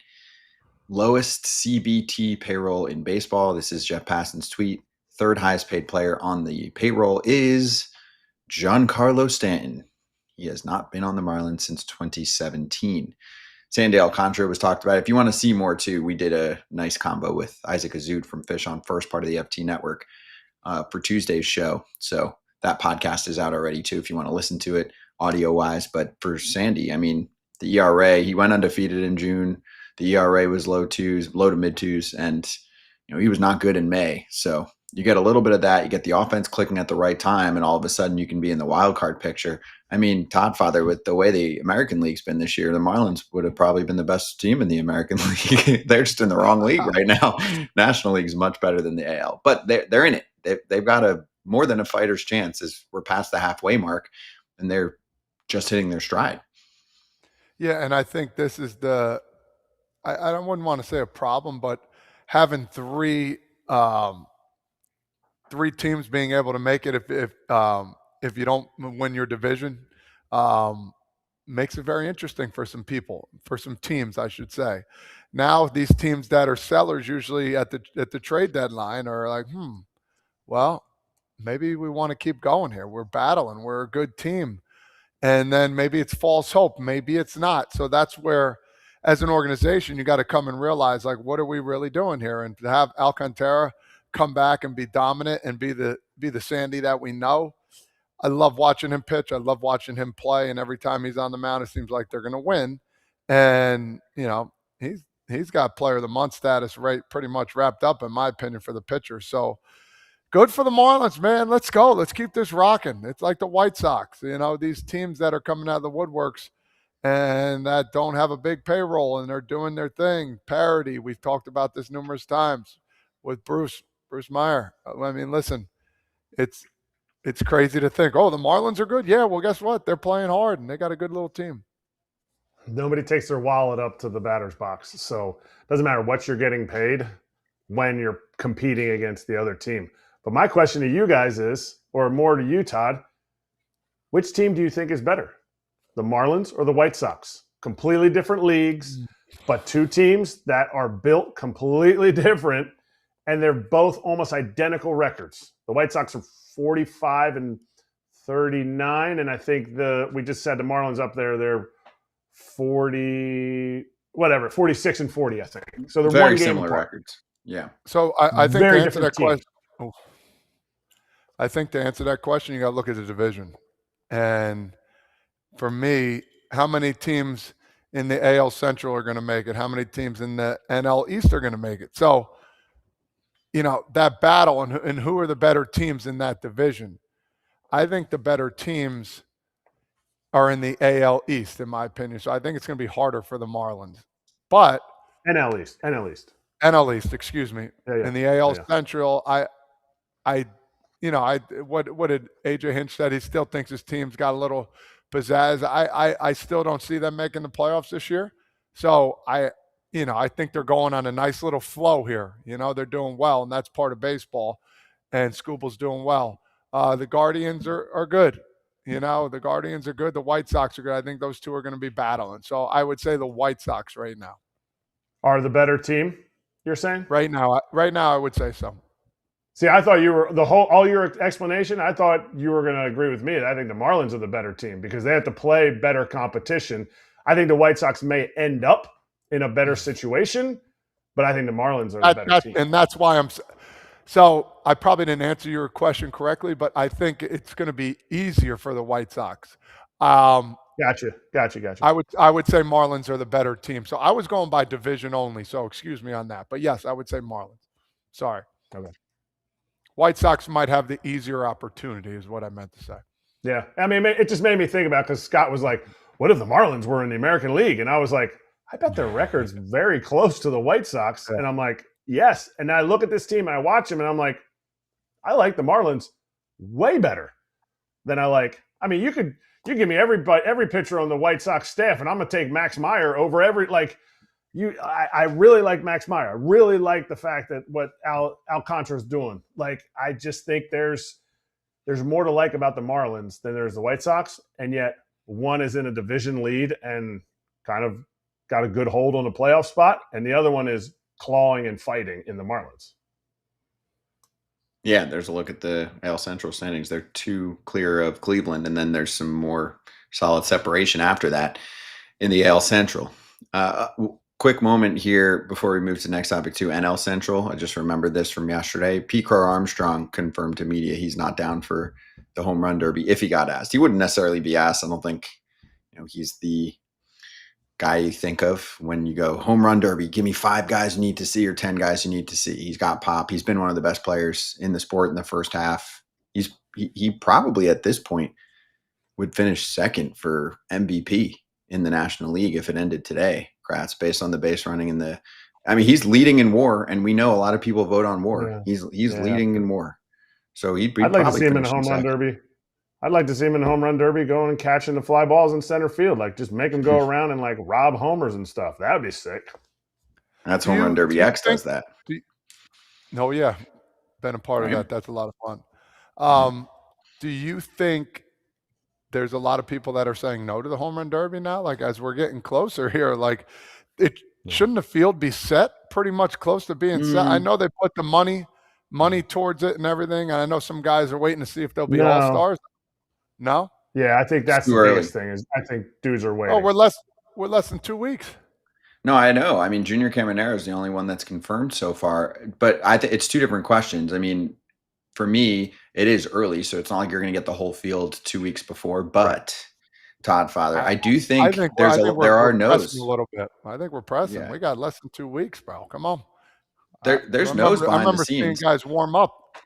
Lowest CBT payroll in baseball. This is Jeff Passan's tweet. Third highest paid player on the payroll is Giancarlo Stanton. He has not been on the Marlins since 2017. Sandy Alcantara was talked about. If you want to see more too, we did a nice combo with Isaac Azut from Fish on First, part of the FT Network, for Tuesday's show. So that podcast is out already too, if you want to listen to it audio wise. But for Sandy, I mean, the ERA, he went undefeated in June. The ERA was low to mid twos, and he was not good in May. So you get a little bit of that. You get the offense clicking at the right time, and all of a sudden you can be in the wild card picture. I mean, Todd, Father, with the way the American League's been this year, the Marlins would have probably been the best team in the American League. They're just in the wrong league right now. National League is much better than the AL, but they're in it. They've got a more than a fighter's chance as we're past the halfway mark, and they're just hitting their stride. Yeah, and I think this is I wouldn't want to say a problem, but having three teams being able to make it if you don't win your division makes it very interesting for some people, for some teams, I should say. Now these teams that are sellers usually at the trade deadline are like, well, maybe we want to keep going here. We're battling. We're a good team. And then maybe it's false hope. Maybe it's not. So that's where, as an organization, you got to come and realize, like, what are we really doing here? And to have Alcantara come back and be dominant and be the Sandy that we know. I love watching him pitch. I love watching him play. And every time he's on the mound, it seems like they're going to win. And, he's got player of the month status pretty much wrapped up, in my opinion, for the pitcher. So good for the Marlins, man. Let's go. Let's keep this rocking. It's like the White Sox, these teams that are coming out of the woodworks and that don't have a big payroll and they're doing their thing. Parity. We've talked about this numerous times with Bruce Meyer. I mean, listen, it's crazy to think, the Marlins are good. Yeah, well, guess what? They're playing hard and they got a good little team. Nobody takes their wallet up to the batter's box. So it doesn't matter what you're getting paid when you're competing against the other team. But my question to you guys is, or more to you, Todd, which team do you think is better? The Marlins or the White Sox? Completely different leagues, but two teams that are built completely different, and they're both almost identical records. The White Sox are 45 and 39, and I think we just said the Marlins up there, they're 46 and 40, I think. So they're very one game similar apart. records. Yeah. So I think Very to answer that different question, I think to answer that question, you got to look at the division. And for me, how many teams in the AL Central are going to make it? How many teams in the NL East are going to make it? So, that battle and who are the better teams in that division? I think the better teams are in the AL East, in my opinion. So I think it's going to be harder for the Marlins. But NL East. NL East, excuse me. Yeah. In the AL Central, what did AJ Hinch said? He still thinks his team's got a little pizzazz. I still don't see them making the playoffs this year. So I think they're going on a nice little flow here. They're doing well, and that's part of baseball. And Skubal's doing well. The Guardians are good. The Guardians are good. The White Sox are good. I think those two are going to be battling. So I would say the White Sox right now Are the better team, you're saying? Right now, I would say so. See, I thought you were all your explanation. I thought you were going to agree with me. I think the Marlins are the better team because they have to play better competition. I think the White Sox may end up in a better situation, but I think the Marlins are the better team. And that's why so I probably didn't answer your question correctly, but I think it's going to be easier for the White Sox. Gotcha. I would say Marlins are the better team. So I was going by division only. So excuse me on that. But yes, I would say Marlins. Sorry. Okay. White Sox might have the easier opportunity is what I meant to say. Yeah. I mean, it just made me think about, because Scott was like, what if the Marlins were in the American League? And I was like, I bet their record's very close to the White Sox. And I'm like, yes. And I look at this team and I watch them and I'm like, I like the Marlins way better than I mean, you give me every pitcher on the White Sox staff and I'm going to take Max Meyer over I really like Max Meyer. I really like the fact that what Alcantara is doing. I just think there's more to like about the Marlins than there's the White Sox. And yet one is in a division lead and kind of got a good hold on the playoff spot. And the other one is clawing and fighting in the Marlins. Yeah, there's a look at the AL Central standings. They're 2 clear of Cleveland, and then there's some more solid separation after that in the AL Central. Quick moment here before we move to the next topic too. NL Central. I just remembered this from yesterday. P. Crow Armstrong confirmed to media he's not down for the home run derby if he got asked. He wouldn't necessarily be asked. I don't think he's the guy you think of when you go home run derby. Give me 5 guys you need to see or 10 guys you need to see. He's got pop. He's been one of the best players in the sport in the first half. He probably at this point would finish second for MVP in the National League if it ended today, Kratz, based on the base running and he's leading in WAR, and we know a lot of people vote on WAR. Yeah. He's leading in WAR. So I'd like to see him in a home run derby. I'd like to see him in the home run derby going and catching the fly balls in center field. Like, just make him go around and, like, rob homers and stuff. That would be sick. That's Home Run Derby X does that. No, yeah. Been a part of that. That's a lot of fun. Do you think there's a lot of people that are saying no to the home run derby now? Like, as we're getting closer here, like, shouldn't the field be set pretty much close to being set? I know they put the money towards it and everything, and I know some guys are waiting to see if they'll be all-stars. No? Yeah, I think that's the biggest thing is I think dudes are waiting. Oh, we're less than 2 weeks. No, I know. I mean, Junior Caminero is the only one that's confirmed so far, but I think it's 2 different questions. I mean, for me, it is early, so it's not like you're going to get the whole field 2 weeks before. But Todd, Father, I do think there are no's. A little bit. I think we're pressing. Yeah. We got less than 2 weeks, bro. Come on. There's no's behind the scenes. I remember seeing guys warm up,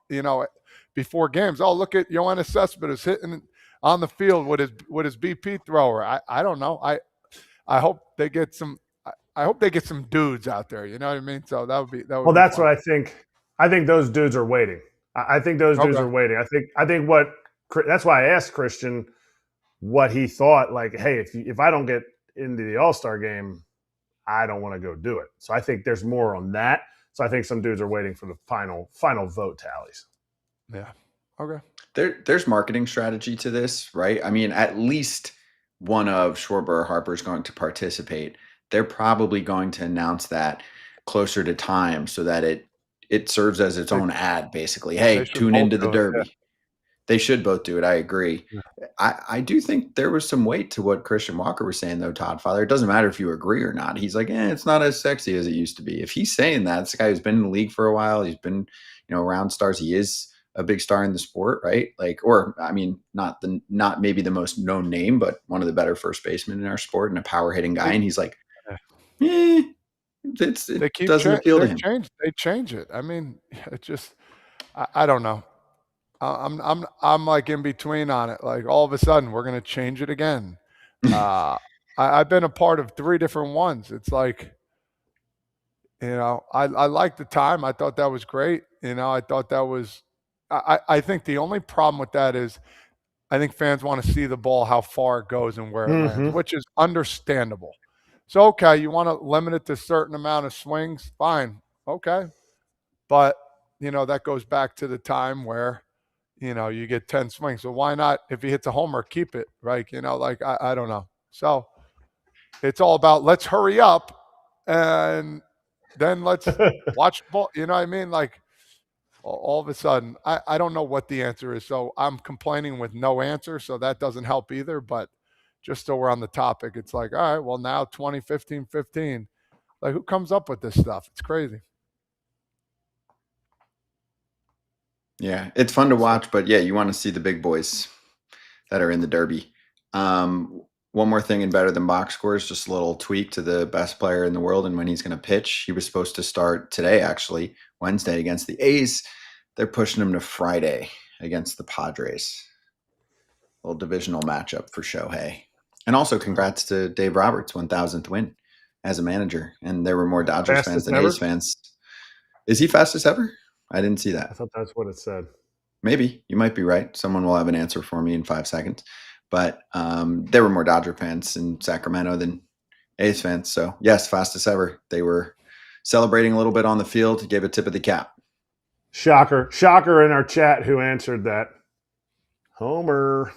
before games. Oh, look at Yoenis Cespedes hitting on the field with his BP thrower. I don't know. I hope they get some. I hope they get some dudes out there. You know what I mean? So that would be. Well, that's fun. What I think. I think those dudes are waiting. I think those dudes are waiting. I think that's why I asked Christian what he thought. Like, hey, if I don't get into the All-Star game, I don't want to go do it. So I think there's more on that. So I think some dudes are waiting for the final vote tallies. Yeah. Okay. There's marketing strategy to this, right? I mean, at least one of Schwarber or Harper is going to participate. They're probably going to announce that closer to time so that it serves as its own ad, basically. Hey, tune into the Derby. Yeah. They should both do it. I agree. Yeah. I do think there was some weight to what Christian Walker was saying, though, Todd, Father. It doesn't matter if you agree or not. He's like, it's not as sexy as it used to be. If he's saying that, it's a guy who's been in the league for a while. He's been, around stars. He is a big star in the sport, right? Like, or I mean, not maybe the most known name, but one of the better first basemen in our sport and a power hitting guy. And he's like, it doesn't appeal to him. They change it. I mean, it just, I don't know. I'm like in between on it. Like all of a sudden we're going to change it again. I've been a part of 3 different ones. It's like, I like the time. I thought that was great. I thought that was, I think the only problem with that is I think fans want to see the ball, how far it goes and where it lands, which is understandable. So, okay, you want to limit it to a certain amount of swings, fine. Okay. But, that goes back to the time where, you get 10 swings. So why not, if he hits a homer, keep it, right? I don't know. So it's all about let's hurry up and then let's watch ball. You know what I mean? Like all of a sudden, I don't know what the answer is. So I'm complaining with no answer. So that doesn't help either. But just so we're on the topic, it's like, all right, well, now 20-15-15. Like, who comes up with this stuff? It's crazy. Yeah, it's fun to watch, but yeah, you want to see the big boys that are in the Derby. One more thing in Better Than Box Scores, just a little tweak to the best player in the world and when he's going to pitch. He was supposed to start today, actually, Wednesday against the A's. They're pushing him to Friday against the Padres. A little divisional matchup for Shohei. And also congrats to Dave Roberts' 1,000th win as a manager. And there were more Dodgers fans than A's fans. Is he fastest ever? I didn't see that. I thought that's what it said. Maybe. You might be right. Someone will have an answer for me in 5 seconds. But there were more Dodger fans in Sacramento than A's fans. So, yes, fastest ever. They were celebrating a little bit on the field, gave a tip of the cap. Shocker in our chat who answered that. Homer.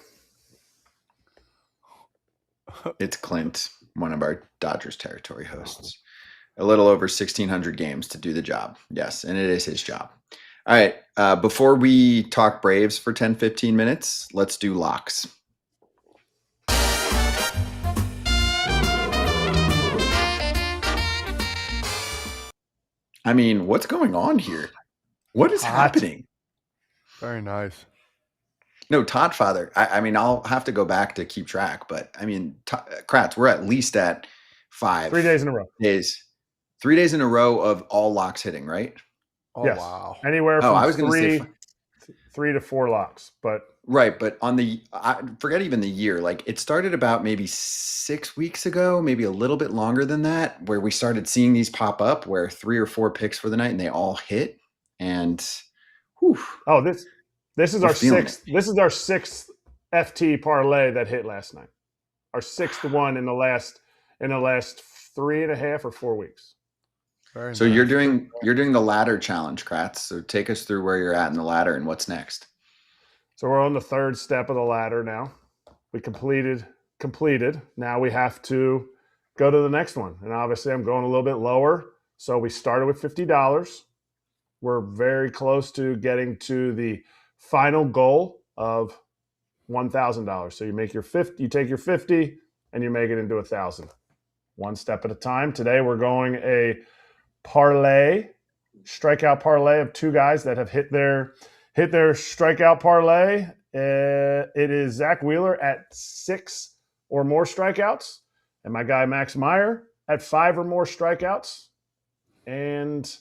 It's Clint, one of our Dodgers territory hosts. A little over 1,600 games to do the job. Yes, and it is his job. All right. Before we talk Braves for 10, 15 minutes, let's do locks. I mean, what's going on here? What is Hot. happening? Very nice. No, Todd Father. I mean, I'll have to go back to keep track, but I mean, Kratz, we're at least at 5 3 days in a row. 3 days in a row of all locks hitting, right? Oh, Yes. wow. Anywhere from I was going to say 3 to 4 locks, but right. But on I forget even the year. Like it started about maybe 6 weeks ago, maybe a little bit longer than that, where we started seeing these pop up, where 3 or 4 picks for the night, and they all hit. And whew, this is we're our feeling sixth. This is our sixth FT parlay that hit last night. Our sixth one in the last 3.5 or 4 weeks. Very so nice. you're doing the ladder challenge, Kratz. So take us through where you're at in the ladder and what's next. So we're on the third step of the ladder now. We completed. Now we have to go to the next one. And obviously I'm going a little bit lower. So we started with $50. We're very close to getting to the final goal of $1,000. So you take your 50 and you make it into 1,000. One step at a time. Today we're going a strikeout parlay of 2 guys that have hit their strikeout parlay. It is Zach Wheeler at 6 or more strikeouts, and my guy Max Meyer at 5 or more strikeouts. And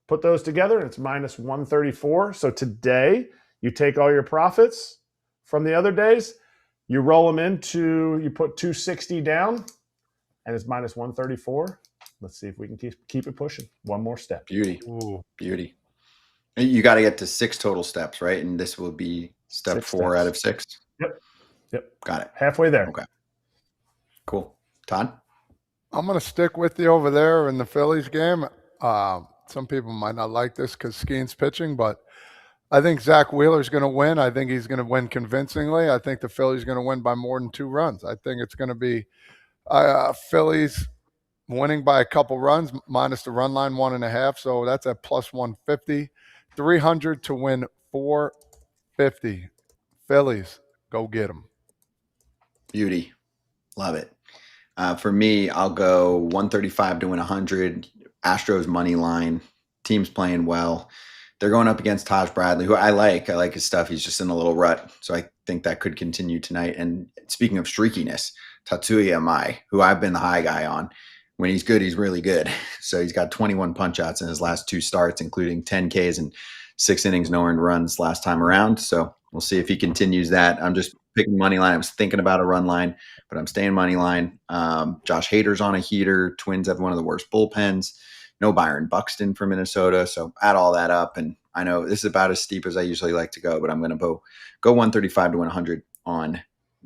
put those together, and it's minus 134. So today, you take all your profits from the other days, you roll them you put 260 down, and it's minus 134. Let's see if we can keep it pushing. One more step. Beauty. Ooh. Beauty. You got to get to 6 total steps, right? And this will be step 6 4 steps. out of 6. Yep. Got it. Halfway there. Okay. Cool. Todd? I'm going to stick with you over there in the Phillies game. Some people might not like this because Skeen's pitching, but I think Zach Wheeler's going to win. I think he's going to win convincingly. I think the Phillies going to win by more than 2 runs. I think it's going to be Phillies winning by a couple runs minus the run line 1.5. So that's at plus 150. 300 to win 450. Phillies, go get them. Beauty. Love it. For me, I'll go 135 to win 100. Astros money line. Team's playing well. They're going up against Taj Bradley, who I like. I like his stuff. He's just in a little rut. So I think that could continue tonight. And speaking of streakiness, Tatsuya Mai, who I've been the high guy on. When he's good, he's really good. So he's got 21 punch-outs in his last 2 starts, including 10 Ks and 6 innings, no earned runs last time around. So we'll see if he continues that. I'm just picking money line. I was thinking about a run line, but I'm staying money line. Josh Hader's on a heater. Twins have one of the worst bullpens. No Byron Buxton for Minnesota. So add all that up. And I know this is about as steep as I usually like to go, but I'm going to go 135 to 100 on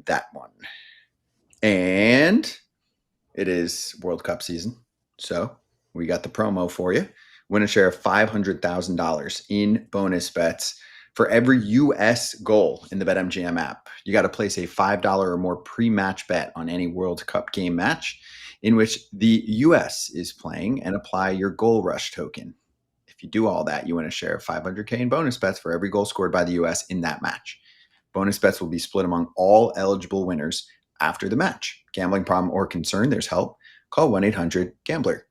that one. And it is World Cup season. So we got the promo for you. Win a share of $500,000 in bonus bets for every U.S. goal in the BetMGM app. You got to place a $5 or more pre-match bet on any World Cup game match in which the U.S. is playing and apply your goal rush token. If you do all that, you win a share of $500K in bonus bets for every goal scored by the U.S. in that match. Bonus bets will be split among all eligible winners after the match. Gambling problem or concern, there's help. Call 1-800-GAMBLER.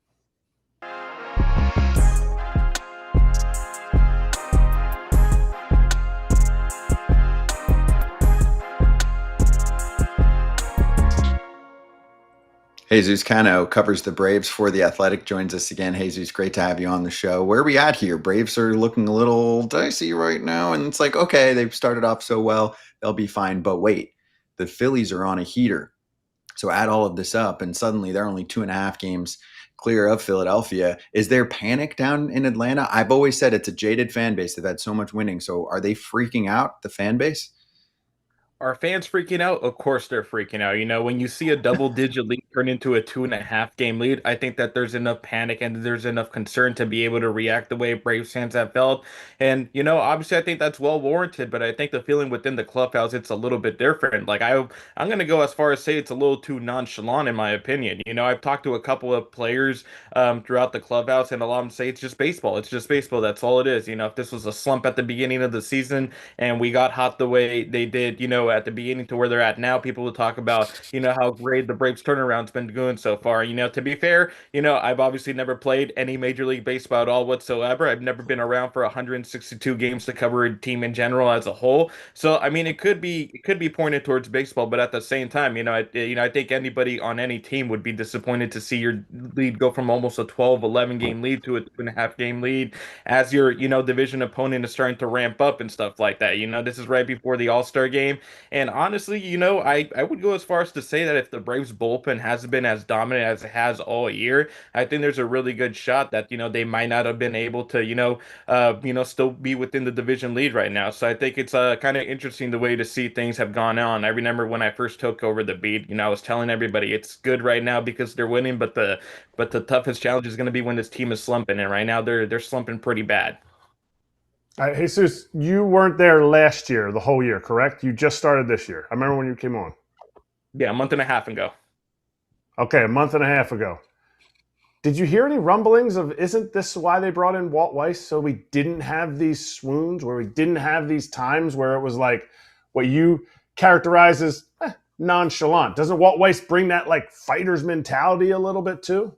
Jesus Cano covers the Braves for The Athletic, joins us again. Jesus, great to have you on the show. Where are we at here? Braves are looking a little dicey right now, and it's like, okay, they've started off so well, they'll be fine. But wait, the Phillies are on a heater. So add all of this up, and suddenly they're only 2.5 games clear of Philadelphia. Is there panic down in Atlanta? I've always said it's a jaded fan base. They've had so much winning. So are they freaking out, the fan base? Are fans freaking out? Of course they're freaking out. You know, when you see a double-digit lead turn into a 2.5 game lead, I think that there's enough panic and there's enough concern to be able to react the way Braves fans have felt. And, you know, obviously I think that's well warranted, but I think the feeling within the clubhouse, it's a little bit different. Like I'm going to go as far as say it's a little too nonchalant in my opinion. You know, I've talked to a couple of players throughout the clubhouse, and a lot of them say it's just baseball. It's just baseball. That's all it is. You know, if this was a slump at the beginning of the season and we got hot the way they did, you know, at the beginning to where they're at now, people will talk about, how great the Braves turnaround's been doing so far. To be fair, I've obviously never played any Major League Baseball at all whatsoever. I've never been around for 162 games to cover a team in general as a whole. So, I mean, it could be pointed towards baseball, but at the same time, I think anybody on any team would be disappointed to see your lead go from almost a 12, 11 game lead to a 2.5 game lead as your, division opponent is starting to ramp up and stuff like that. This is right before the All-Star game. And honestly, I would go as far as to say that if the Braves bullpen hasn't been as dominant as it has all year, I think there's a really good shot that, they might not have been able to, still be within the division lead right now. So I think it's kind of interesting the way to see things have gone on. I remember when I first took over the beat, I was telling everybody it's good right now because they're winning, but the toughest challenge is going to be when this team is slumping, and right now they're slumping pretty bad. Jesus, you weren't there last year, the whole year, correct? You just started this year. I remember when you came on. Yeah, a month and a half ago. Okay, a month and a half ago. Did you hear any rumblings of, isn't this why they brought in Walt Weiss, so we didn't have these swoons, where we didn't have these times where it was like what you characterize as nonchalant? Doesn't Walt Weiss bring that like fighter's mentality a little bit too?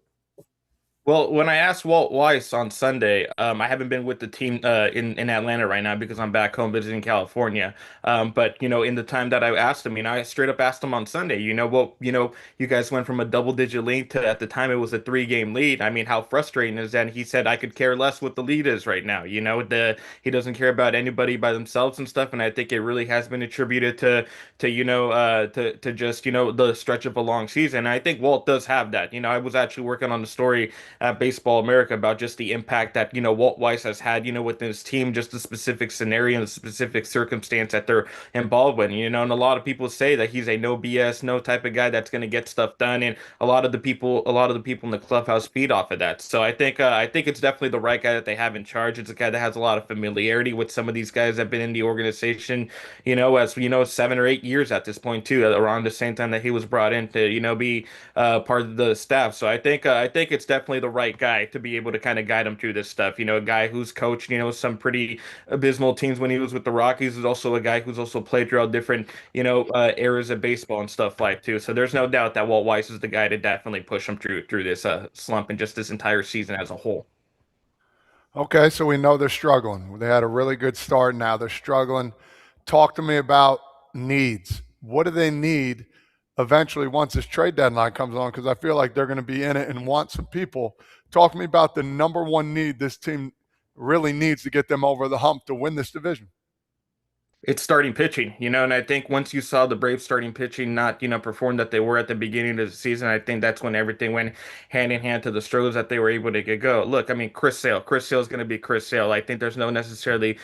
Well, when I asked Walt Weiss on Sunday, I haven't been with the team in Atlanta right now because I'm back home visiting California. But in the time that I asked him, I straight up asked him on Sunday, you guys went from a double-digit lead to, at the time it was a 3-game lead. I mean, how frustrating is that? And he said, I could care less what the lead is right now. He doesn't care about anybody by themselves and stuff. And I think it really has been attributed to just the stretch of a long season. And I think Walt does have that. I was actually working on the story at Baseball America about just the impact that Walt Weiss has had within his team, just the specific scenario and the specific circumstance that they're involved with. And a lot of people say that he's a no BS, no type of guy that's going to get stuff done, and a lot of the people in the clubhouse feed off of that. So I think it's definitely the right guy that they have in charge. It's a guy that has a lot of familiarity with some of these guys that have been in the organization, as 7 or 8 years at this point too, around the same time that he was brought in to be part of the staff. So I think it's definitely the right guy to be able to kind of guide him through this stuff. A guy who's coached, some pretty abysmal teams when he was with the Rockies, is also a guy who's also played throughout different, eras of baseball and stuff like too. So there's no doubt that Walt Weiss is the guy to definitely push him through this slump and just this entire season as a whole. Okay, so we know they're struggling. They had a really good start. Now they're struggling. Talk to me about needs. What do they need eventually once this trade deadline comes on? Because I feel like they're going to be in it and want some people. Talk to me about the number one need this team really needs to get them over the hump to win this division. It's starting pitching, and I think once you saw the Braves starting pitching not, perform that they were at the beginning of the season, I think that's when everything went hand in hand to the struggles that they were able to get go. Look, I mean, Chris Sale is going to be Chris Sale. I think there's no necessarily,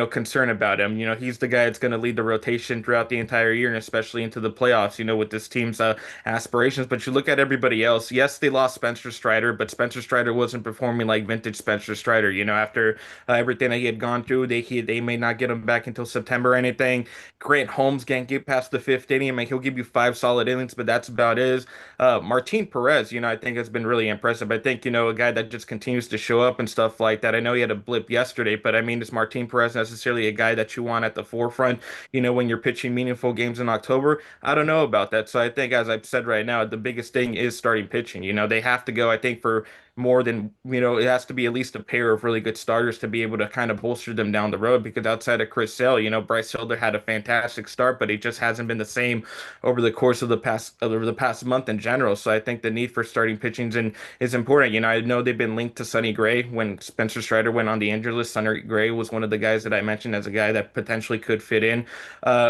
concern about him. He's the guy that's going to lead the rotation throughout the entire year and especially into the playoffs, with this team's aspirations. But you look at everybody else. Yes, they lost Spencer Strider, but Spencer Strider wasn't performing like vintage Spencer Strider. After everything that he had gone through, they may not get him back until September or anything. Grant Holmes can't get past the 5th inning. I mean, he'll give you 5 solid innings, but that's about it. Martin Perez, I think has been really impressive. I think, a guy that just continues to show up and stuff like that. I know he had a blip yesterday, but I mean, is Martin Perez necessarily a guy that you want at the forefront, when you're pitching meaningful games in October? I don't know about that. So I think, as I've said right now, the biggest thing is starting pitching. They have to go, I think, for more than, it has to be at least a pair of really good starters to be able to kind of bolster them down the road, because outside of Chris Sale, Bryce Hilder had a fantastic start, but he just hasn't been the same over the course of the past month in general. So I think the need for starting pitching is important. I know they've been linked to Sonny Gray. When Spencer Strider went on the injured list, Sonny Gray was one of the guys that I mentioned as a guy that potentially could fit in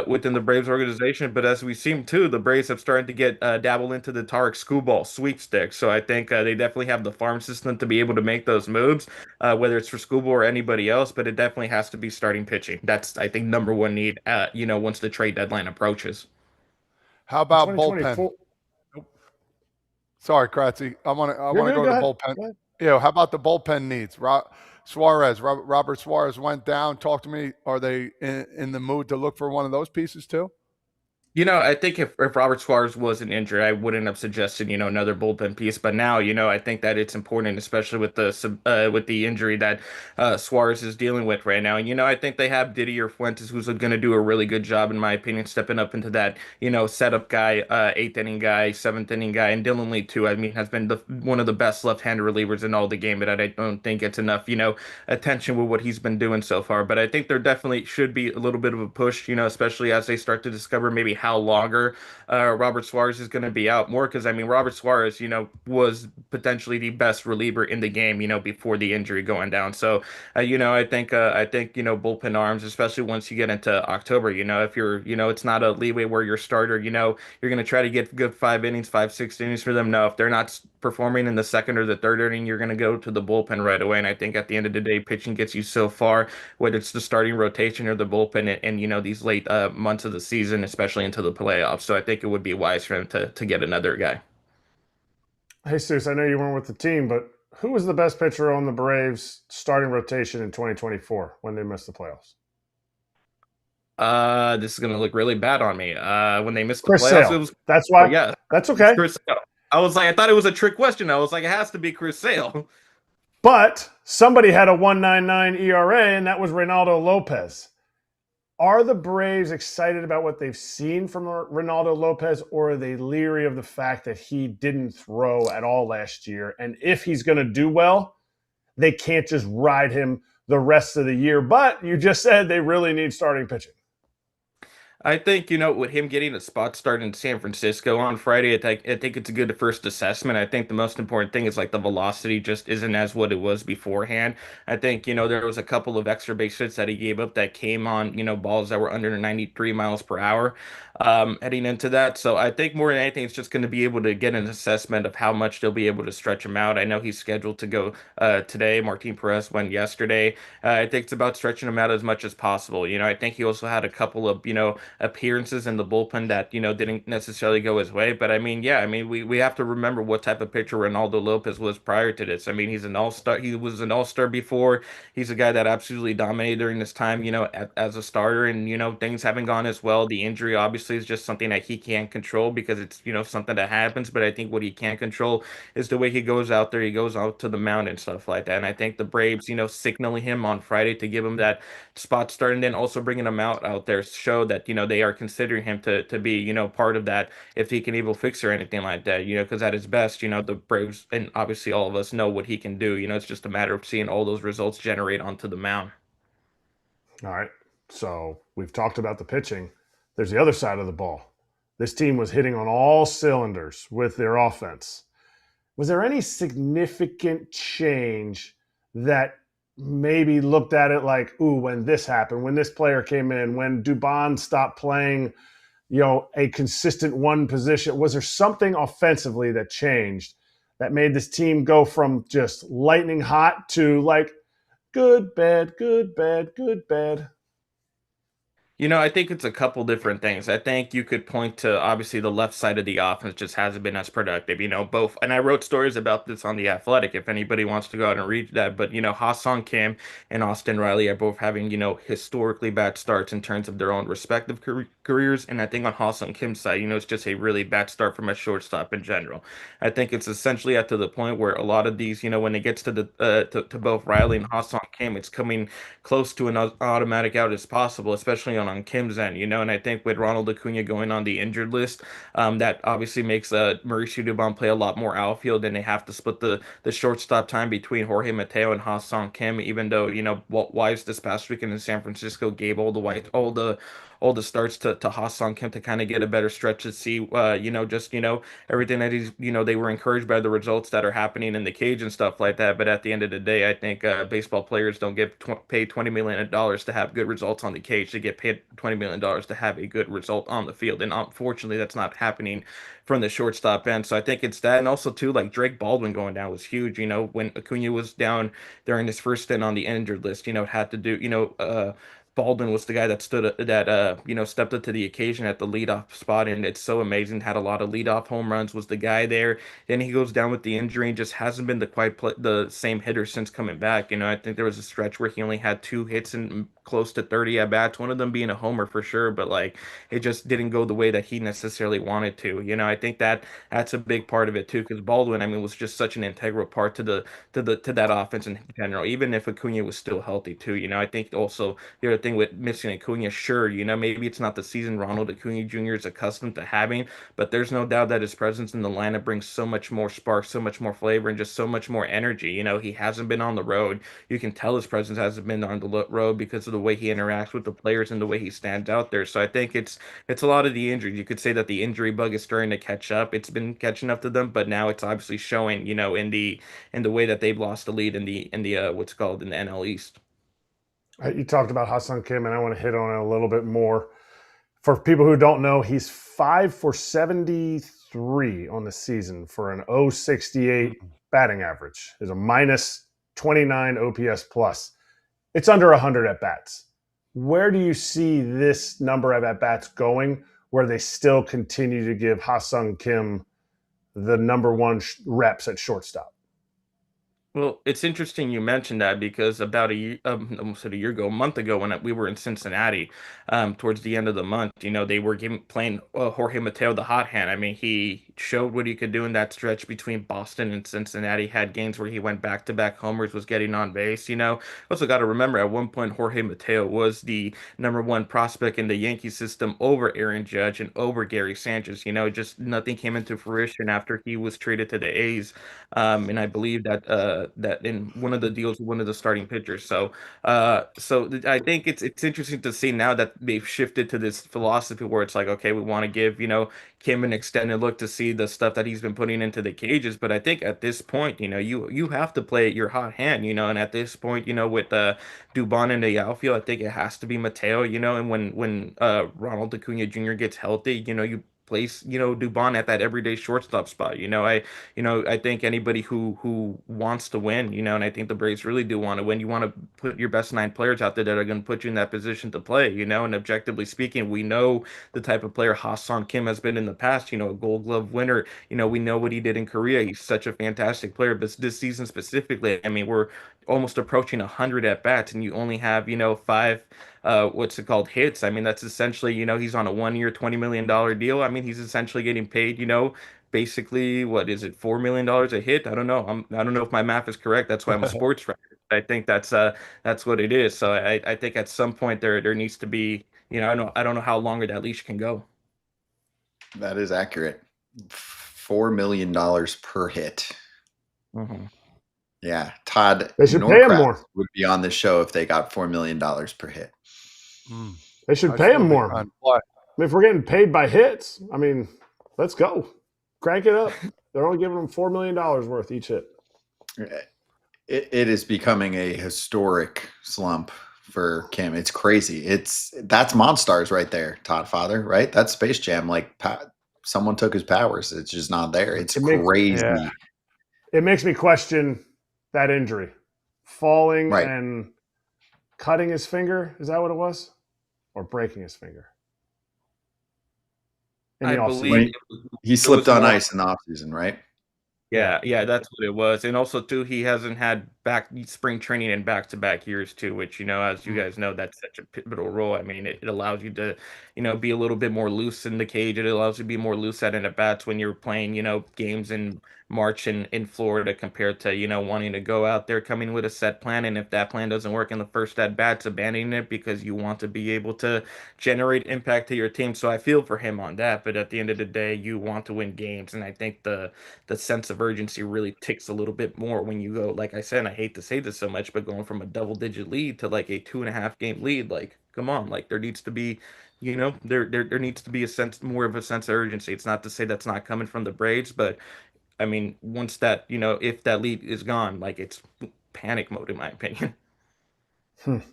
within the Braves organization. But as we seem to, the Braves have started to get dabble into the Tarik Skubal sweepstakes. So I think they definitely have the farm system to be able to make those moves, whether it's for Skubal or anybody else, but it definitely has to be starting pitching. That's, I think, number one need, once the trade deadline approaches. How about bullpen? Sorry, Kratzy. I want to go to the bullpen. Yeah, how about the bullpen needs? Robert Suarez went down. Talk to me. Are they in the mood to look for one of those pieces too? I think if Robert Suarez wasn't injured, I wouldn't have suggested, another bullpen piece. But now, I think that it's important, especially with the injury that Suarez is dealing with right now. And I think they have Didier Fuentes, who's going to do a really good job, in my opinion, stepping up into that, setup guy, eighth inning guy, seventh inning guy, and Dylan Lee too. I mean, has been one of the best left-handed relievers in all the game, but I don't think it's enough, attention with what he's been doing so far. But I think there definitely should be a little bit of a push, especially as they start to discover maybe how longer Robert Suarez is going to be out more. Because I mean, Robert Suarez, was potentially the best reliever in the game, before the injury going down. So, I think bullpen arms, especially once you get into October, if you're, it's not a leeway where your starter, you're going to try to get good 5 innings, 5, 6 innings for them. No, if they're not performing in the second or the third inning, you're going to go to the bullpen right away. And I think at the end of the day, pitching gets you so far, whether it's the starting rotation or the bullpen, and these late months of the season, especially into the playoffs. So I think it would be wise for him to get another guy. Hey, Seuss, I know you weren't with the team, but who was the best pitcher on the Braves starting rotation in 2024 when they missed the playoffs? This is gonna look really bad on me. When they missed the Chris playoffs, Sale. it was That's why. yeah, That's it's okay. Chris Sale. I was like, I thought it was a trick question. I was like, it has to be Chris Sale. But somebody had a 1.99 ERA, and that was Reynaldo Lopez. Are the Braves excited about what they've seen from Reynaldo Lopez, or are they leery of the fact that he didn't throw at all last year? And if he's going to do well, they can't just ride him the rest of the year. But you just said they really need starting pitching. I think, with him getting a spot start in San Francisco on Friday, I think it's a good first assessment. I think the most important thing is like the velocity just isn't as what it was beforehand. I think, there was a couple of extra base hits that he gave up that came on, balls that were under 93 miles per hour heading into that. So I think more than anything, it's just going to be able to get an assessment of how much they'll be able to stretch him out. I know he's scheduled to go today. Martin Perez went yesterday. I think it's about stretching him out as much as possible. I think he also had a couple of, appearances in the bullpen that didn't necessarily go his way. But I mean, yeah, I mean we have to remember what type of pitcher Reynaldo Lopez was prior to this. I mean, he's an all-star. He was an all-star before. He's a guy that absolutely dominated during this time, as a starter, and things haven't gone as well. The injury obviously is just something that he can't control because it's something that happens. But I think what he can control is the way he goes out there. He goes out to the mound and stuff like that. And I think the Braves, signaling him on Friday to give him that spot start, and then also bringing him out there show that they are considering him to be part of that if he can able fix or anything like that. Because at his best, the Braves and obviously all of us know what he can do. It's just a matter of seeing all those results generate onto the mound. All right. So we've talked about the pitching. There's the other side of the ball. This team was hitting on all cylinders with their offense. Was there any significant change that maybe looked at it like, ooh, when this happened, when this player came in, when Dubon stopped playing, a consistent one position? Was there something offensively that changed that made this team go from just lightning hot to like good, bad, good, bad, good, bad? I think it's a couple different things. I think you could point to obviously the left side of the offense just hasn't been as productive. Both, and I wrote stories about this on the Athletic if anybody wants to go out and read that. But Ha-Sung Kim and Austin Riley are both having historically bad starts in terms of their own respective careers. And I think on Ha-Sung Kim's side, it's just a really bad start from a shortstop in general. I think it's essentially at to the point where a lot of these, when it gets to the to both Riley and Ha-Sung Kim, it's coming close to an automatic out as possible, especially on Kim's end, and I think with Ronald Acuna going on the injured list, that obviously makes Mauricio Dubon play a lot more outfield, and they have to split the shortstop time between Jorge Mateo and Ha-Sung Kim, even though, Wise this past weekend in San Francisco gave all the starts to Ha-Sung Kim to kind of get a better stretch to see, everything that he's, they were encouraged by the results that are happening in the cage and stuff like that. But at the end of the day, I think baseball players don't get paid $20 million to have good results on the cage. They get paid $20 million to have a good result on the field. And unfortunately, that's not happening from the shortstop end. So I think it's that. And also, too, like Drake Baldwin going down was huge. When Acuna was down during his first stint on the injured list, it had to do, Baldwin was the guy that stepped up to the occasion at the leadoff spot, and it's so amazing. Had a lot of leadoff home runs. Was the guy there? Then he goes down with the injury and just hasn't been the same hitter since coming back. I think there was a stretch where he only had 2 hits and close to 30 at bats. One of them being a homer for sure, but like it just didn't go the way that he necessarily wanted to. I think that's a big part of it too, because Baldwin, I mean, was just such an integral part to that offense in general. Even if Acuna was still healthy too. I think also the other thing with missing Acuna, sure, maybe it's not the season Ronald Acuna Jr. is accustomed to having, but there's no doubt that his presence in the lineup brings so much more spark, so much more flavor, and just so much more energy. He hasn't been on the road. You can tell his presence hasn't been on the road because of the way he interacts with the players and the way he stands out there. So I think it's a lot of the injuries. You could say that the injury bug is starting to catch up. It's been catching up to them, but now it's obviously showing, in the way that they've lost the lead in the what's called in the NL East. You talked about Ha-Seong Kim, and I want to hit on it a little bit more. For people who don't know, he's 5 for 73 on the season for an .068 batting average. Is a minus 29 OPS plus. It's under 100 at bats. Where do you see this number of at bats going, where they still continue to give Ha-Seong Kim the number one reps at shortstop? Well, it's interesting you mentioned that because about almost a year ago, a month ago, when we were in Cincinnati, towards the end of the month, they were playing Jorge Mateo the hot hand. I mean, he showed what he could do in that stretch between Boston and Cincinnati. Had games where he went back-to-back homers, was getting on base. Also got to remember at one point Jorge Mateo was the number one prospect in the Yankee system over Aaron Judge and over Gary Sanchez. Just nothing came into fruition after he was traded to the A's. And I believe that in one of the deals, one of the starting pitchers. So I think it's interesting to see now that they've shifted to this philosophy where it's like, okay, we want to give Kim an extended look to see the stuff that he's been putting into the cages. But I think at this point, you have to play your hot hand, and at this point, with Dubon in the outfield, I think it has to be Mateo, and when Ronald Acuna Jr. gets healthy, you place Dubon at that everyday shortstop spot. I think anybody who wants to win, and I think the Braves really do want to win, you want to put your best 9 players out there that are going to put you in that position to play. And objectively speaking, we know the type of player Ha-Seong Kim has been in the past, a Gold Glove winner. We know what he did in Korea. He's such a fantastic player, but this season specifically, I mean, we're almost approaching 100 at bats, and you only have 5 hits. I mean, that's essentially, he's on a 1-year $20 million deal. I mean, he's essentially getting paid, basically, what is it, $4 million a hit? I don't know. I don't know if my math is correct. That's why I'm a sports writer. I think that's what it is. So I think at some point there needs to be, I don't know how longer that leash can go. That is accurate. $4 million per hit. Mm-hmm. Yeah, Todd. They should pay him more. Would be on the show if they got $4 million per hit. They should pay him more. I mean, if we're getting paid by hits, I mean, let's go. Crank it up. They're only giving them $4 million worth each hit. It is becoming a historic slump for Kim. It's crazy. That's Monstars right there, Todd Father, right? That's Space Jam. Like someone took his powers. It's just not there. It's crazy. It makes me question that injury. Falling and cutting his finger. Is that what it was? Or breaking his finger? I believe he slipped on ice in the offseason, right? Yeah, that's what it was. And also, too, he hasn't had spring training in back-to-back years, too, which, as you guys know, that's such a pivotal role. I mean, it allows you to, be a little bit more loose in the cage. It allows you to be more loose at bats when you're playing, games in March in Florida compared to, wanting to go out there coming with a set plan. And if that plan doesn't work in the first at-bats, abandoning it because you want to be able to generate impact to your team. So I feel for him on that. But at the end of the day, you want to win games. And I think the sense of urgency really ticks a little bit more when you go, like I said, and I hate to say this so much, but going from a double-digit lead to like a 2.5 game lead, like, come on, like there needs to be, there needs to be more of a sense of urgency. It's not to say that's not coming from the Braves, but I mean, once that, if that lead is gone, like it's panic mode, in my opinion.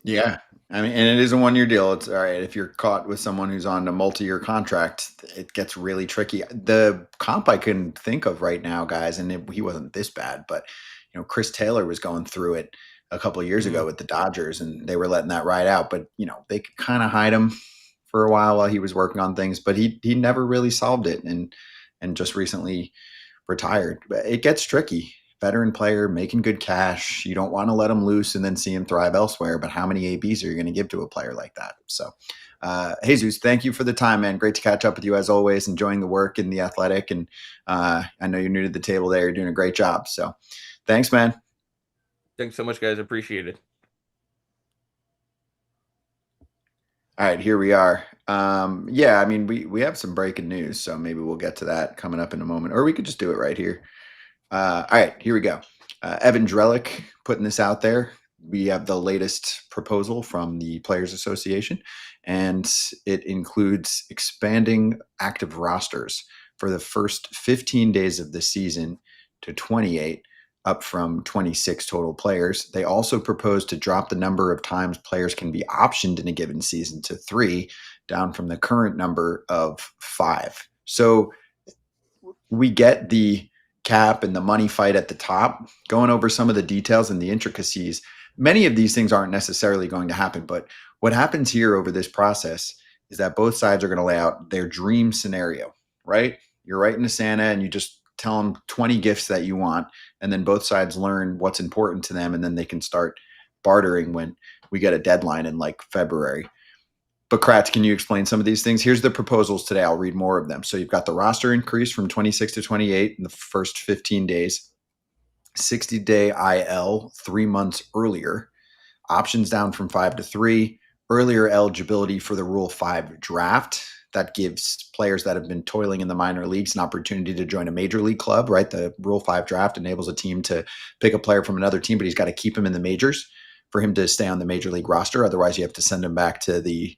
Yeah. I mean, and it is a 1-year deal. It's all right. If you're caught with someone who's on a multi-year contract, it gets really tricky. The comp I can think of right now, guys, and he wasn't this bad, but Chris Taylor was going through it a couple of years ago with the Dodgers, and they were letting that ride out. But, they could kind of hide him for a while he was working on things, but he never really solved it and just recently retired. But it gets tricky. Veteran player making good cash. You don't want to let him loose and then see him thrive elsewhere. But how many ABs are you going to give to a player like that? So, Jesus, thank you for the time, man. Great to catch up with you as always. Enjoying the work in the Athletic, and I know you're new to the table there. You're doing a great job. So, thanks, man. Thanks so much, guys. Appreciate it. All right, here we are. We have some breaking news, so maybe we'll get to that coming up in a moment, or we could just do it right here. All right, here we go. Evan Drellick putting this out there. We have the latest proposal from the Players Association, and it includes expanding active rosters for the first 15 days of the season to 28, up from 26 total players. They also propose to drop the number of times players can be optioned in a given season to 3, down from the current number of 5. So we get the cap and the money fight at the top. Going over some of the details and the intricacies, many of these things aren't necessarily going to happen, but what happens here over this process is that both sides are going to lay out their dream scenario, right? You're writing to Santa and you just tell them 20 gifts that you want, and then both sides learn what's important to them, and then they can start bartering when we get a deadline in like February. But Kratz, can you explain some of these things? Here's the proposals today. I'll read more of them. So you've got the roster increase from 26 to 28 in the first 15 days, 60-day IL 3 months earlier, options down from 5 to 3, earlier eligibility for the Rule 5 draft. That gives players that have been toiling in the minor leagues an opportunity to join a major league club, right? The Rule 5 draft enables a team to pick a player from another team, but he's got to keep him in the majors for him to stay on the major league roster. Otherwise, you have to send him back to the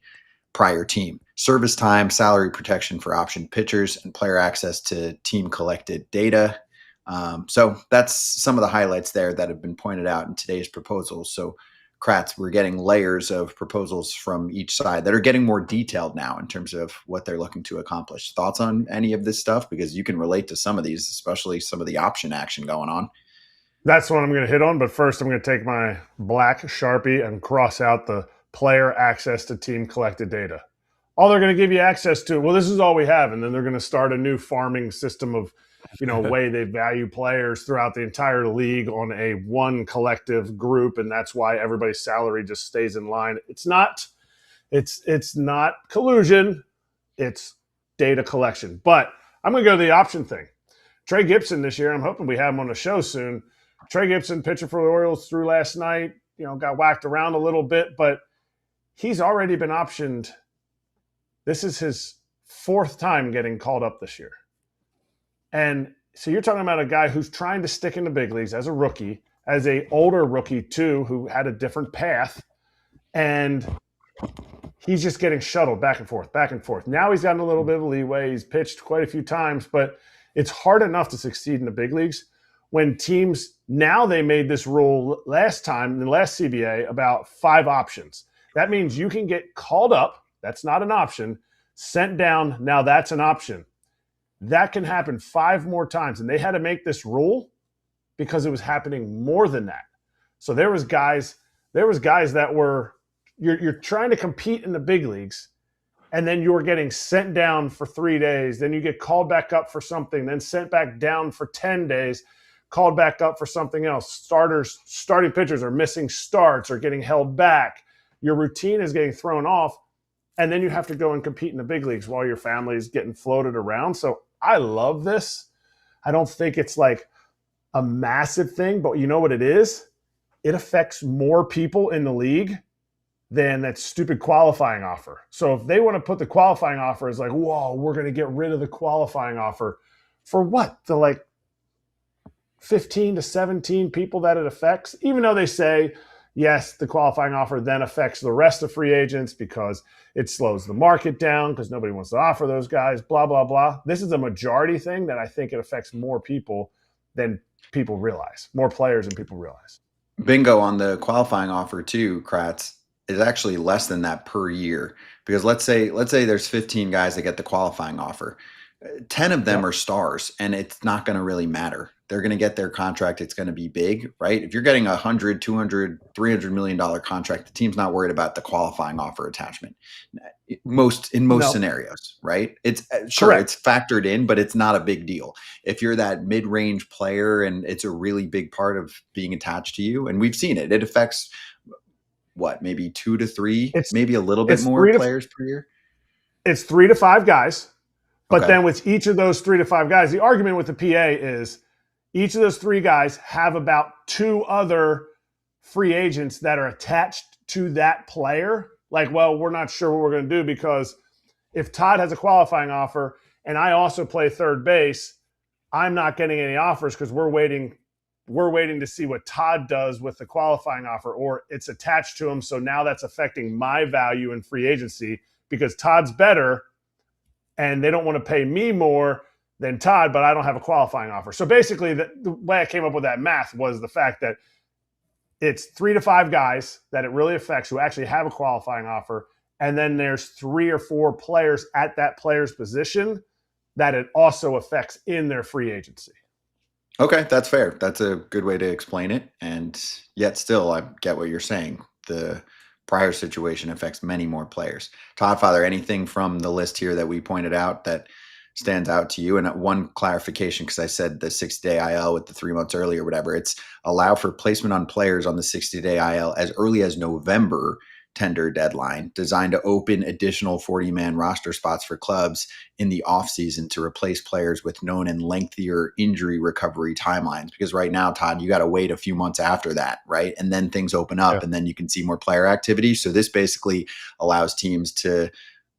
prior team. Service time, salary protection for option pitchers, and player access to team collected data. So that's some of the highlights there that have been pointed out in today's proposals. So Kratz, we're getting layers of proposals from each side that are getting more detailed now in terms of what they're looking to accomplish. Thoughts on any of this stuff? Because you can relate to some of these, especially some of the option action going on. That's what I'm going to hit on. But first, I'm going to take my black Sharpie and cross out the player access to team collected data. All they're going to give you access to, well, this is all we have. And then they're going to start a new farming system of, way they value players throughout the entire league on a one collective group. And that's why everybody's salary just stays in line. It's not collusion. It's data collection. But I'm going to go to the option thing. Trey Gibson this year, I'm hoping we have him on the show soon. Trey Gibson, pitcher for the Orioles, threw last night, got whacked around a little bit, but he's already been optioned. This is his 4th time getting called up this year. And so you're talking about a guy who's trying to stick in the big leagues as a rookie, as a older rookie too, who had a different path. And he's just getting shuttled back and forth, back and forth. Now he's gotten a little bit of leeway. He's pitched quite a few times, but it's hard enough to succeed in the big leagues when teams, now they made this rule last time, in the last CBA, about 5 options. That means you can get called up. That's not an option. Sent down. Now that's an option. That can happen 5 more times. And they had to make this rule because it was happening more than that. So there was guys that were, you're trying to compete in the big leagues, and then you're getting sent down for 3 days. Then you get called back up for something, then sent back down for 10 days, called back up for something else. Starting pitchers are missing starts or getting held back. Your routine is getting thrown off, and then you have to go and compete in the big leagues while your family is getting floated around. So I love this. I don't think it's like a massive thing, but you know what it is? It affects more people in the league than that stupid qualifying offer. So if they want to put the qualifying offer as like, whoa, we're going to get rid of the qualifying offer for what? The like 15 to 17 people that it affects, even though they say, yes, the qualifying offer then affects the rest of free agents because it slows the market down because nobody wants to offer those guys, blah, blah, blah. This is a majority thing that I think it affects more people than people realize, more players than people realize. Bingo on the qualifying offer too, Kratz, is actually less than that per year. Because let's say there's 15 guys that get the qualifying offer. 10 of them are stars, and it's not going to really matter. They're going to get their contract. It's going to be big, right? If you're getting a $100, $200, $300 million contract, the team's not worried about the qualifying offer attachment. In most scenarios, right? It's sure Correct. it's factored in, but it's not a big deal. If you're that mid-range player and it's a really big part of being attached to you, and we've seen it, it affects what, maybe 2 to 3, maybe a little bit more players per year. It's 3 to 5 guys. But Okay. then with each of those 3 to 5 guys, the argument with the PA is each of those 3 guys have about 2 other free agents that are attached to that player. Like, well, we're not sure what we're going to do because if Todd has a qualifying offer and I also play third base, I'm not getting any offers because we're waiting to see what Todd does with the qualifying offer, or it's attached to him. So now that's affecting my value in free agency because Todd's better and they don't want to pay me more than Todd, but I don't have a qualifying offer. So basically, the way I came up with that math was the fact that it's 3 to 5 guys that it really affects who actually have a qualifying offer, and then there's 3 or 4 players at that player's position that it also affects in their free agency. Okay, that's fair. That's a good way to explain it. And yet still, I get what you're saying. The prior situation affects many more players. Todd, Father, anything from the list here that we pointed out that stands out to you? And one clarification, because I said the 60-day IL with the 3 months early or whatever, it's allow for placement on players on the 60-day IL as early as November tender deadline, designed to open additional 40-man roster spots for clubs in the offseason to replace players with known and lengthier injury recovery timelines. Because right now, Todd, you got to wait a few months after that, right? And then things open up and then you can see more player activity. So this basically allows teams to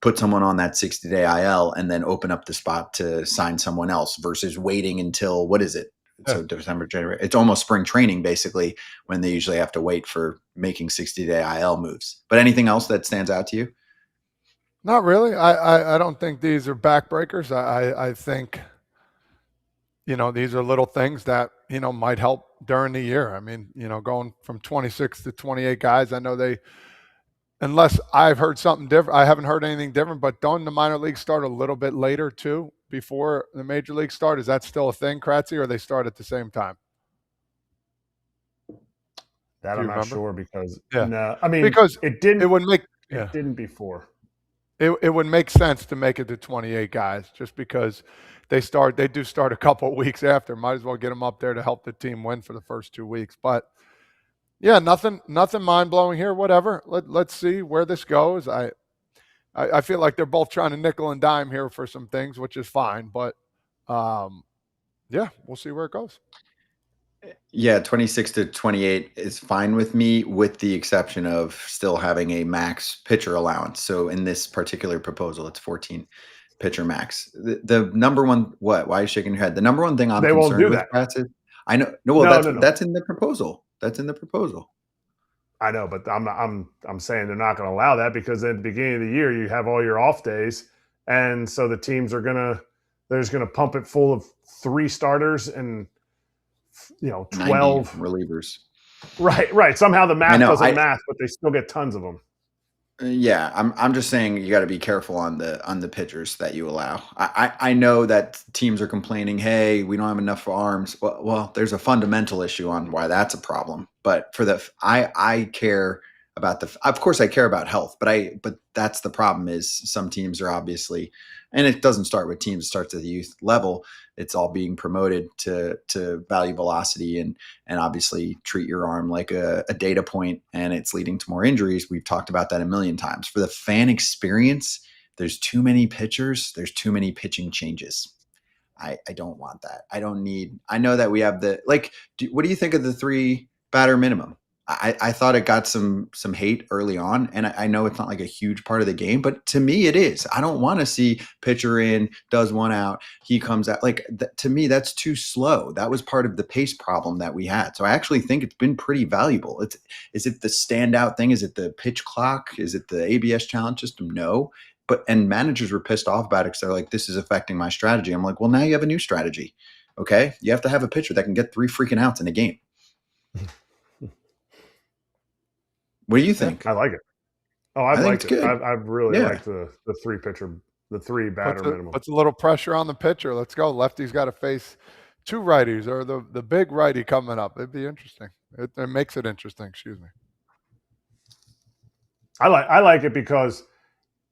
put someone on that 60-day IL and then open up the spot to sign someone else versus waiting until, what is it? So December, January, it's almost spring training basically when they usually have to wait for making 60-day IL moves. But anything else that stands out to you? Not really. I don't think these are backbreakers. I think, these are little things that, might help during the year. I mean, going from 26 to 28 guys, I know unless I've heard something different, I haven't heard anything different, but don't the minor leagues start a little bit later too, before the major league start? Is that still a thing, Kratz, or they start at the same time? That I'm not sure because no, I mean, because it didn't. It would make it didn't before. It would make sense to make it to 28 guys just because they do start a couple of weeks after. Might as well get them up there to help the team win for the first 2 weeks. But yeah, nothing mind blowing here. Whatever. Let's see where this goes. I feel like they're both trying to nickel and dime here for some things, which is fine. But yeah, we'll see where it goes. Yeah, 26 to 28 is fine with me, with the exception of still having a max pitcher allowance. So in this particular proposal, it's 14 pitcher max. The number one, what? Why are you shaking your head? The number one thing I'm concerned with, Kratz, is I know. No, well, that's in the proposal. That's in the proposal. I know, but I'm saying they're not going to allow that because at the beginning of the year you have all your off days, and so the teams are they're just gonna pump it full of 3 starters and 12 relievers. Right. Somehow the math doesn't math, but they still get tons of them. Yeah, I'm just saying you got to be careful on the pitchers that you allow. I know that teams are complaining, hey, we don't have enough arms. Well, there's a fundamental issue on why that's a problem. But I care about of course I care about health, but that's the problem is some teams are obviously, and it doesn't start with teams, it starts at the youth level. It's all being promoted to value velocity and obviously treat your arm like a data point, and it's leading to more injuries. We've talked about that a million times. For the fan experience, there's too many pitchers. There's too many pitching changes. I don't want that. I know that we have what do you think of the 3 batter minimum? I thought it got some hate early on, and I know it's not like a huge part of the game, but to me it is. I don't want to see pitcher in, does 1 out, he comes out. To me, that's too slow. That was part of the pace problem that we had. So I actually think it's been pretty valuable. Is it the standout thing? Is it the pitch clock? Is it the ABS challenge system? No. And managers were pissed off about it because they're like, this is affecting my strategy. I'm like, well, now you have a new strategy. Okay. You have to have a pitcher that can get 3 freaking outs in a game. What do you think? I like it. Oh, I liked it. I really liked the 3 pitcher the 3 batter minimum. Puts a little pressure on the pitcher. Let's go. Lefty's got to face 2 righties or the big righty coming up. It'd be interesting. It makes it interesting. Excuse me. I like it because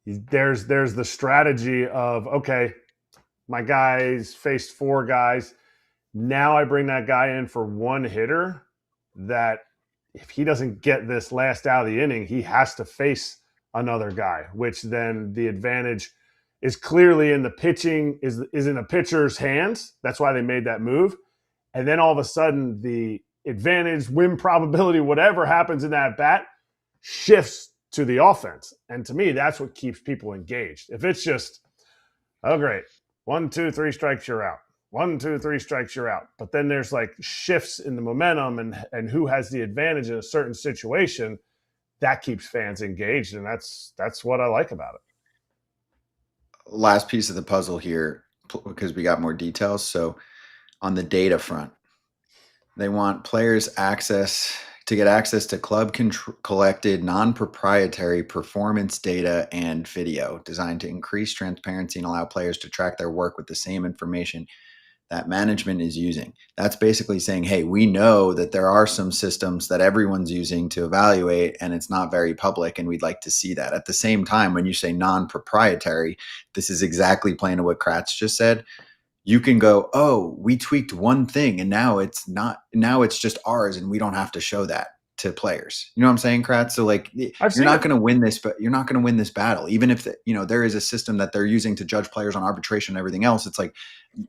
there's the strategy of, okay, my guys faced 4 guys. Now I bring that guy in for 1 hitter that if he doesn't get this last out of the inning, he has to face another guy, which then the advantage is clearly in the pitching, is in the pitcher's hands. That's why they made that move. And then all of a sudden the advantage, win probability, whatever happens in that bat shifts to the offense. And to me, that's what keeps people engaged. If it's just, oh, great, 1, 2, 3 strikes, you're out. 1, 2, 3 strikes, you're out. But then there's like shifts in the momentum and who has the advantage in a certain situation, that keeps fans engaged. And that's what I like about it. Last piece of the puzzle here, because we got more details. So on the data front, they want players to get access to club collected non-proprietary performance data and video designed to increase transparency and allow players to track their work with the same information that management is using. That's basically saying, hey, we know that there are some systems that everyone's using to evaluate and it's not very public, and we'd like to see that. At the same time, when you say non-proprietary, this is exactly playing to what Kratz just said. You can go, oh, we tweaked one thing and now it's just ours and we don't have to show that to players. You know what I'm saying, Kratz? So like, you're not going to win this, but you're not going to win this battle. Even if there is a system that they're using to judge players on arbitration and everything else. It's like,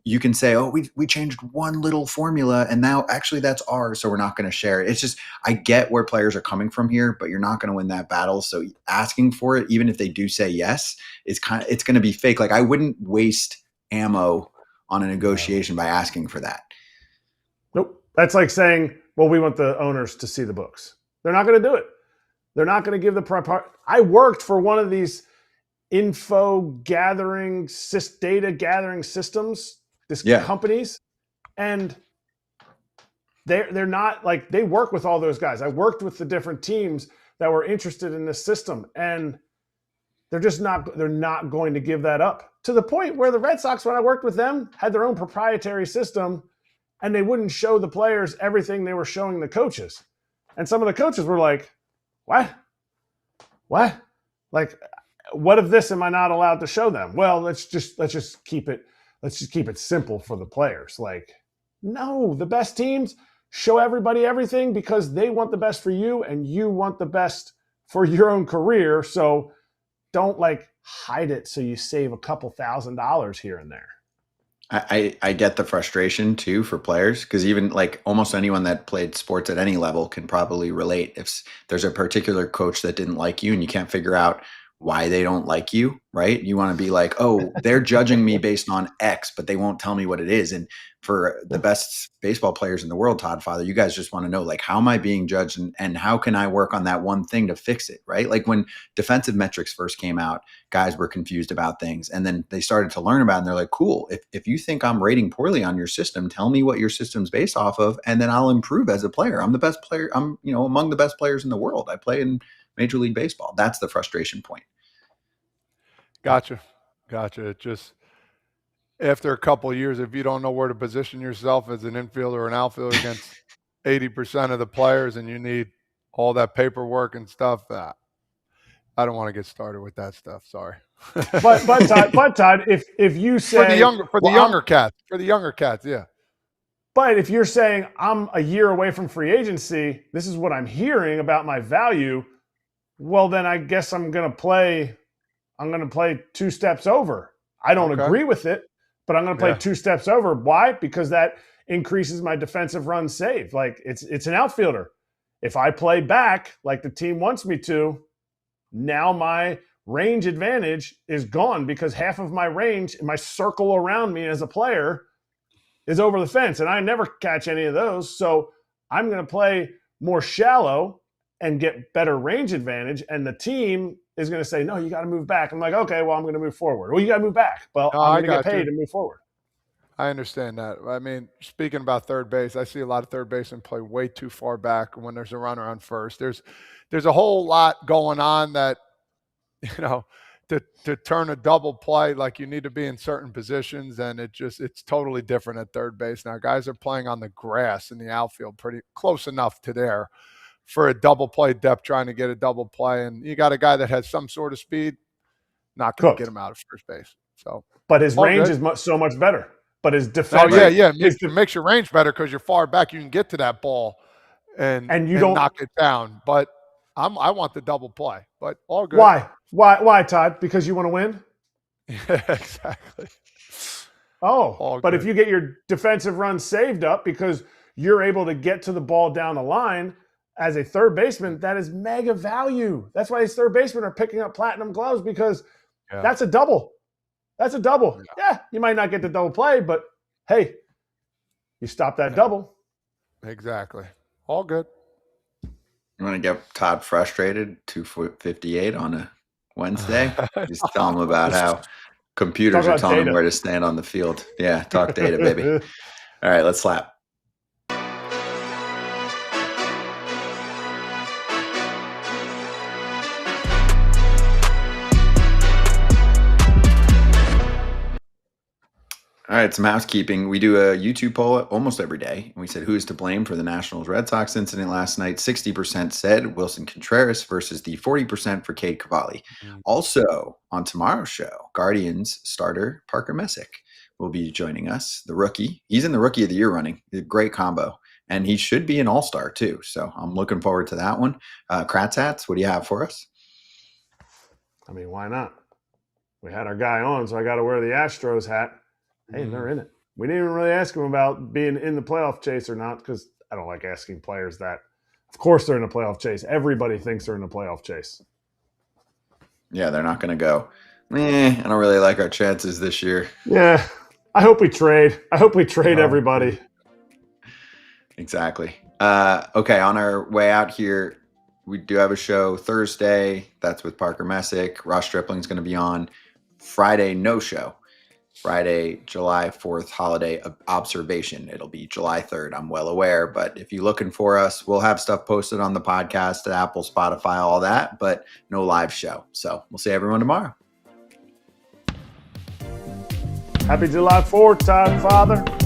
you can say, oh, we changed one little formula and now actually that's ours. So we're not going to share it. It's just, I get where players are coming from here, but you're not going to win that battle. So asking for it, even if they do say yes, it's going to be fake. Like I wouldn't waste ammo on a negotiation by asking for that. Nope. That's like saying, well, we want the owners to see the books. They're not going to do it. They're not going to give the I worked for one of these info gathering, data gathering systems, companies, and they're not like, they work with all those guys. I worked with the different teams that were interested in this system, and they're not going to give that up, to the point where the Red Sox, when I worked with them, had their own proprietary system and they wouldn't show the players everything they were showing the coaches. And some of the coaches were like, what? Like, what of this am I not allowed to show them? Well, let's just keep it simple for the players. Like, no, the best teams show everybody everything because they want the best for you and you want the best for your own career. So don't like hide it so you save a couple $1,000s here and there. I get the frustration too for players, because even like almost anyone that played sports at any level can probably relate. If there's a particular coach that didn't like you and you can't figure out why they don't like you, right? You want to be like, oh, they're judging me based on X, but they won't tell me what it is. And for the best baseball players in the world, Todd, Father, you guys just want to know, like, how am I being judged and how can I work on that one thing to fix it, right? Like when defensive metrics first came out, guys were confused about things. And then they started to learn about it and they're like, cool, if you think I'm rating poorly on your system, tell me what your system's based off of, and then I'll improve as a player. I'm the best player. I'm, among the best players in the world. I play in Major League Baseball. That's the frustration point. Gotcha. It just, after a couple of years, if you don't know where to position yourself as an infielder or an outfielder against 80% of the players, and you need all that paperwork and stuff, I don't want to get started with that stuff. Sorry. But Todd, if you say for the younger cats, yeah. But if you're saying I'm a year away from free agency, this is what I'm hearing about my value. Well, then I guess I'm going to play 2 steps over. I don't agree with it, but I'm going to play 2 steps over. Why? Because that increases my defensive run saved. Like it's an outfielder. If I play back like the team wants me to, now my range advantage is gone because half of my range, my circle around me as a player, is over the fence, and I never catch any of those. So I'm going to play more shallow and get better range advantage, and the team is going to say, no, you got to move back. I'm like, okay, well, I'm going to move forward. Well, you got to move back. Well, I'm going to get paid to move forward. I understand that. I mean, speaking about third base, I see a lot of third basemen play way too far back when there's a runner on first. There's a whole lot going on that, to turn a double play, like you need to be in certain positions, and it's totally different at third base. Now guys are playing on the grass in the outfield pretty close enough to there for a double play depth, trying to get a double play, and you got a guy that has some sort of speed, not going to get him out of first base. So, but his range is so much better. But his defense, it makes your range better because you're far back. You can get to that ball and don't knock it down. But I want the double play. But all good. Why, Todd? Because you want to win? Yeah, exactly. Oh, but if you get your defensive run saved up because you're able to get to the ball down the line as a third baseman, that is mega value. That's why these third basemen are picking up platinum gloves because that's a double. That's a double. Yeah, you might not get the double play, but hey, you stop that double. Exactly. All good. You want to get Todd frustrated? 258 on a Wednesday? Just tell him about how computers are telling him where to stand on the field. Yeah, talk data, baby. All right, let's slap. All right, some housekeeping. We do a YouTube poll almost every day. And we said, who is to blame for the Nationals-Red Sox incident last night? 60% said Willson Contreras versus the 40% for Cade Cavalli. Also, on tomorrow's show, Guardians starter Parker Messick will be joining us, the rookie. He's in the Rookie of the Year running. A great combo. And he should be an all-star, too. So I'm looking forward to that one. Kratz hats, what do you have for us? I mean, why not? We had our guy on, so I got to wear the Astros hat. Hey, they're in it. We didn't even really ask him about being in the playoff chase or not because I don't like asking players that. Of course they're in a playoff chase. Everybody thinks they're in a playoff chase. Yeah, they're not going to go, I don't really like our chances this year. Yeah, I hope we trade. Everybody. Exactly. Okay, on our way out here, we do have a show Thursday. That's with Parker Messick. Ross Stripling's going to be on. Friday, no show. Friday, July 4th, holiday observation. It'll be July 3rd. I'm well aware, but if you're looking for us, we'll have stuff posted on the podcast, Apple, Spotify, all that, but no live show. So we'll see everyone tomorrow. Happy July 4th, Todd, Father.